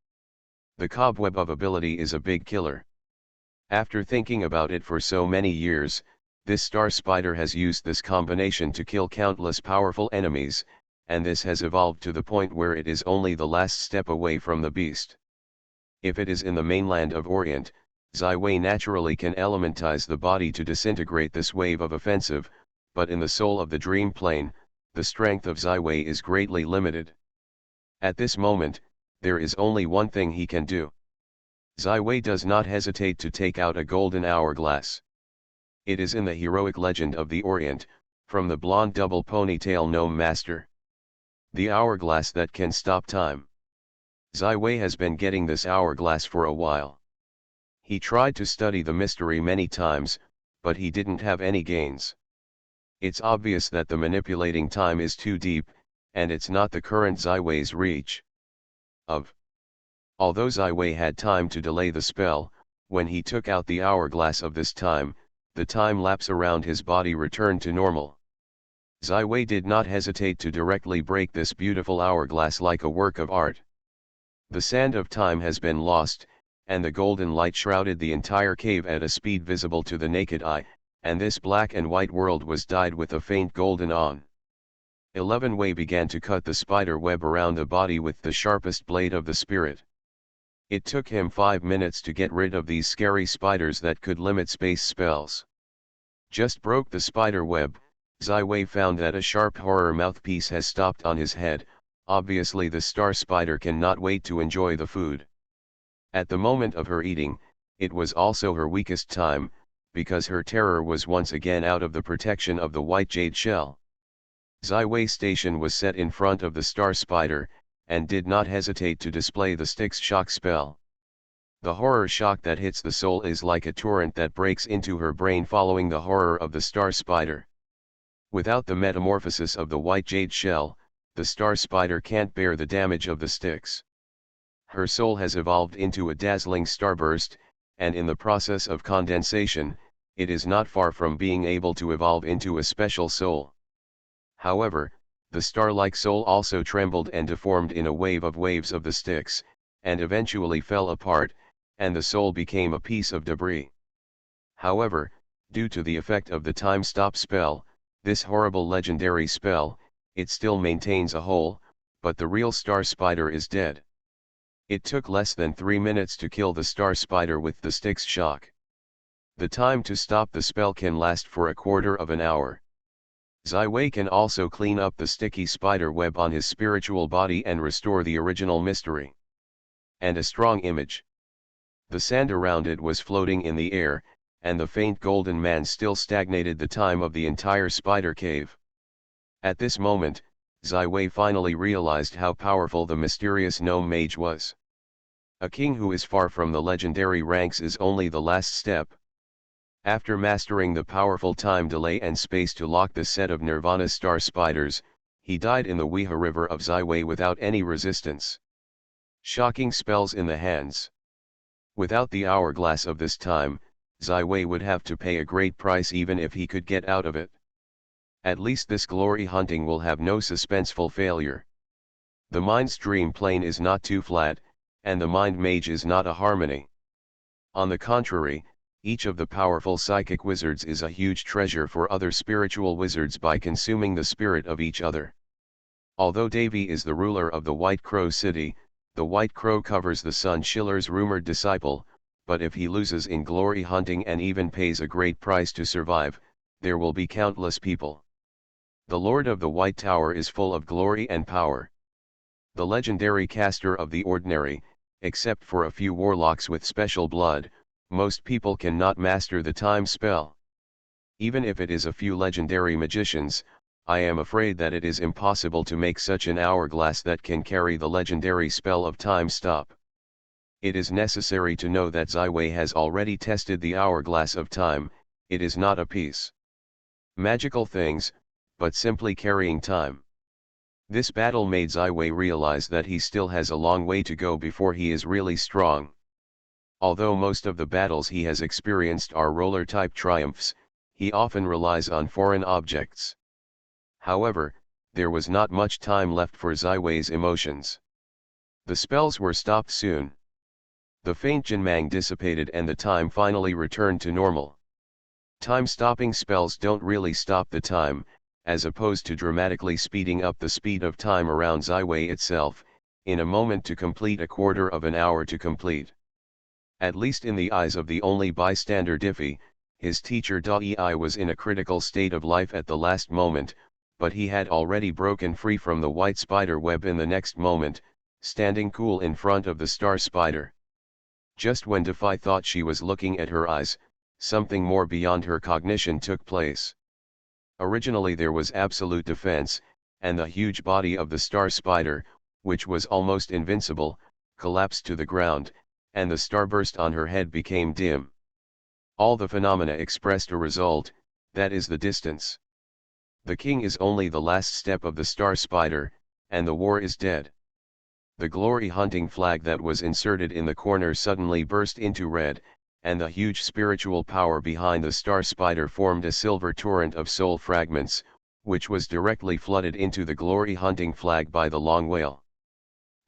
The cobweb of ability is a big killer. After thinking about it for so many years, this star spider has used this combination to kill countless powerful enemies, and this has evolved to the point where it is only the last step away from the beast. If it is in the mainland of Orient, Zai Wei naturally can elementize the body to disintegrate this wave of offensive, but in the soul of the dream plane, the strength of Zai Wei is greatly limited. At this moment, there is only one thing he can do. Zai Wei does not hesitate to take out a golden hourglass. It is in the heroic legend of the Orient, from the blonde double ponytail gnome master. The hourglass that can stop time. Zai Wei has been getting this hourglass for a while. He tried to study the mystery many times, but he didn't have any gains. It's obvious that the manipulating time is too deep, and it's not the current Zai Wei's reach. Although Zai Wei had time to delay the spell, when he took out the hourglass of this time, the time lapse around his body returned to normal. Zai Wei did not hesitate to directly break this beautiful hourglass like a work of art. The sand of time has been lost, and the golden light shrouded the entire cave at a speed visible to the naked eye, and this black and white world was dyed with a faint golden on. 11 Wei began to cut the spider web around the body with the sharpest blade of the spirit. It took him 5 minutes to get rid of these scary spiders that could limit space spells. Just broke the spider web, Zai Wei found that a sharp horror mouthpiece has stopped on his head. Obviously the star spider cannot wait to enjoy the food. At the moment of her eating, it was also her weakest time, because her terror was once again out of the protection of the white jade shell. Zai Wei station was set in front of the star spider, and did not hesitate to display the stick's shock spell. The horror shock that hits the soul is like a torrent that breaks into her brain following the horror of the star spider. Without the metamorphosis of the white jade shell, the star spider can't bear the damage of the sticks. Her soul has evolved into a dazzling starburst, and in the process of condensation, it is not far from being able to evolve into a special soul. However, the star-like soul also trembled and deformed in a wave of waves of the sticks, and eventually fell apart, and the soul became a piece of debris. However, due to the effect of the time stop spell, this horrible legendary spell, it still maintains a whole, but the real star spider is dead. It took less than 3 minutes to kill the star spider with the stick's shock. The time to stop the spell can last for a quarter of an hour. Zai Wei can also clean up the sticky spider web on his spiritual body and restore the original mystery. And a strong image. The sand around it was floating in the air, and the faint golden man still stagnated the time of the entire spider cave. At this moment, Zai Wei finally realized how powerful the mysterious gnome mage was. A king who is far from the legendary ranks is only the last step. After mastering the powerful time delay and space to lock the set of Nirvana star spiders, he died in the Weha river of Zai Wei without any resistance. Shocking spells in the hands. Without the hourglass of this time, Zai Wei would have to pay a great price even if he could get out of it. At least this glory hunting will have no suspenseful failure. The mind's dream plane is not too flat, and the mind mage is not a harmony. On the contrary, each of the powerful psychic wizards is a huge treasure for other spiritual wizards by consuming the spirit of each other. Although Davy is the ruler of the White Crow City, the White Crow covers the Sun Shiller's rumored disciple, but if he loses in glory hunting and even pays a great price to survive, there will be countless people. The Lord of the White Tower is full of glory and power. The legendary caster of the ordinary, except for a few warlocks with special blood, most people cannot master the time spell. Even if it is a few legendary magicians, I am afraid that it is impossible to make such an hourglass that can carry the legendary spell of time stop. It is necessary to know that Zywei has already tested the hourglass of time. It is not a piece magical things, but simply carrying time. This battle made Zywei realize that he still has a long way to go before he is really strong. Although most of the battles he has experienced are roller-type triumphs, he often relies on foreign objects. However, there was not much time left for Zywei's emotions. The spells were stopped soon. The faint Jinmang dissipated and the time finally returned to normal. Time-stopping spells don't really stop the time, as opposed to dramatically speeding up the speed of time around Zywei itself, in a moment to complete a quarter of an hour to complete. At least in the eyes of the only bystander Diffie, his teacher Da-ei was in a critical state of life at the last moment, but he had already broken free from the white spider web in the next moment, standing cool in front of the star spider. Just when Diffie thought she was looking at her eyes, something more beyond her cognition took place. Originally there was absolute defense, and the huge body of the star spider, which was almost invincible, collapsed to the ground, and the starburst on her head became dim. All the phenomena expressed a result, that is the distance. The king is only the last step of the star spider, and the war is dead. The glory hunting flag that was inserted in the corner suddenly burst into red, and the huge spiritual power behind the star spider formed a silver torrent of soul fragments, which was directly flooded into the glory hunting flag by the long whale.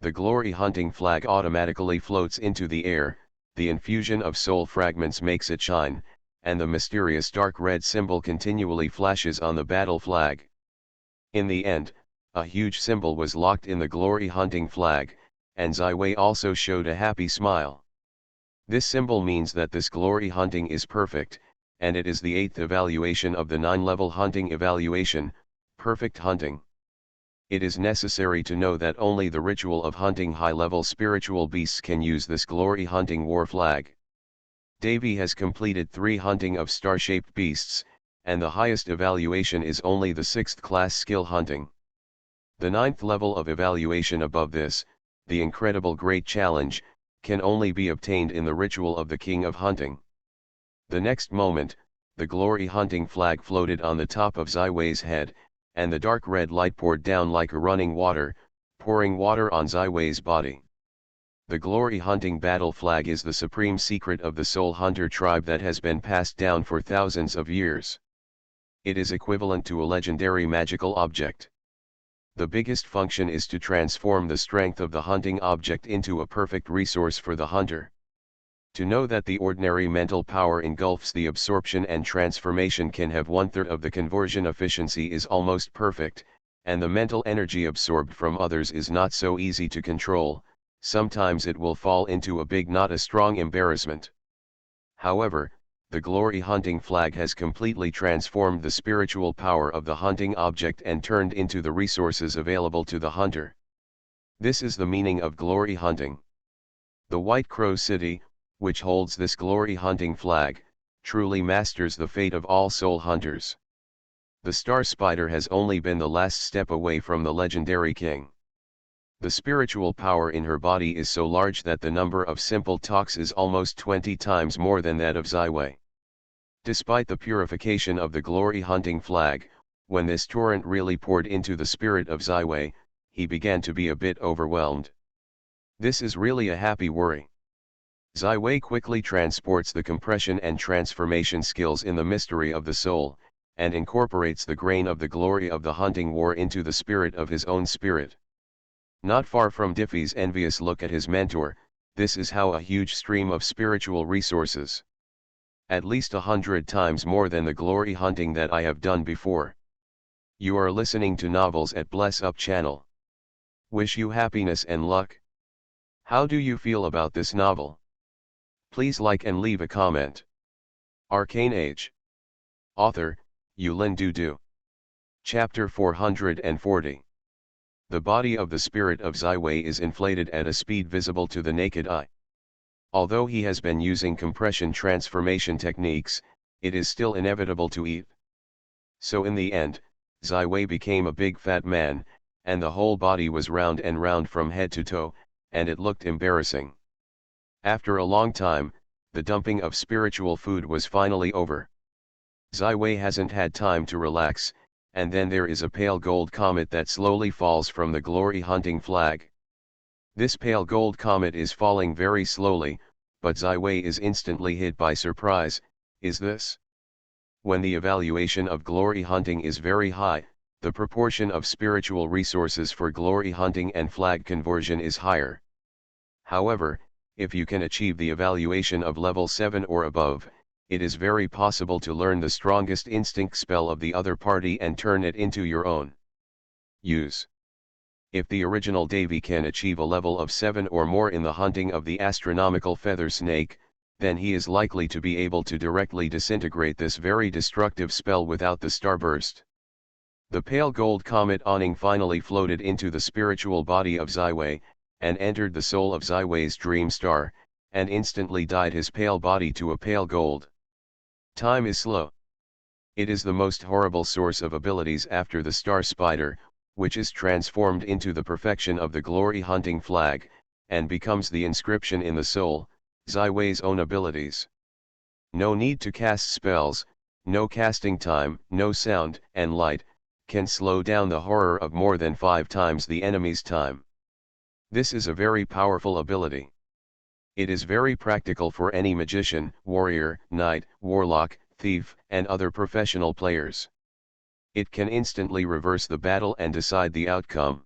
The glory hunting flag automatically floats into the air, the infusion of soul fragments makes it shine, and the mysterious dark red symbol continually flashes on the battle flag. In the end, a huge symbol was locked in the glory hunting flag, and Zywei also showed a happy smile. This symbol means that this glory hunting is perfect, and it is the 8th evaluation of the 9-level hunting evaluation, perfect hunting. It is necessary to know that only the ritual of hunting high-level spiritual beasts can use this glory hunting war flag. Davy has completed 3 hunting of star-shaped beasts, and the highest evaluation is only the 6th class skill hunting. The 9th level of evaluation above this, the incredible great challenge, can only be obtained in the ritual of the King of Hunting. The next moment, the glory hunting flag floated on the top of Zywei's head, and the dark red light poured down like a running water, pouring water on Zywei's body. The glory hunting battle flag is the supreme secret of the soul hunter tribe that has been passed down for thousands of years. It is equivalent to a legendary magical object. The biggest function is to transform the strength of the hunting object into a perfect resource for the hunter. To know that the ordinary mental power engulfs the absorption and transformation can have 1/3 of the conversion efficiency is almost perfect, and the mental energy absorbed from others is not so easy to control. Sometimes it will fall into a big not a strong embarrassment. However, the glory hunting flag has completely transformed the spiritual power of the hunting object and turned into the resources available to the hunter. This is the meaning of glory hunting. The White Crow City, which holds this glory hunting flag, truly masters the fate of all soul hunters. The star spider has only been the last step away from the legendary king. The spiritual power in her body is so large that the number of simple talks is almost 20 times more than that of Zywei. Despite the purification of the glory hunting flag, when this torrent really poured into the spirit of Zywei, he began to be a bit overwhelmed. This is really a happy worry. Zywei quickly transports the compression and transformation skills in the mystery of the soul, and incorporates the grain of the glory of the hunting war into the spirit of his own spirit. Not far from Diffie's envious look at his mentor, this is how a huge stream of spiritual resources. At least 100 times more than the glory hunting that I have done before. You are listening to Novels at Bless Up channel. Wish you happiness and luck. How do you feel about this novel? Please like and leave a comment. Arcane Age. Author, Yulin Dudu. Chapter 440. The body of the spirit of Ziwei is inflated at a speed visible to the naked eye. Although he has been using compression transformation techniques, it is still inevitable to eat. So in the end, Ziwei became a big fat man, and the whole body was round and round from head to toe, and it looked embarrassing. After a long time, the dumping of spiritual food was finally over. Ziwei hasn't had time to relax, and then there is a pale gold comet that slowly falls from the glory hunting flag. This pale gold comet is falling very slowly, but Ziwei is instantly hit by surprise. Is this? When the evaluation of glory hunting is very high, the proportion of spiritual resources for glory hunting and flag conversion is higher. However, if you can achieve the evaluation of level 7 or above, it is very possible to learn the strongest instinct spell of the other party and turn it into your own. Use. If the original Davy can achieve a level of 7 or more in the hunting of the astronomical feather snake, then he is likely to be able to directly disintegrate this very destructive spell without the starburst. The pale gold comet awning finally floated into the spiritual body of Ziwei, and entered the soul of Ziwei's dream star, and instantly dyed his pale body to a pale gold. Time is slow. It is the most horrible source of abilities after the star spider, which is transformed into the perfection of the glory hunting flag, and becomes the inscription in the soul, Ziwei's own abilities. No need to cast spells, no casting time, no sound and light, can slow down the horror of more than 5 times the enemy's time. This is a very powerful ability. It is very practical for any magician, warrior, knight, warlock, thief, and other professional players. It can instantly reverse the battle and decide the outcome.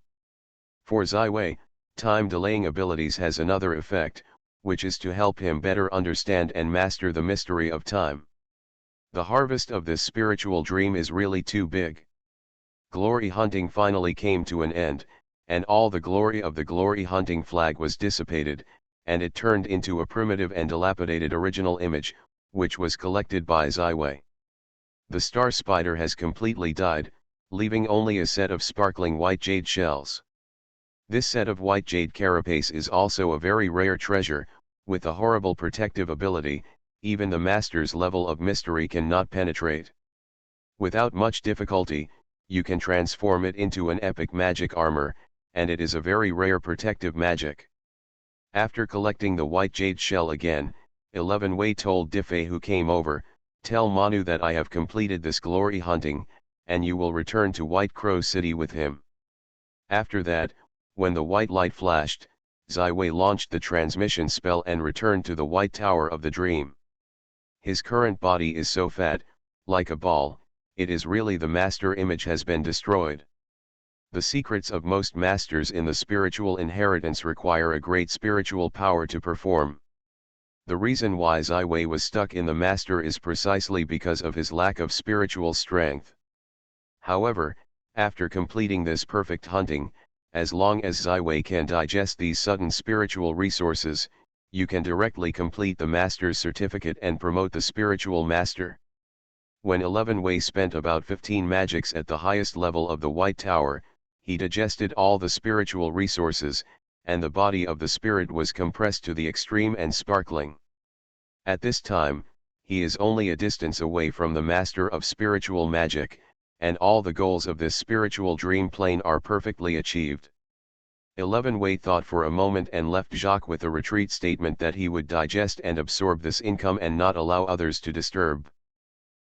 For Ziwei, time-delaying abilities has another effect, which is to help him better understand and master the mystery of time. The harvest of this spiritual dream is really too big. Glory hunting finally came to an end, and all the glory of the glory hunting flag was dissipated, and it turned into a primitive and dilapidated original image, which was collected by Ziwei. The star spider has completely died, leaving only a set of sparkling white jade shells. This set of white jade carapace is also a very rare treasure, with a horrible protective ability, even the master's level of mystery cannot penetrate. Without much difficulty, you can transform it into an epic magic armor, and it is a very rare protective magic. After collecting the white jade shell again, 11 Wei told Diffei who came over, "Tell Manu that I have completed this glory hunting, and you will return to White Crow City with him." After that, when the white light flashed, Ziwei launched the transmission spell and returned to the White Tower of the Dream. His current body is so fat, like a ball, it is really the master image has been destroyed. The secrets of most masters in the spiritual inheritance require a great spiritual power to perform. The reason why Ziwei was stuck in the master is precisely because of his lack of spiritual strength. However, after completing this perfect hunting, as long as Ziwei can digest these sudden spiritual resources, you can directly complete the master's certificate and promote the spiritual master. When 11 Wei spent about 15 magics at the highest level of the White Tower, he digested all the spiritual resources, and the body of the spirit was compressed to the extreme and sparkling. At this time, he is only a distance away from the master of spiritual magic, and all the goals of this spiritual dream plane are perfectly achieved. 11 Wei thought for a moment and left Jacques with a retreat statement that he would digest and absorb this income and not allow others to disturb.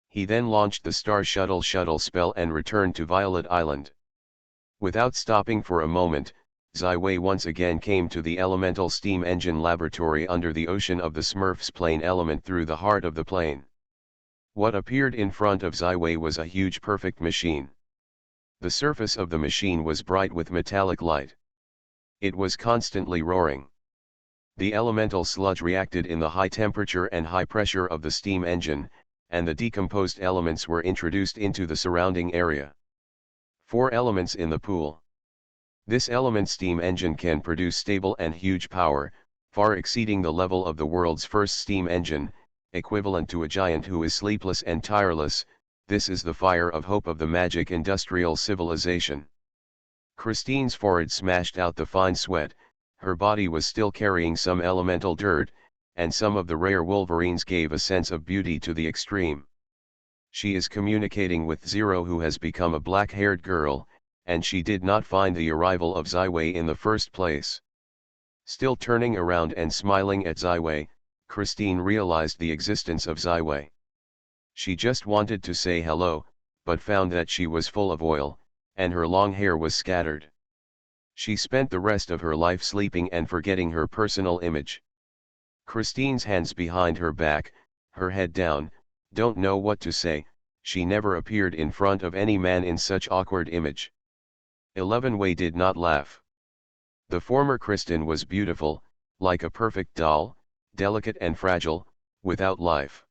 He then launched the Star Shuttle spell and returned to Violet Island. Without stopping for a moment, Ziwei once again came to the elemental steam engine laboratory under the ocean of the Smurfs plane element through the heart of the plane. What appeared in front of Ziwei was a huge perfect machine. The surface of the machine was bright with metallic light. It was constantly roaring. The elemental sludge reacted in the high temperature and high pressure of the steam engine, and the decomposed elements were introduced into the surrounding area. 4 elements in the pool. This element steam engine can produce stable and huge power, far exceeding the level of the world's first steam engine, equivalent to a giant who is sleepless and tireless. This is the fire of hope of the magic industrial civilization. Christine's forehead smashed out the fine sweat. Her body was still carrying some elemental dirt, and some of the rare wolverines gave a sense of beauty to the extreme. She is communicating with Zero, who has become a black-haired girl, and she did not find the arrival of Ziwei in the first place. Still turning around and smiling at Ziwei, Christine realized the existence of Ziwei. She just wanted to say hello, but found that she was full of oil, and her long hair was scattered. She spent the rest of her life sleeping and forgetting her personal image. Christine's hands behind her back, her head down, don't know what to say. She never appeared in front of any man in such awkward image. 11 Wei did not laugh. The former Christine was beautiful, like a perfect doll, delicate and fragile, without life.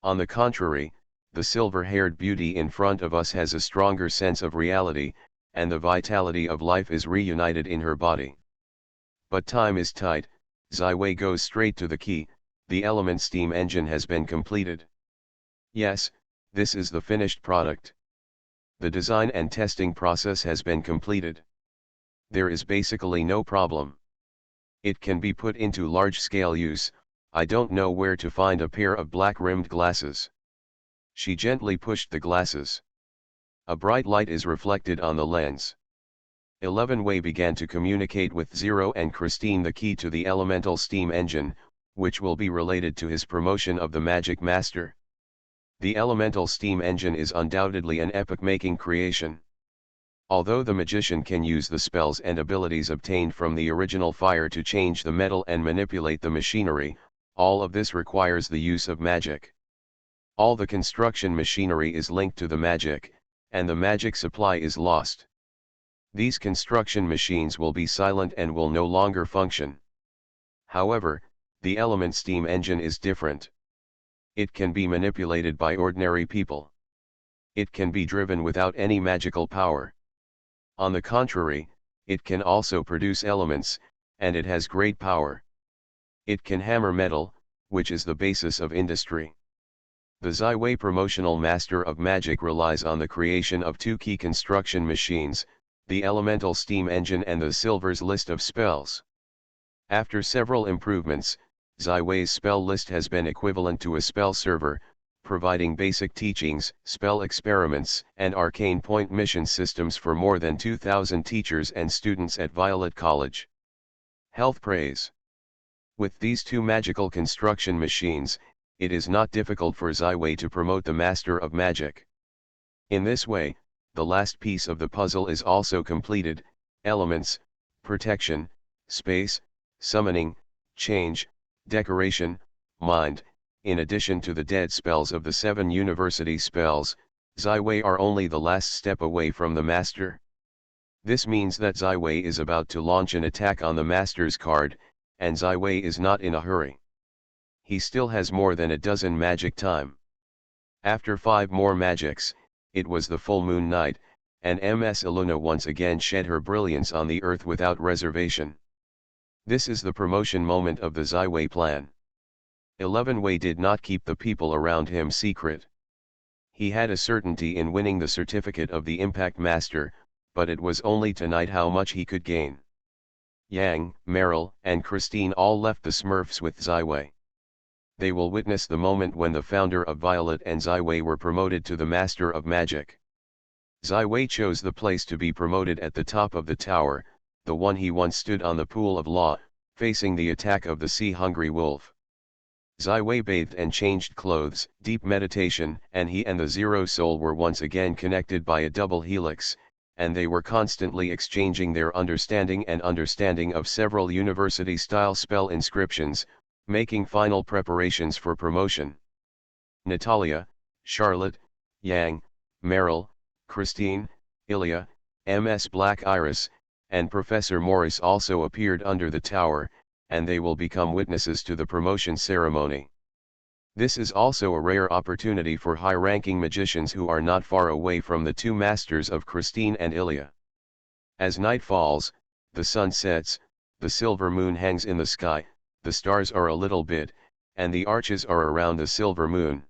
On the contrary, the silver-haired beauty in front of us has a stronger sense of reality, and the vitality of life is reunited in her body. But time is tight. Ziwei goes straight to the key. The element steam engine has been completed. Yes, this is the finished product. The design and testing process has been completed. There is basically no problem. It can be put into large-scale use. I don't know where to find a pair of black-rimmed glasses. She gently pushed the glasses. A bright light is reflected on the lens. 11 Wei began to communicate with Zero and Christine the key to the elemental steam engine, which will be related to his promotion of the Magic Master. The elemental steam engine is undoubtedly an epoch-making creation. Although the magician can use the spells and abilities obtained from the original fire to change the metal and manipulate the machinery, all of this requires the use of magic. All the construction machinery is linked to the magic, and the magic supply is lost. These construction machines will be silent and will no longer function. However, the element steam engine is different. It can be manipulated by ordinary people. It can be driven without any magical power. On the contrary, it can also produce elements, and it has great power. It can hammer metal, which is the basis of industry. The Ziwei promotional master of magic relies on the creation of 2 key construction machines, the elemental steam engine and the Silver's list of spells. After several improvements, Ziwei's spell list has been equivalent to a spell server, providing basic teachings, spell experiments, and arcane point mission systems for more than 2,000 teachers and students at Violet College. Health praise. With these 2 magical construction machines, it is not difficult for Ziwei to promote the Master of Magic. In this way, the last piece of the puzzle is also completed: elements, protection, space, summoning, change, decoration, mind. In addition to the dead spells of the 7 university spells, Ziwei are only the last step away from the Master. This means that Ziwei is about to launch an attack on the Master's card, and Ziwei is not in a hurry. He still has more than a dozen magic time. After 5 more magics, it was the full moon night, and Ms. Iluna once again shed her brilliance on the earth without reservation. This is the promotion moment of the Ziwei plan. 11 Wei did not keep the people around him secret. He had a certainty in winning the certificate of the Impact Master, but it was only tonight how much he could gain. Yang, Meryl, and Christine all left the Smurfs with Ziwei. They will witness the moment when the founder of Violet and Ziwei were promoted to the Master of Magic. Ziwei chose the place to be promoted at the top of the tower, the one he once stood on the pool of law, facing the attack of the sea-hungry wolf. Ziwei bathed and changed clothes, deep meditation, and he and the Zero Soul were once again connected by a double helix, and they were constantly exchanging their understanding of several university-style spell inscriptions, making final preparations for promotion. Natalia, Charlotte, Yang, Meryl, Christine, Ilya, Ms. Black Iris, and Professor Morris also appeared under the tower, and they will become witnesses to the promotion ceremony. This is also a rare opportunity for high-ranking magicians who are not far away from the two masters of Christine and Ilya. As night falls, the sun sets, the silver moon hangs in the sky, the stars are a little bit, and the arches are around the silver moon.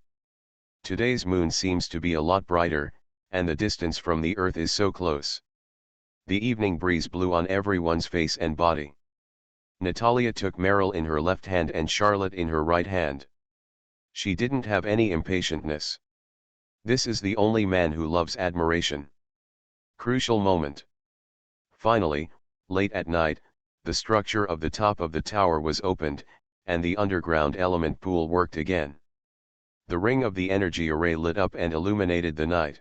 Today's moon seems to be a lot brighter, and the distance from the earth is so close. The evening breeze blew on everyone's face and body. Natalia took Meryl in her left hand and Charlotte in her right hand. She didn't have any impatientness. This is the only man who loves admiration. Crucial moment. Finally, late at night, the structure of the top of the tower was opened, and the underground element pool worked again. The ring of the energy array lit up and illuminated the night.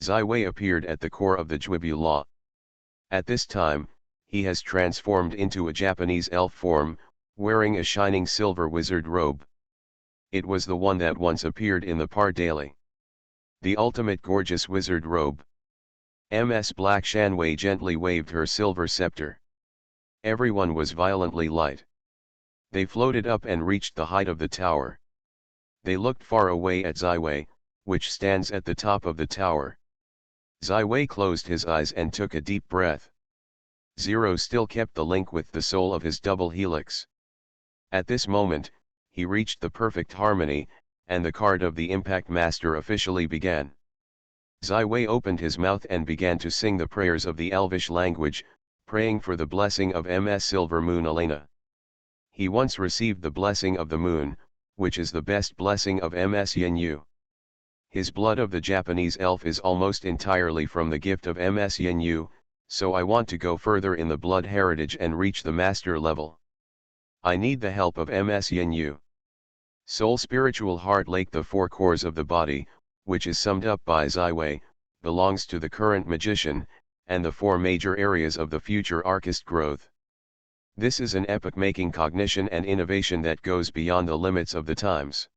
Zai appeared at the core of the Juibula. At this time, he has transformed into a Japanese elf form, wearing a shining silver wizard robe. It was the one that once appeared in the Par Daily. The ultimate gorgeous wizard robe. Ms. Black Shanwei gently waved her silver scepter. Everyone was violently light. They floated up and reached the height of the tower. They looked far away at Zai, which stands at the top of the tower. Zai closed his eyes and took a deep breath. Zero still kept the link with the soul of his double helix. At this moment, he reached the perfect harmony, and the card of the Impact Master officially began. Zai opened his mouth and began to sing the prayers of the Elvish language, praying for the blessing of Ms. Silver Moon Elena. He once received the blessing of the moon, which is the best blessing of Ms. Yenyu. His blood of the Japanese elf is almost entirely from the gift of Ms. Yenyu, so I want to go further in the blood heritage and reach the master level. I need the help of Ms. Yenyu. Soul Spiritual Heart Lake. The four cores of the body, which is summed up by Zai, belongs to the current magician, and the four major areas of the future artist growth. This is an epoch-making cognition and innovation that goes beyond the limits of the times.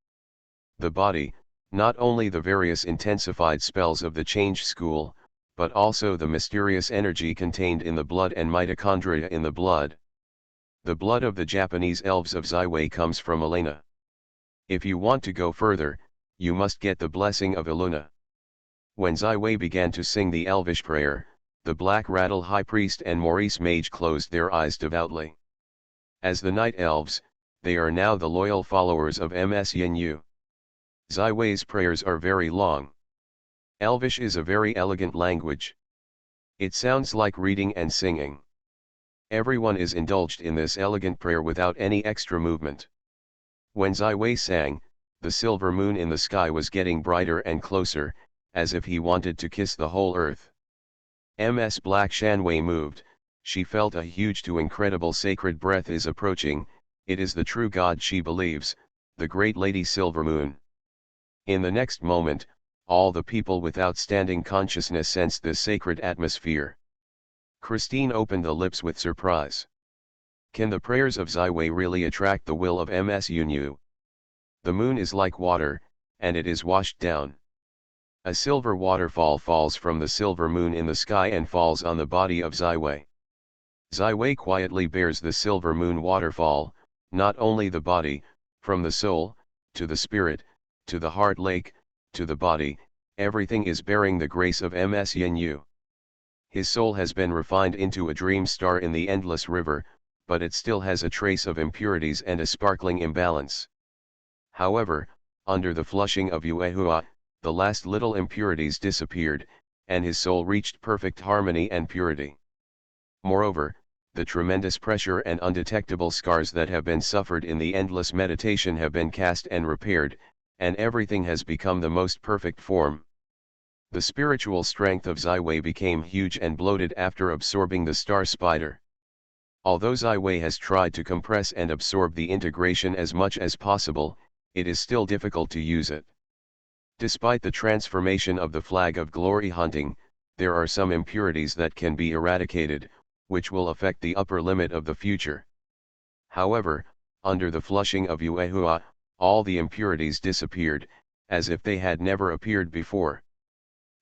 The body, not only the various intensified spells of the change school, but also the mysterious energy contained in the blood and mitochondria in the blood. The blood of the Japanese elves of Zai comes from Elena. If you want to go further, you must get the blessing of Eluna. When Zai began to sing the elvish prayer, the Black Rattle High Priest and Maurice Mage closed their eyes devoutly. As the Night Elves, they are now the loyal followers of Ms. Yenyu. Zaiwei's prayers are very long. Elvish is a very elegant language. It sounds like reading and singing. Everyone is indulged in this elegant prayer without any extra movement. When Zai sang, the silver moon in the sky was getting brighter and closer, as if he wanted to kiss the whole earth. Ms. Black Shanwei moved, she felt a huge to incredible sacred breath is approaching. It is the true God she believes, the great Lady Silver Moon. In the next moment, all the people with outstanding consciousness sensed this sacred atmosphere. Christine opened the lips with surprise. Can the prayers of Zai really attract the will of Ms. Yenyu? The moon is like water, and it is washed down. A silver waterfall falls from the silver moon in the sky and falls on the body of Zai. Zai quietly bears the silver moon waterfall, not only the body, from the soul, to the spirit, to the heart lake, to the body, everything is bearing the grace of Ms. Yenyu. His soul has been refined into a dream star in the endless river, but it still has a trace of impurities and a sparkling imbalance. However, under the flushing of Yuehua, the last little impurities disappeared, and his soul reached perfect harmony and purity. Moreover, the tremendous pressure and undetectable scars that have been suffered in the endless meditation have been cast and repaired, and everything has become the most perfect form. The spiritual strength of Zai became huge and bloated after absorbing the star spider. Although Zai has tried to compress and absorb the integration as much as possible, it is still difficult to use it. Despite the transformation of the flag of glory hunting, there are some impurities that can be eradicated, which will affect the upper limit of the future. However, under the flushing of Yuehua, all the impurities disappeared, as if they had never appeared before.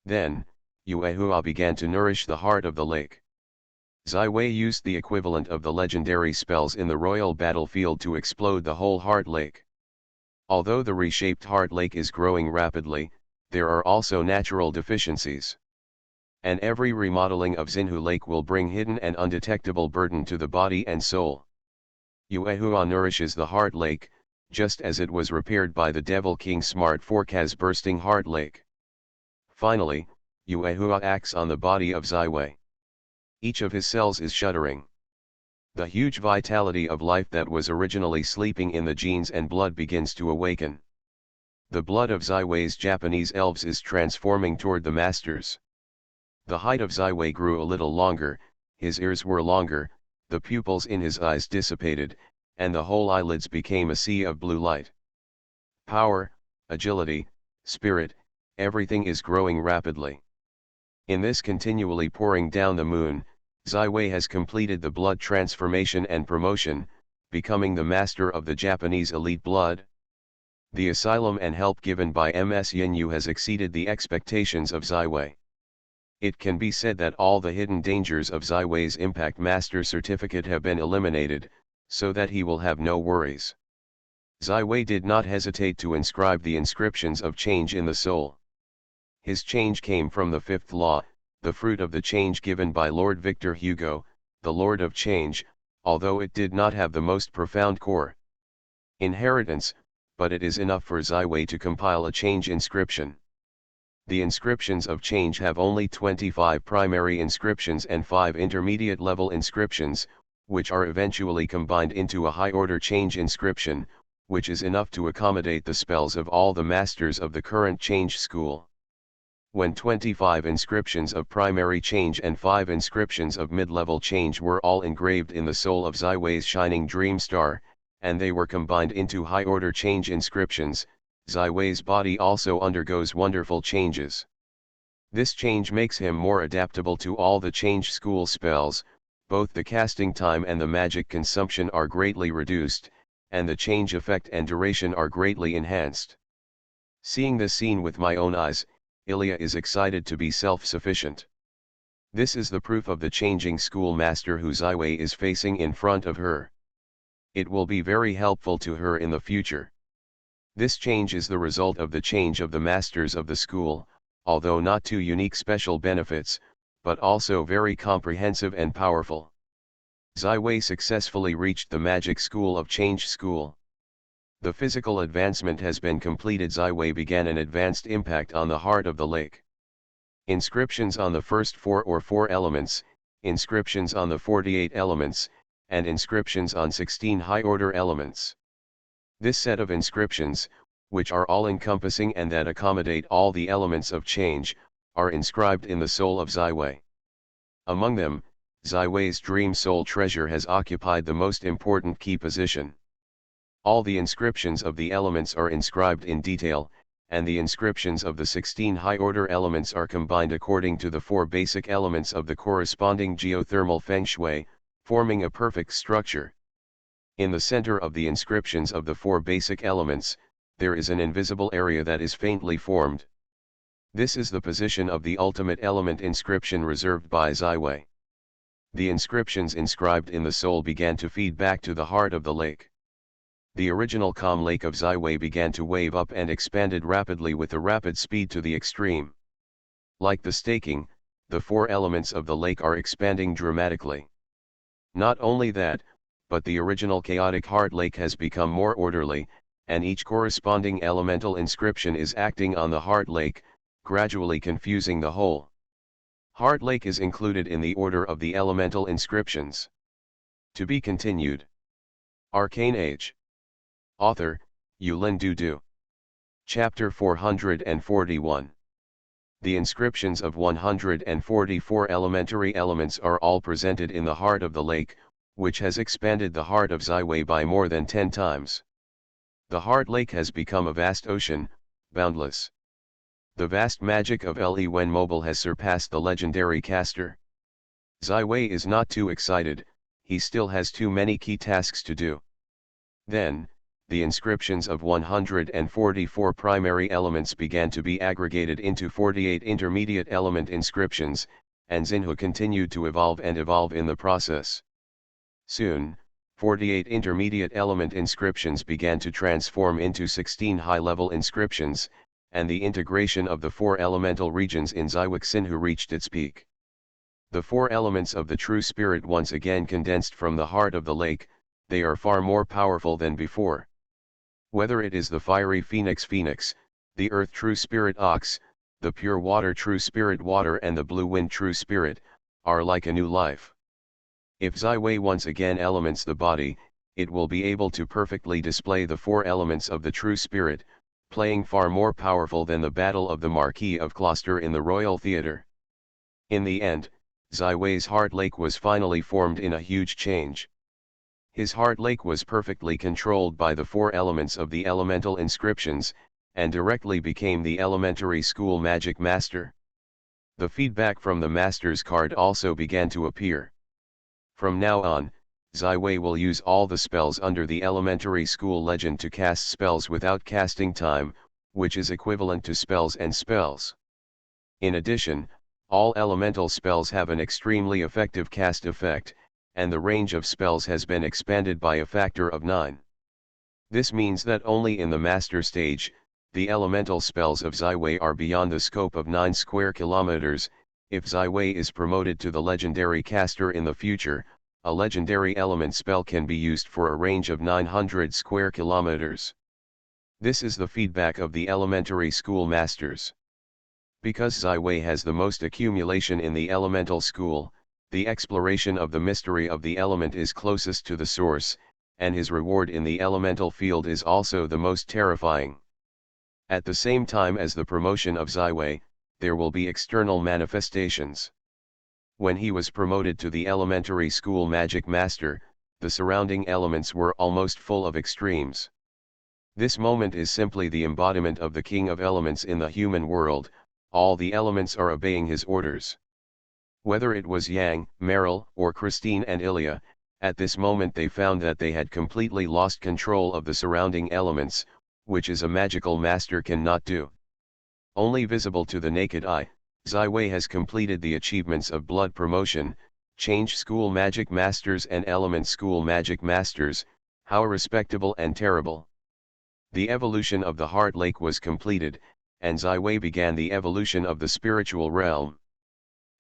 Then, Yuehua began to nourish the heart of the lake. Zai Wei used the equivalent of the legendary spells in the royal battlefield to explode the whole heart lake. Although the reshaped heart lake is growing rapidly, there are also natural deficiencies. And every remodeling of Xinhu Lake will bring hidden and undetectable burden to the body and soul. Yuehua nourishes the heart lake, just as it was repaired by the Devil King Smart Fork's bursting heart lake. Finally, Yuehua acts on the body of Zai Wei. Each of his cells is shuddering. The huge vitality of life that was originally sleeping in the genes and blood begins to awaken. The blood of Zai Wei's Japanese elves is transforming toward the masters. The height of Zai Wei grew a little longer, his ears were longer, the pupils in his eyes dissipated, and the whole eyelids became a sea of blue light. Power, agility, spirit, everything is growing rapidly. In this continually pouring down the moon, Zai Wei has completed the blood transformation and promotion, becoming the master of the Japanese elite blood. The asylum and help given by Ms. Yinyu has exceeded the expectations of Zai Wei. It can be said that all the hidden dangers of Zai Wei's Impact Master certificate have been eliminated, so that he will have no worries. Zai Wei did not hesitate to inscribe the inscriptions of change in the soul. His change came from the fifth law, the fruit of the change given by Lord Victor Hugo, the Lord of Change, although it did not have the most profound core inheritance, but it is enough for Zai Wei to compile a change inscription. The inscriptions of change have only 25 primary inscriptions and 5 intermediate level inscriptions, which are eventually combined into a high-order change inscription, which is enough to accommodate the spells of all the masters of the current change school. When 25 inscriptions of primary change and 5 inscriptions of mid-level change were all engraved in the soul of Zai Wei's shining dream star, and they were combined into high-order change inscriptions, Zai Wei's body also undergoes wonderful changes. This change makes him more adaptable to all the change school spells, both the casting time and the magic consumption are greatly reduced, and the change effect and duration are greatly enhanced. Seeing this scene with my own eyes, Ilya is excited to be self-sufficient. This is the proof of the changing school master who Zai Wei is facing in front of her. It will be very helpful to her in the future. This change is the result of the change of the masters of the school, although not two unique special benefits, but also very comprehensive and powerful. Zai Wei successfully reached the magic school of change school. The physical advancement has been completed. Zai Wei began an advanced impact on the heart of the lake. Inscriptions on the first 4 elements, inscriptions on the 48 elements, and inscriptions on 16 high-order elements. This set of inscriptions, which are all-encompassing and that accommodate all the elements of change, are inscribed in the soul of Zai Wei. Among them, Zai Wei's dream soul treasure has occupied the most important key position. All the inscriptions of the elements are inscribed in detail, and the inscriptions of the 16 high-order elements are combined according to the 4 basic elements of the corresponding geothermal feng shui, forming a perfect structure. In the center of the inscriptions of the 4 basic elements, there is an invisible area that is faintly formed. This is the position of the ultimate element inscription reserved by Zai Wei. The inscriptions inscribed in the soul began to feed back to the heart of the lake. The original calm lake of Zai Wei began to wave up and expanded rapidly with a rapid speed to the extreme. Like the staking, the 4 elements of the lake are expanding dramatically. Not only that, but the original chaotic heart lake has become more orderly, and each corresponding elemental inscription is acting on the heart lake, gradually confusing the whole. Heart lake is included in the order of the elemental inscriptions. To be continued. Arcane Age. Author, Yulin Dudu. Chapter 441. The inscriptions of 144 elementary elements are all presented in the heart of the lake, which has expanded the heart of Zai Wei by more than 10 times. The heart lake has become a vast ocean, boundless. The vast magic of Le Wen Mobile has surpassed the legendary caster. Zai Wei is not too excited, he still has too many key tasks to do. Then, the inscriptions of 144 primary elements began to be aggregated into 48 intermediate element inscriptions, and Xinhu continued to evolve and evolve in the process. Soon, 48 intermediate element inscriptions began to transform into 16 high-level inscriptions, and the integration of the 4 elemental regions in Xiwei Xinhu reached its peak. The 4 elements of the true spirit once again condensed from the heart of the lake, they are far more powerful than before. Whether it is the fiery phoenix, the earth true spirit ox, the pure water true spirit water and the blue wind true spirit, are like a new life. If Xiwei once again elements the body, it will be able to perfectly display the 4 elements of the true spirit, playing far more powerful than the Battle of the Marquis of Gloucester in the Royal Theatre. In the end, Xiwei's heart lake was finally formed in a huge change. His heart lake was perfectly controlled by the 4 elements of the elemental inscriptions, and directly became the elementary school magic master. The feedback from the master's card also began to appear. From now on, Xiwei will use all the spells under the elementary school legend to cast spells without casting time, which is equivalent to spells and spells. In addition, all elemental spells have an extremely effective cast effect, and the range of spells has been expanded by a factor of 9. This means that only in the master stage, the elemental spells of Xiwei are beyond the scope of 9 square kilometers. If Xiwei is promoted to the legendary caster in the future, a legendary element spell can be used for a range of 900 square kilometers. This is the feedback of the elementary school masters. Because Xiwei has the most accumulation in the elemental school, the exploration of the mystery of the element is closest to the source, and his reward in the elemental field is also the most terrifying. At the same time as the promotion of Xiwei, there will be external manifestations. When he was promoted to the elementary school magic master, the surrounding elements were almost full of extremes. This moment is simply the embodiment of the king of elements in the human world. All the elements are obeying his orders. Whether it was Yang, Meryl, or Christine and Ilya, at this moment they found that they had completely lost control of the surrounding elements, which is a magical master cannot do. Only visible to the naked eye, Xiwei has completed the achievements of blood promotion, change school magic masters and element school magic masters. How respectable and terrible. The evolution of the heart lake was completed, and Xiwei began the evolution of the spiritual realm.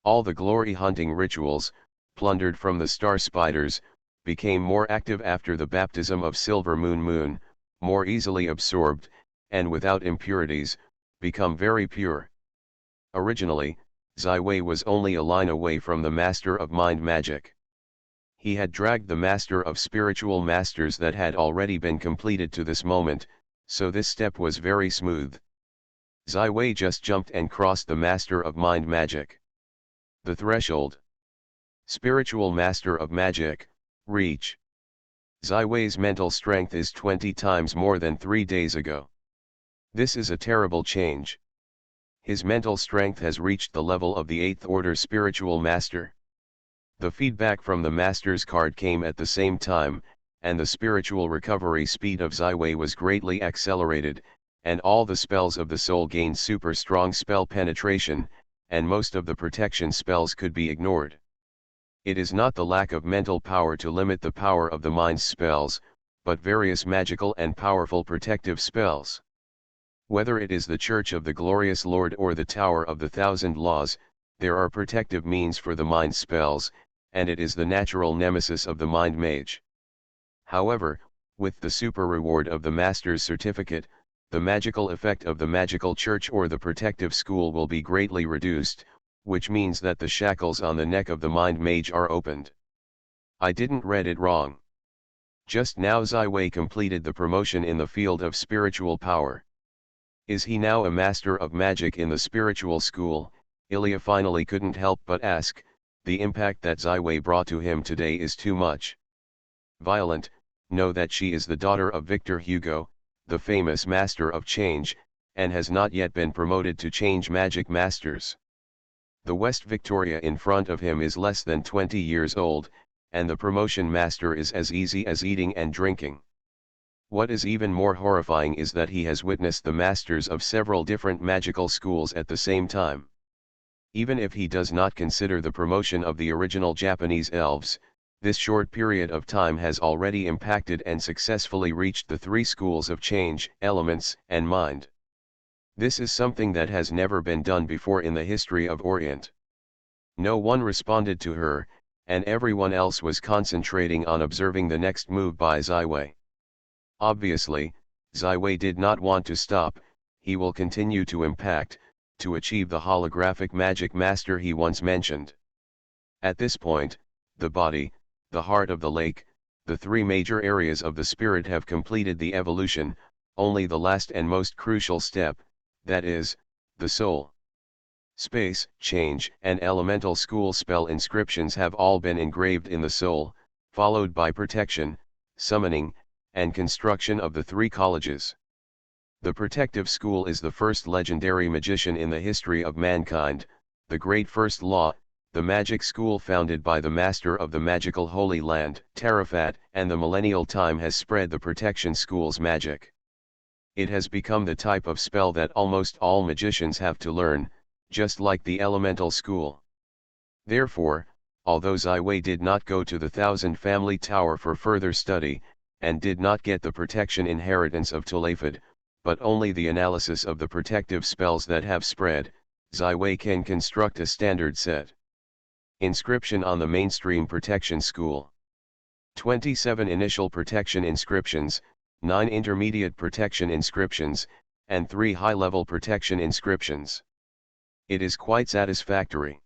All the glory hunting rituals, plundered from the star spiders, became more active after the baptism of Silver Moon, more easily absorbed, and without impurities, become very pure. Originally, Xiwei was only a line away from the master of mind magic. He had dragged the master of spiritual masters that had already been completed to this moment, so this step was very smooth. Xiwei just jumped and crossed the master of mind magic. The threshold. Spiritual master of magic, reach. Xiwei's mental strength is 20 times more than 3 days ago. This is a terrible change. His mental strength has reached the level of the 8th order spiritual master. The feedback from the master's card came at the same time, and the spiritual recovery speed of Xiwei was greatly accelerated, and all the spells of the soul gained super strong spell penetration, and most of the protection spells could be ignored. It is not the lack of mental power to limit the power of the mind's spells, but various magical and powerful protective spells. Whether it is the Church of the Glorious Lord or the Tower of the Thousand Laws, there are protective means for the mind spells, and it is the natural nemesis of the mind mage. However, with the super reward of the Master's certificate, the magical effect of the magical church or the protective school will be greatly reduced, which means that the shackles on the neck of the mind mage are opened. I didn't read it wrong. Just now Xiwei completed the promotion in the field of spiritual power. Is he now a master of magic in the spiritual school? Ilya finally couldn't help but ask. The impact that Xiwei brought to him today is too much. Violent, know that she is the daughter of Victor Hugo, the famous master of change, and has not yet been promoted to change magic masters. The West Victoria in front of him is less than 20 years old, and the promotion master is as easy as eating and drinking. What is even more horrifying is that he has witnessed the masters of several different magical schools at the same time. Even if he does not consider the promotion of the original Japanese elves, this short period of time has already impacted and successfully reached the three schools of change, elements, and mind. This is something that has never been done before in the history of Orient. No one responded to her, and everyone else was concentrating on observing the next move by Ziwei. Obviously, Ziwei did not want to stop. He will continue to impact, to achieve the holographic magic master he once mentioned. At this point, the body, the heart of the lake, the three major areas of the spirit have completed the evolution. Only the last and most crucial step, that is, the soul. Space, change, and elemental school spell inscriptions have all been engraved in the soul, followed by protection, summoning, and construction of the three colleges. The protective school is the first legendary magician in the history of mankind, the great first law, the magic school founded by the master of the magical Holy Land, Tarafat, and the millennial time has spread the protection school's magic. It has become the type of spell that almost all magicians have to learn, just like the elemental school. Therefore, although Ziwei did not go to the Thousand Family Tower for further study, and did not get the protection inheritance of Tulafid, but only the analysis of the protective spells that have spread, Ziwei can construct a standard set. Inscription on the mainstream protection school. 27 initial protection inscriptions, 9 intermediate protection inscriptions, and 3 high-level protection inscriptions. It is quite satisfactory.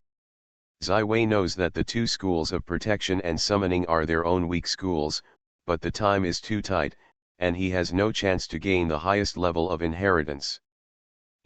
Ziwei knows that the two schools of protection and summoning are their own weak schools, but the time is too tight, and he has no chance to gain the highest level of inheritance.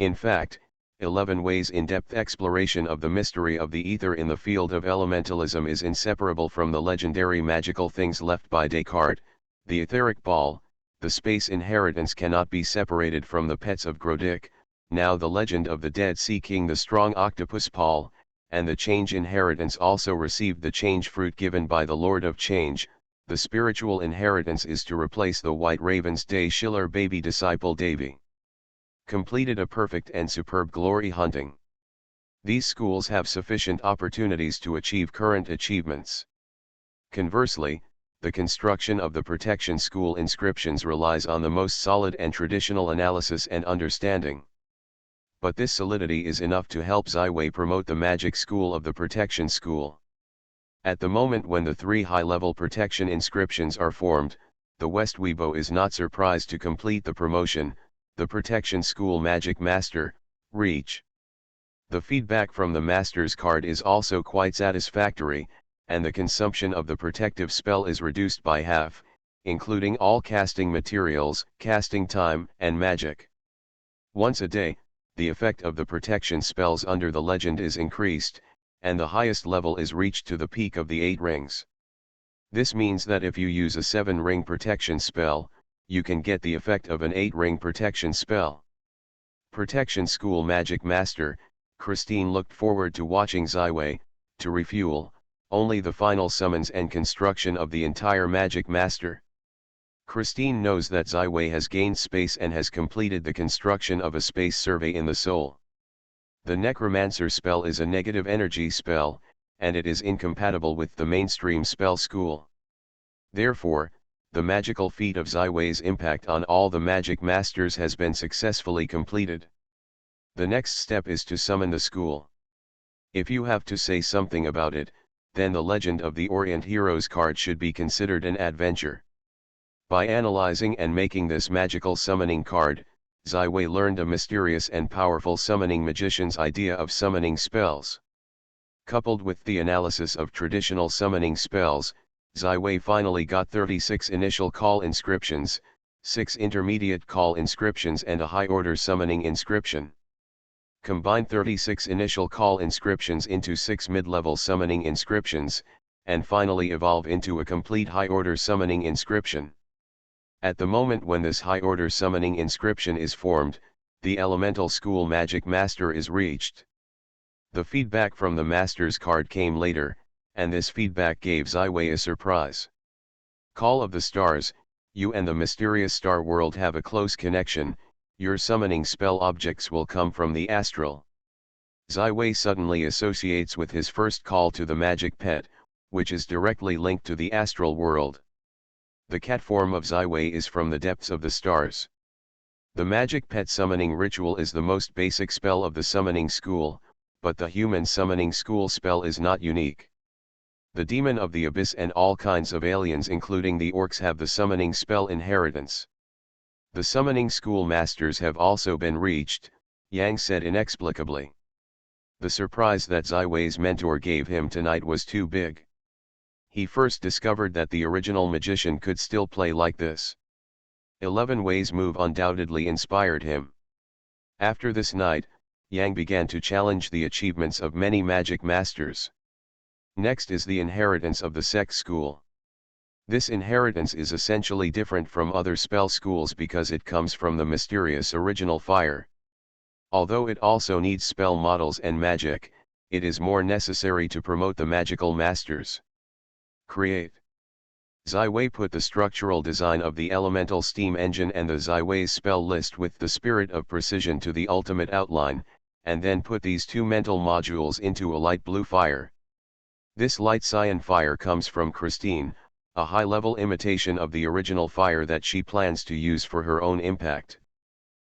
In fact, 11 Ways in-depth exploration of the mystery of the ether in the field of elementalism is inseparable from the legendary magical things left by Descartes. The etheric ball, the space inheritance cannot be separated from the pets of Grodic, now the legend of the Dead Sea King the strong octopus Paul, and the change inheritance also received the change fruit given by the Lord of Change. The spiritual inheritance is to replace the White Raven's Day Schiller baby disciple Davy. Completed a perfect and superb glory hunting. These schools have sufficient opportunities to achieve current achievements. Conversely, the construction of the protection school inscriptions relies on the most solid and traditional analysis and understanding. But this solidity is enough to help Ziwei promote the magic school of the protection school. At the moment when the 3 high-level protection inscriptions are formed, the West Weibo is not surprised to complete the promotion, the protection school magic master, reach. The feedback from the master's card is also quite satisfactory, and the consumption of the protective spell is reduced by half, including all casting materials, casting time, and magic. Once a day, the effect of the protection spells under the legend is increased, and the highest level is reached to the peak of the 8 rings. This means that if you use a 7-ring protection spell, you can get the effect of an 8-ring protection spell. Protection School Magic Master, Christine looked forward to watching Ziwei, to refuel, only the final summons and construction of the entire Magic Master. Christine knows that Ziwei has gained space and has completed the construction of a space survey in the soul. The Necromancer spell is a negative energy spell, and it is incompatible with the mainstream spell school. Therefore, the magical feat of Ziwei's impact on all the magic masters has been successfully completed. The next step is to summon the school. If you have to say something about it, then the Legend of the Orient Heroes card should be considered an adventure. By analyzing and making this magical summoning card, Ziwei learned a mysterious and powerful summoning magician's idea of summoning spells. Coupled with the analysis of traditional summoning spells, Ziwei finally got 36 initial call inscriptions, 6 intermediate call inscriptions and a high-order summoning inscription. Combine 36 initial call inscriptions into 6 mid-level summoning inscriptions, and finally evolve into a complete high-order summoning inscription. At the moment when this high-order summoning inscription is formed, the elemental school magic master is reached. The feedback from the master's card came later, and this feedback gave Ziwei a surprise. Call of the Stars, you and the mysterious star world have a close connection, your summoning spell objects will come from the astral. Zai suddenly associates with his first call to the magic pet, which is directly linked to the astral world. The cat form of Zai is from the depths of the stars. The magic pet summoning ritual is the most basic spell of the summoning school, but the human summoning school spell is not unique. The demon of the abyss and all kinds of aliens including the orcs have the summoning spell inheritance. The summoning school masters have also been reached, Yang said inexplicably. The surprise that Zaiwei's mentor gave him tonight was too big. He first discovered that the original magician could still play like this. 11 Wei's move undoubtedly inspired him. After this night, Yang began to challenge the achievements of many magic masters. Next is the inheritance of the Sect School. This inheritance is essentially different from other spell schools because it comes from the mysterious original fire. Although it also needs spell models and magic, it is more necessary to promote the magical masters. Create. Zai put the structural design of the elemental steam engine and the Zaiwei's spell list with the spirit of precision to the ultimate outline, and then put these two mental modules into a light blue fire. This light cyan fire comes from Christine, a high-level imitation of the original fire that she plans to use for her own impact.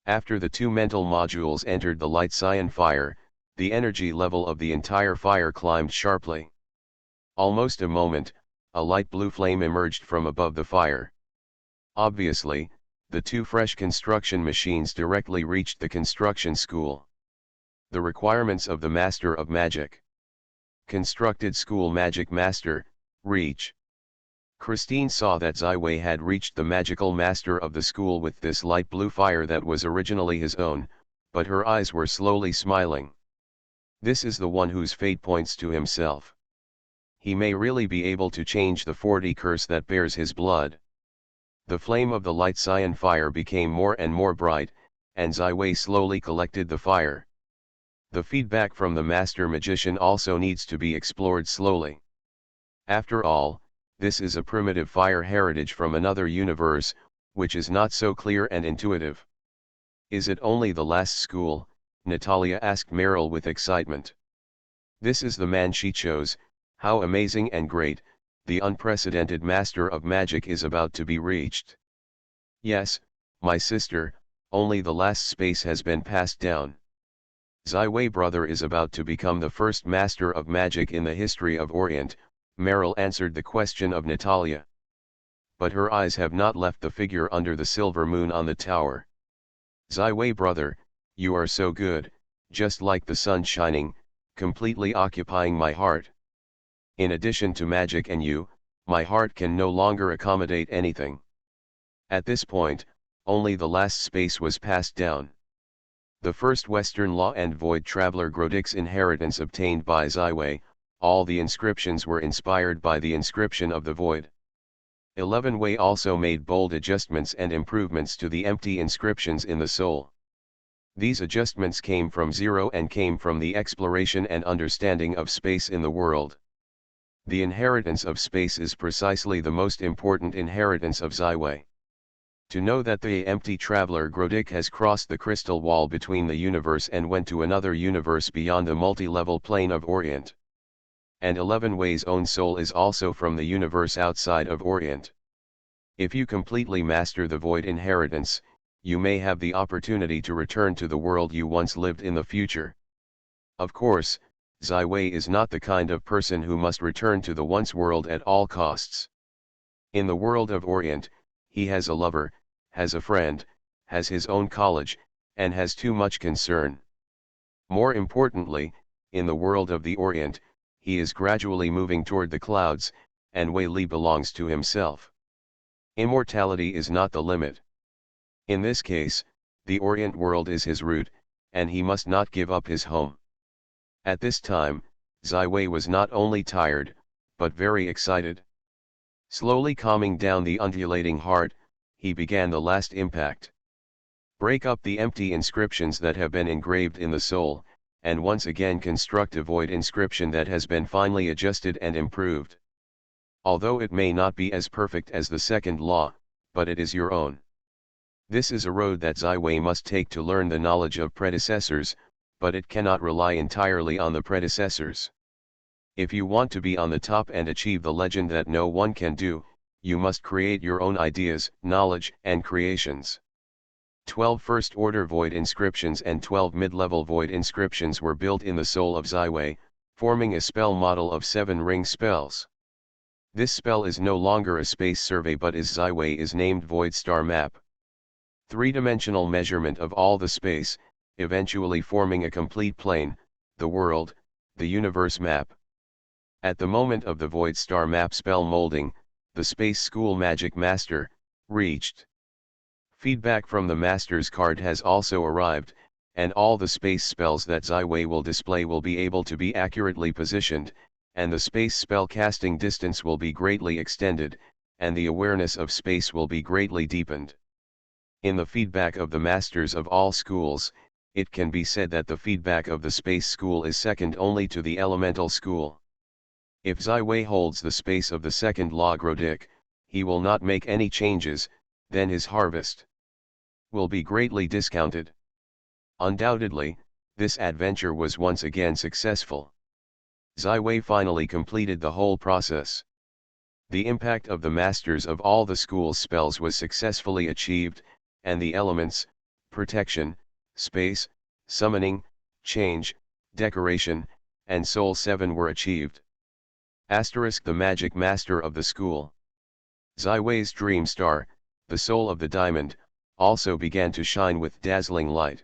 After the two mental modules entered the light cyan fire, the energy level of the entire fire climbed sharply. Almost a moment, a light blue flame emerged from above the fire. Obviously, the two fresh construction machines directly reached the construction school. The requirements of the Master of Magic. Constructed School Magic Master, Reach. Christine saw that Zai had reached the magical master of the school with this light blue fire that was originally his own, but her eyes were slowly smiling. This is the one whose fate points to himself. He may really be able to change the 40 curse that bears his blood. The flame of the light cyan fire became more and more bright, and Zai slowly collected the fire. The feedback from the master magician also needs to be explored slowly. After all, this is a primitive fire heritage from another universe, which is not so clear and intuitive. Is it only the last school? Natalia asked Meryl with excitement. This is the man she chose. How amazing and great, the unprecedented master of magic is about to be reached. Yes, my sister, only the last space has been passed down. Zai brother is about to become the first master of magic in the history of Orient, Meryl answered the question of Natalia. But her eyes have not left the figure under the silver moon on the tower. Zai brother, you are so good, just like the sun shining, completely occupying my heart. In addition to magic and you, my heart can no longer accommodate anything. At this point, only the last space was passed down. The first Western Law and Void Traveler Grodic's inheritance obtained by Zai, all the inscriptions were inspired by the inscription of the Void. 11 Wei also made bold adjustments and improvements to the empty inscriptions in the soul. These adjustments came from zero and came from the exploration and understanding of space in the world. The inheritance of space is precisely the most important inheritance of Zai. To know that the empty traveler Grodic has crossed the crystal wall between the universe and went to another universe beyond the multi-level plane of Orient. And 11 Wei's own soul is also from the universe outside of Orient. If you completely master the void inheritance, you may have the opportunity to return to the world you once lived in the future. Of course, Zai is not the kind of person who must return to the once world at all costs. In the world of Orient, he has a lover, has a friend, has his own college, and has too much concern. More importantly, in the world of the Orient, he is gradually moving toward the clouds, and Wei Li belongs to himself. Immortality is not the limit. In this case, the Orient world is his root, and he must not give up his home. At this time, Zai was not only tired, but very excited. Slowly calming down the undulating heart, he began the last impact. Break up the empty inscriptions that have been engraved in the soul, and once again construct a void inscription that has been finely adjusted and improved. Although it may not be as perfect as the second law, but it is your own. This is a road that Zai must take to learn the knowledge of predecessors, but it cannot rely entirely on the predecessors. If you want to be on the top and achieve the legend that no one can do, you must create your own ideas, knowledge, and creations. 12 first-order void inscriptions and 12 mid-level void inscriptions were built in the soul of Zai, forming a spell model of 7 ring spells. This spell is no longer a space survey but is named Void Star Map. Three-dimensional measurement of all the space, eventually forming a complete plane, the world, the universe map. At the moment of the Void Star Map spell molding, the Space School Magic Master reached. Feedback from the Master's card has also arrived, and all the space spells that Zai will display will be able to be accurately positioned, and the space spell casting distance will be greatly extended, and the awareness of space will be greatly deepened. In the feedback of the Masters of all schools, it can be said that the feedback of the Space School is second only to the Elemental School. If Zai holds the space of the second Logrodic, he will not make any changes, then his harvest will be greatly discounted. Undoubtedly, this adventure was once again successful. Zai finally completed the whole process. The impact of the Masters of all the school's spells was successfully achieved, and the elements, protection, space, summoning, change, decoration, and soul 7 were achieved. The magic master of the school. Zai's dream star, the soul of the diamond, also began to shine with dazzling light.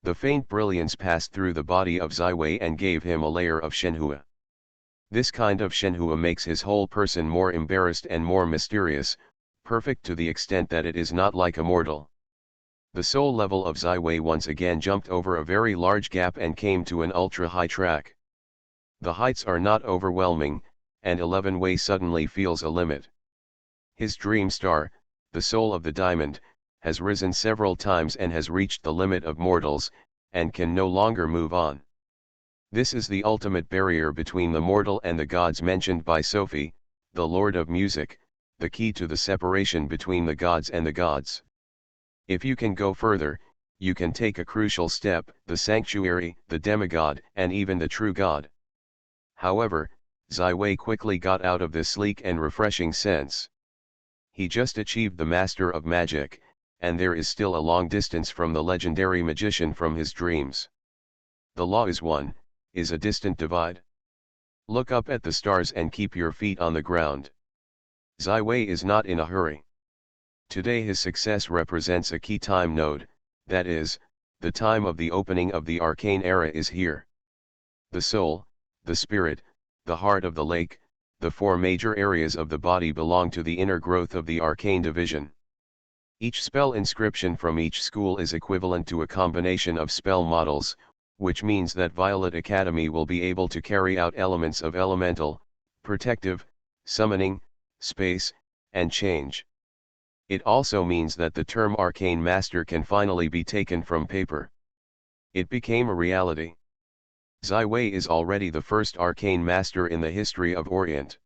The faint brilliance passed through the body of Zai and gave him a layer of shenhua. This kind of shenhua makes his whole person more embarrassed and more mysterious, perfect to the extent that it is not like a mortal. The soul level of Zai once again jumped over a very large gap and came to an ultra-high track. The heights are not overwhelming, and 11 suddenly feels a limit. His dream star, the soul of the diamond, has risen several times and has reached the limit of mortals, and can no longer move on. This is the ultimate barrier between the mortal and the gods mentioned by Sophie, the Lord of Music, the key to the separation between the gods and the gods. If you can go further, you can take a crucial step, the sanctuary, the demigod, and even the true god. However, Zai quickly got out of this sleek and refreshing sense. He just achieved the Master of Magic, and there is still a long distance from the legendary magician from his dreams. The law is one, is a distant divide. Look up at the stars and keep your feet on the ground. Zai is not in a hurry. Today his success represents a key time node, that is, the time of the opening of the arcane era is here. The soul, the spirit, the heart of the lake, the 4 major areas of the body belong to the inner growth of the arcane division. Each spell inscription from each school is equivalent to a combination of spell models, which means that Violet Academy will be able to carry out elements of elemental, protective, summoning, space, and change. It also means that the term Arcane Master can finally be taken from paper. It became a reality. Zai is already the first Arcane Master in the history of Orient.